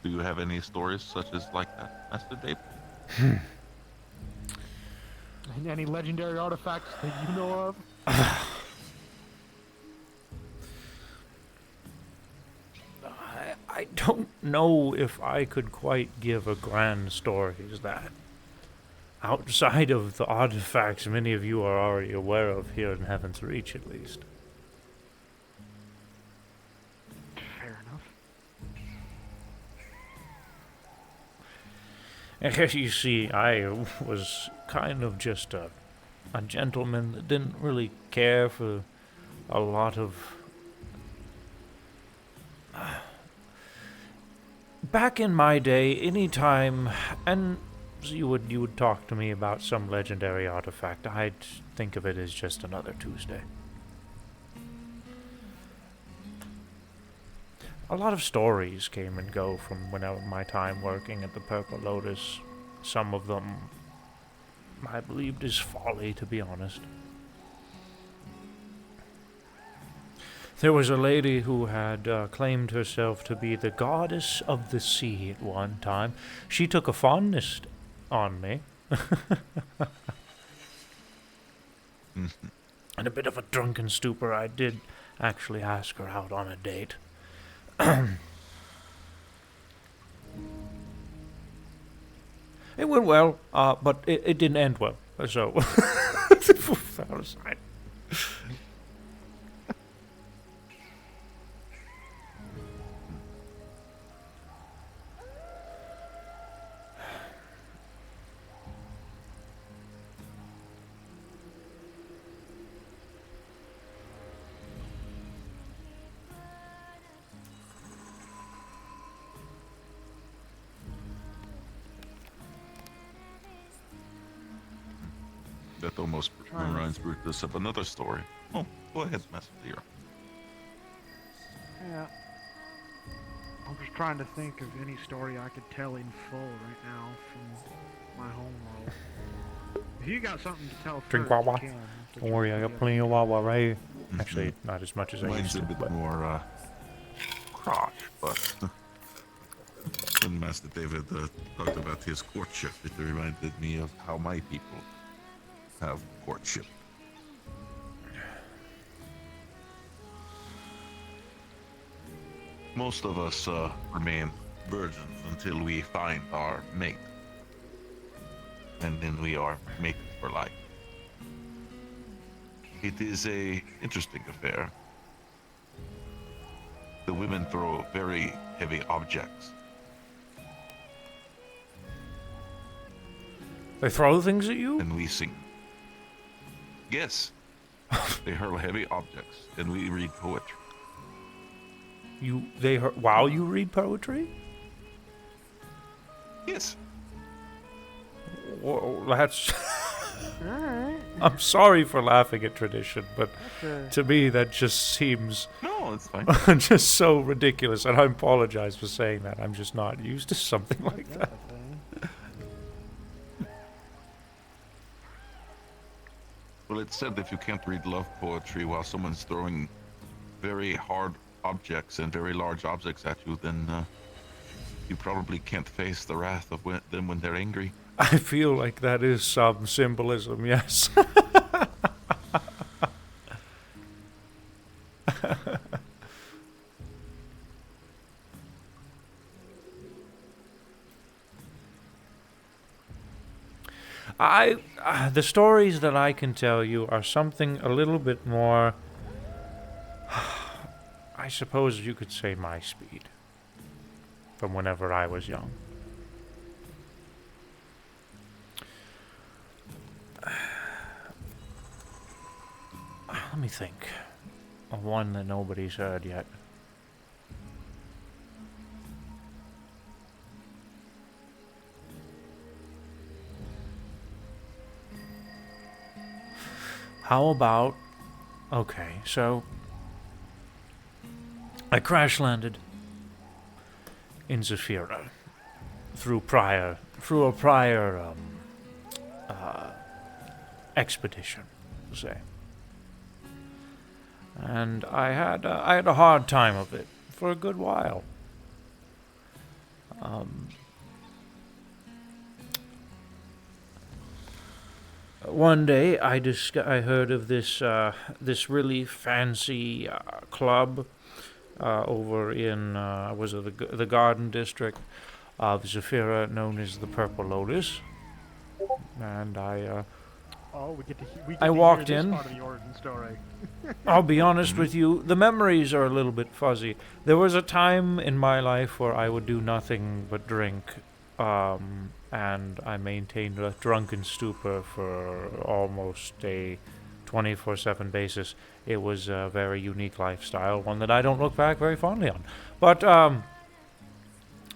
Do you have any stories such as like that, Master Dave? Any legendary artifacts that you know of? I don't know if I could quite give a grand story as that. Outside of the artifacts many of you are already aware of here in Heaven's Reach, at least. Fair enough. As you see, I was kind of just a gentleman that didn't really care for a lot of... Back in my day, anytime, and you would talk to me about some legendary artifact, I'd think of it as just another Tuesday. A lot of stories came and go from my time working at the Purple Lotus. Some of them I believed is folly, to be honest. There was a lady who had claimed herself to be the goddess of the sea at one time. She took a fondness on me. In a bit of a drunken stupor, I did actually ask her out on a date. It went well, but it didn't end well. So, that aside. That almost reminds Brutus of another story. Oh, go ahead, Master Zero. Yeah. I'm just trying to think of any story I could tell in full right now from my home world. If you got something to tell Drink first, Wawa. you can. Don't worry, I got plenty of Wawa right here. Actually, not as much as I Mine's used a to. bit But more crotch, but when Master David talked about his courtship, it reminded me of how my people have courtship. Most of us remain virgins until we find our mate, and then we are mated for life. It is a interesting affair. The women throw very heavy objects. they throw things at you? And we sing. Yes. They hurl heavy objects, and we read poetry. While you read poetry? Yes. Well, that's... Alright. I'm sorry for laughing at tradition, but That's to me that just seems No, it's fine. just so ridiculous, and I apologize for saying that. I'm just not used to something like that. Well, it's said if you can't read love poetry while someone's throwing very hard objects and very large objects at you, then you probably can't face the wrath of them when they're angry. I feel like that is some symbolism, yes. The stories that I can tell you are something a little bit more, I suppose you could say, my speed, from whenever I was young. Let me think of one that nobody's heard yet. How about... Okay, so... I crash landed in Zafira through a prior expedition, to say. And I had a hard time of it for a good while. One day I heard of this really fancy club over in the Garden District of Zafira, known as the Purple Lotus, and we get I to walked hear this in. part of the origin story. I'll be honest with you, the memories are a little bit fuzzy. There was a time in my life where I would do nothing but drink, and I maintained a drunken stupor for almost a 24/7 basis. It was a very unique lifestyle, one that I don't look back very fondly on. But,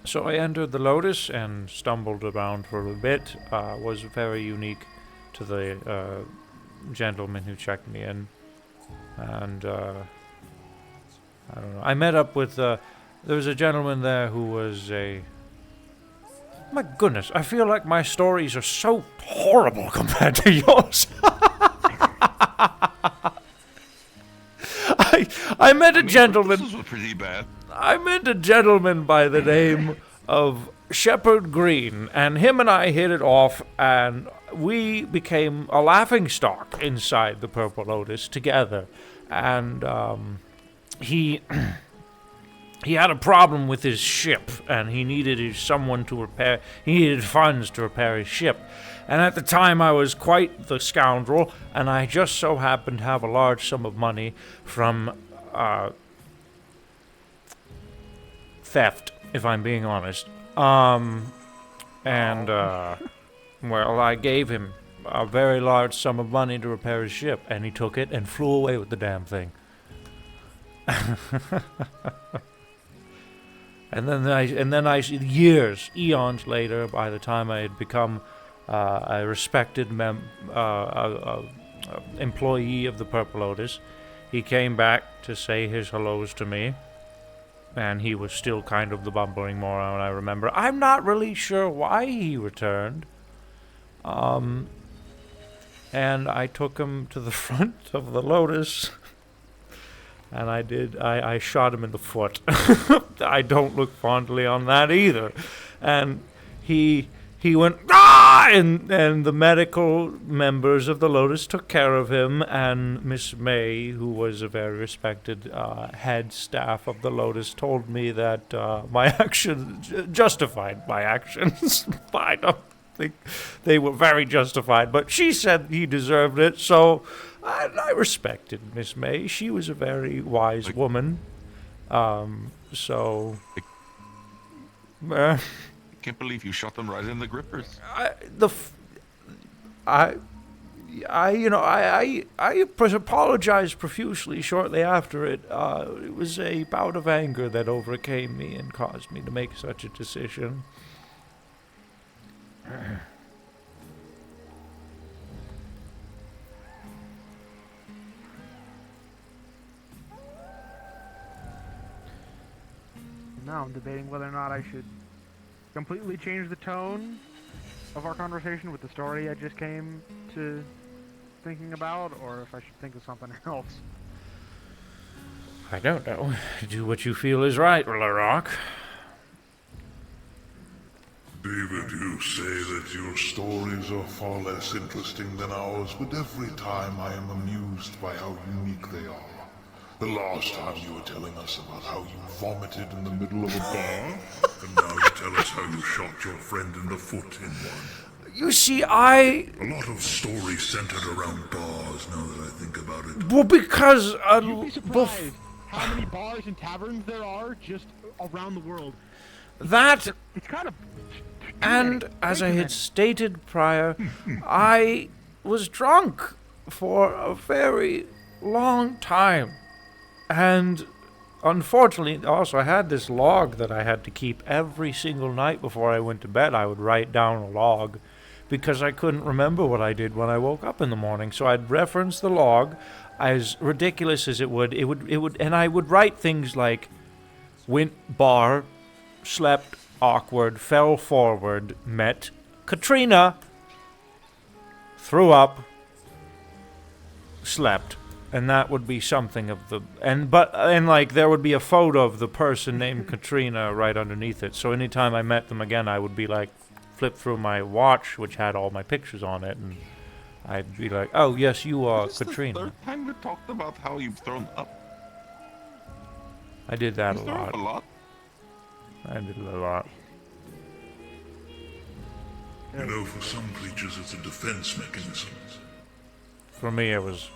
so I entered the Lotus and stumbled around for a bit, was very unique to the gentleman who checked me in. And, I don't know. I met up with, there was a gentleman there who was a... My goodness, I feel like my stories are so horrible compared to yours. I met a gentleman... This was pretty bad. I met a gentleman by the name of Shepherd Green, and him and I hit it off, and we became a laughingstock inside the Purple Lotus together. And he he had a problem with his ship, and he needed someone to repair. He needed funds to repair his ship. And at the time, I was quite the scoundrel, and I just so happened to have a large sum of money from theft, if I'm being honest. Well, I gave him a very large sum of money to repair his ship, and he took it and flew away with the damn thing. And then I, years, eons later, by the time I had become a respected employee of the Purple Lotus, he came back to say his hellos to me, and he was still kind of the bumbling moron I remember. I'm not really sure why he returned. And I took him to the front of the Lotus. And I shot him in the foot. I don't look fondly on that either. And he went, ah! And the medical members of the Lotus took care of him, and Miss May, who was a very respected head staff of the Lotus, told me that my actions justified my actions. I don't think they were very justified, but she said he deserved it, so I respected Miss May. She was a very wise woman. I can't believe you shot them right in the grippers. I apologized profusely shortly after it. It was a bout of anger that overcame me and caused me to make such a decision. Now I'm debating whether or not I should completely change the tone of our conversation with the story I just came to thinking about, or if I should think of something else. I don't know. Do what you feel is right, Larrock. David, you say that your stories are far less interesting than ours, but every time I am amused by how unique they are. The last time you were telling us about how you vomited in the middle of a bar, and now you tell us how you shot your friend in the foot in one. You see, A lot of stories centered around bars, now that I think about it. Well, because... You'd be surprised how many bars and taverns there are just around the world. That... It's kind of... And, as I had stated prior, I was drunk for a very long time. And, unfortunately, also I had this log that I had to keep every single night before I went to bed. I would write down a log because I couldn't remember what I did when I woke up in the morning. So I'd reference the log, as ridiculous as it would, and I would write things like, went bar, slept, awkward, fell forward, met Katrina, threw up, slept. And that would be something of the... And there would be a photo of the person named Katrina right underneath it. So anytime I met them again, I would be like, flip through my watch, which had all my pictures on it, and I'd be like, oh, yes, you are Katrina. The third time we talked about how you've thrown up. I did that You a threw lot. up a lot? I did it a lot. You know, for some creatures it's a defense mechanism. For me, it was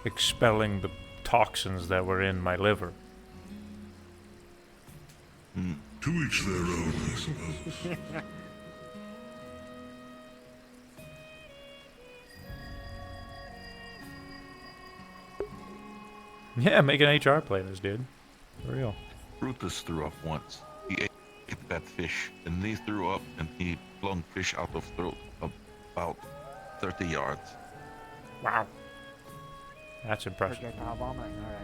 expelling the toxins that were in my liver. To each their own, I suppose. Yeah, make an HR playlist, dude. For real. Brutus threw up once. He ate that fish, and he threw up, and he flung fish out of throat about 30 yards. Wow. That's impressive. Projectile vomit, alright.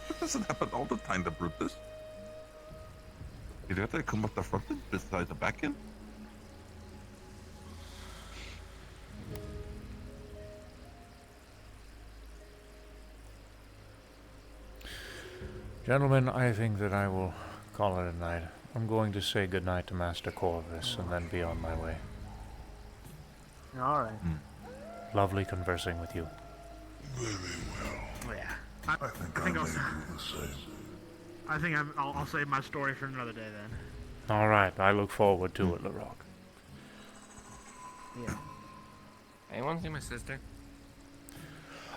That doesn't happen all the time to Brutus. Did that come up the front end beside the back end? Gentlemen, I think that I will call it a night. I'm going to say goodnight to Master Corvus and then be on my way. Alright. Lovely conversing with you. Very well. Yeah. I think I may do the same. I think I'll save my story for another day then. All right, I look forward to it, LaRock. Yeah. Anyone see my sister?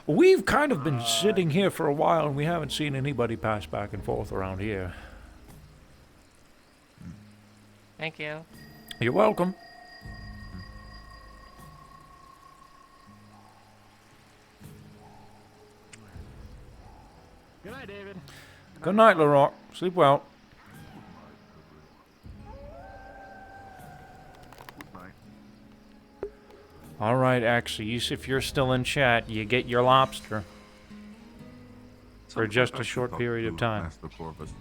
We've kind of been sitting here for a while, and we haven't seen anybody pass back and forth around here. Thank you. You're welcome. Good night, David. Good night, LaRock. Sleep well. All right, Axes, if you're still in chat, you get your lobster. For just a short period of time. Master Corvus,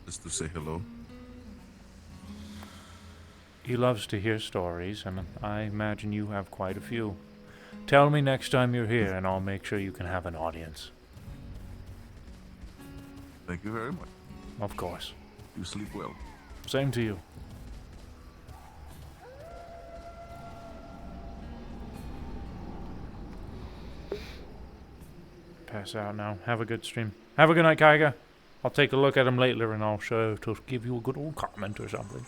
just to say hello. He loves to hear stories, and I imagine you have quite a few. Tell me next time you're here, and I'll make sure you can have an audience. Thank you very much. Of course. You sleep well. Same to you. Pass out now. Have a good stream. Have a good night, Kaiga. I'll take a look at him later, and I'll show to give you a good old comment or something.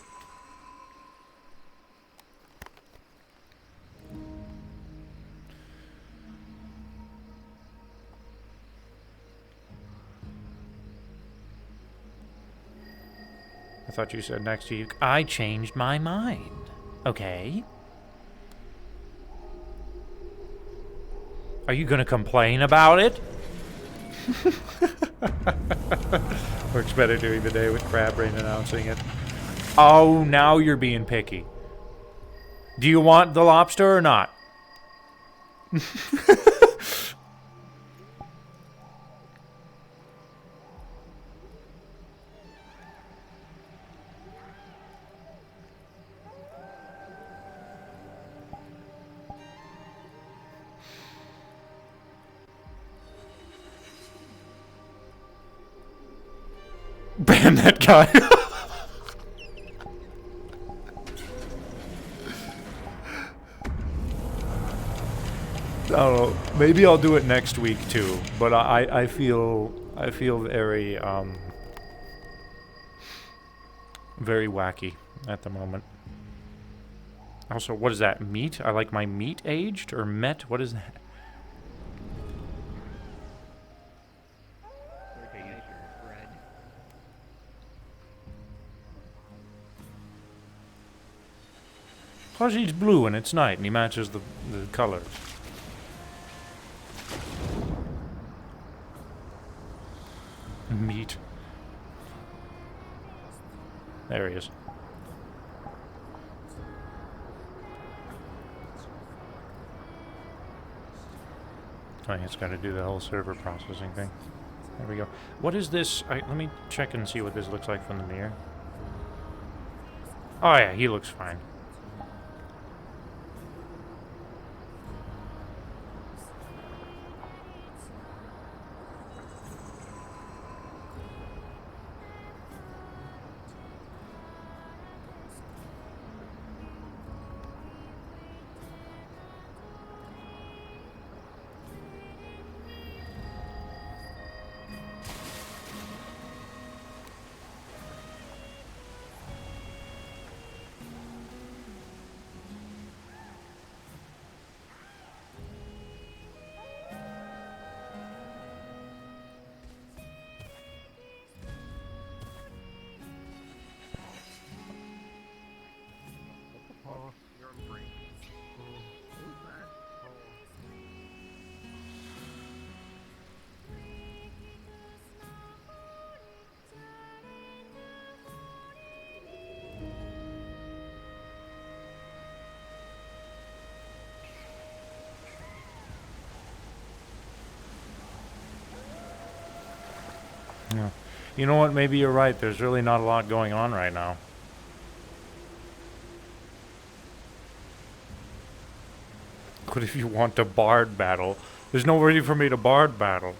I thought you said next to you. I changed my mind. Okay. Are you gonna complain about it? Works better during the day with Crabbrain announcing it. Oh, now you're being picky. Do you want the lobster or not? Ban that guy. I don't know. Maybe I'll do it next week too. But I feel very very wacky at the moment. Also, what is that? Meat? I like my meat aged or met? What is that? Plus he's blue and it's night and he matches the colors. Meat. There he is. Oh, it's got to do the whole server processing thing. There we go. What is this? Let me check and see what this looks like from the mirror. Oh yeah, he looks fine. Yeah. You know what? Maybe you're right. There's really not a lot going on right now. What if you want to bard battle? There's nobody for me to bard battle.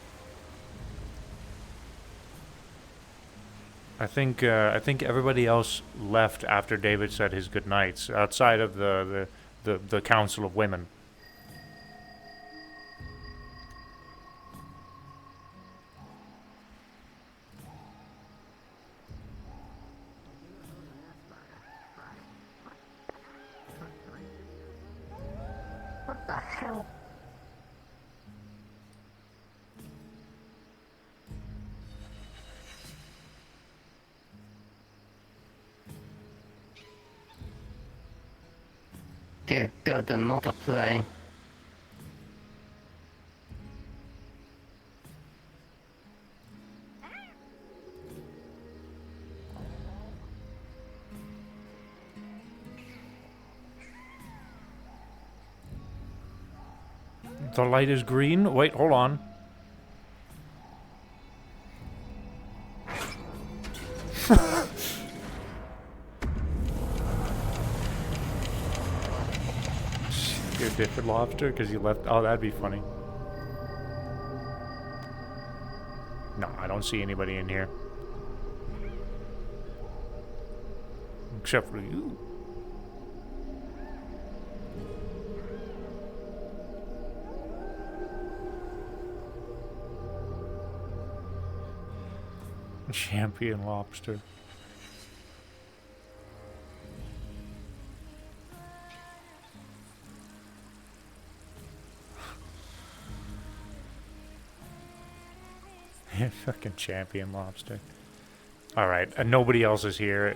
I think everybody else left after David said his goodnights, outside of the Council of Women. What the hell? Dear God, the multiply. The light is green. Wait, hold on. You're a different lobster because you left. Oh, that'd be funny. No, I don't see anybody in here. Except for you. Champion lobster. Fucking champion lobster. Alright, and nobody else is here.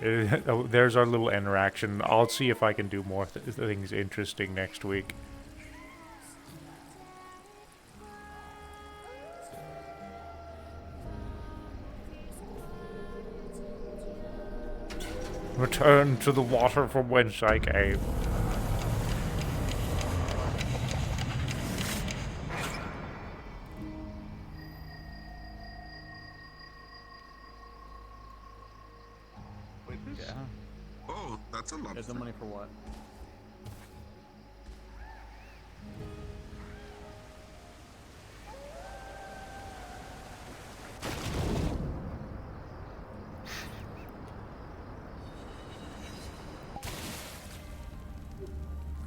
There's our little interaction. I'll see if I can do more things interesting next week. Return to the water from whence I came. Wait, this? Yeah. Oh, that's a lobster. Is the money for what?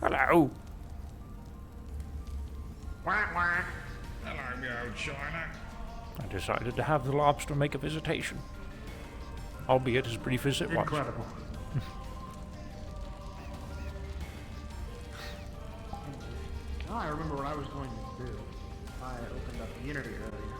Hello. Hello, me old shiner. I decided to have the lobster make a visitation. Albeit as brief as it was. Incredible. Now I remember what I was going to do. I opened up the internet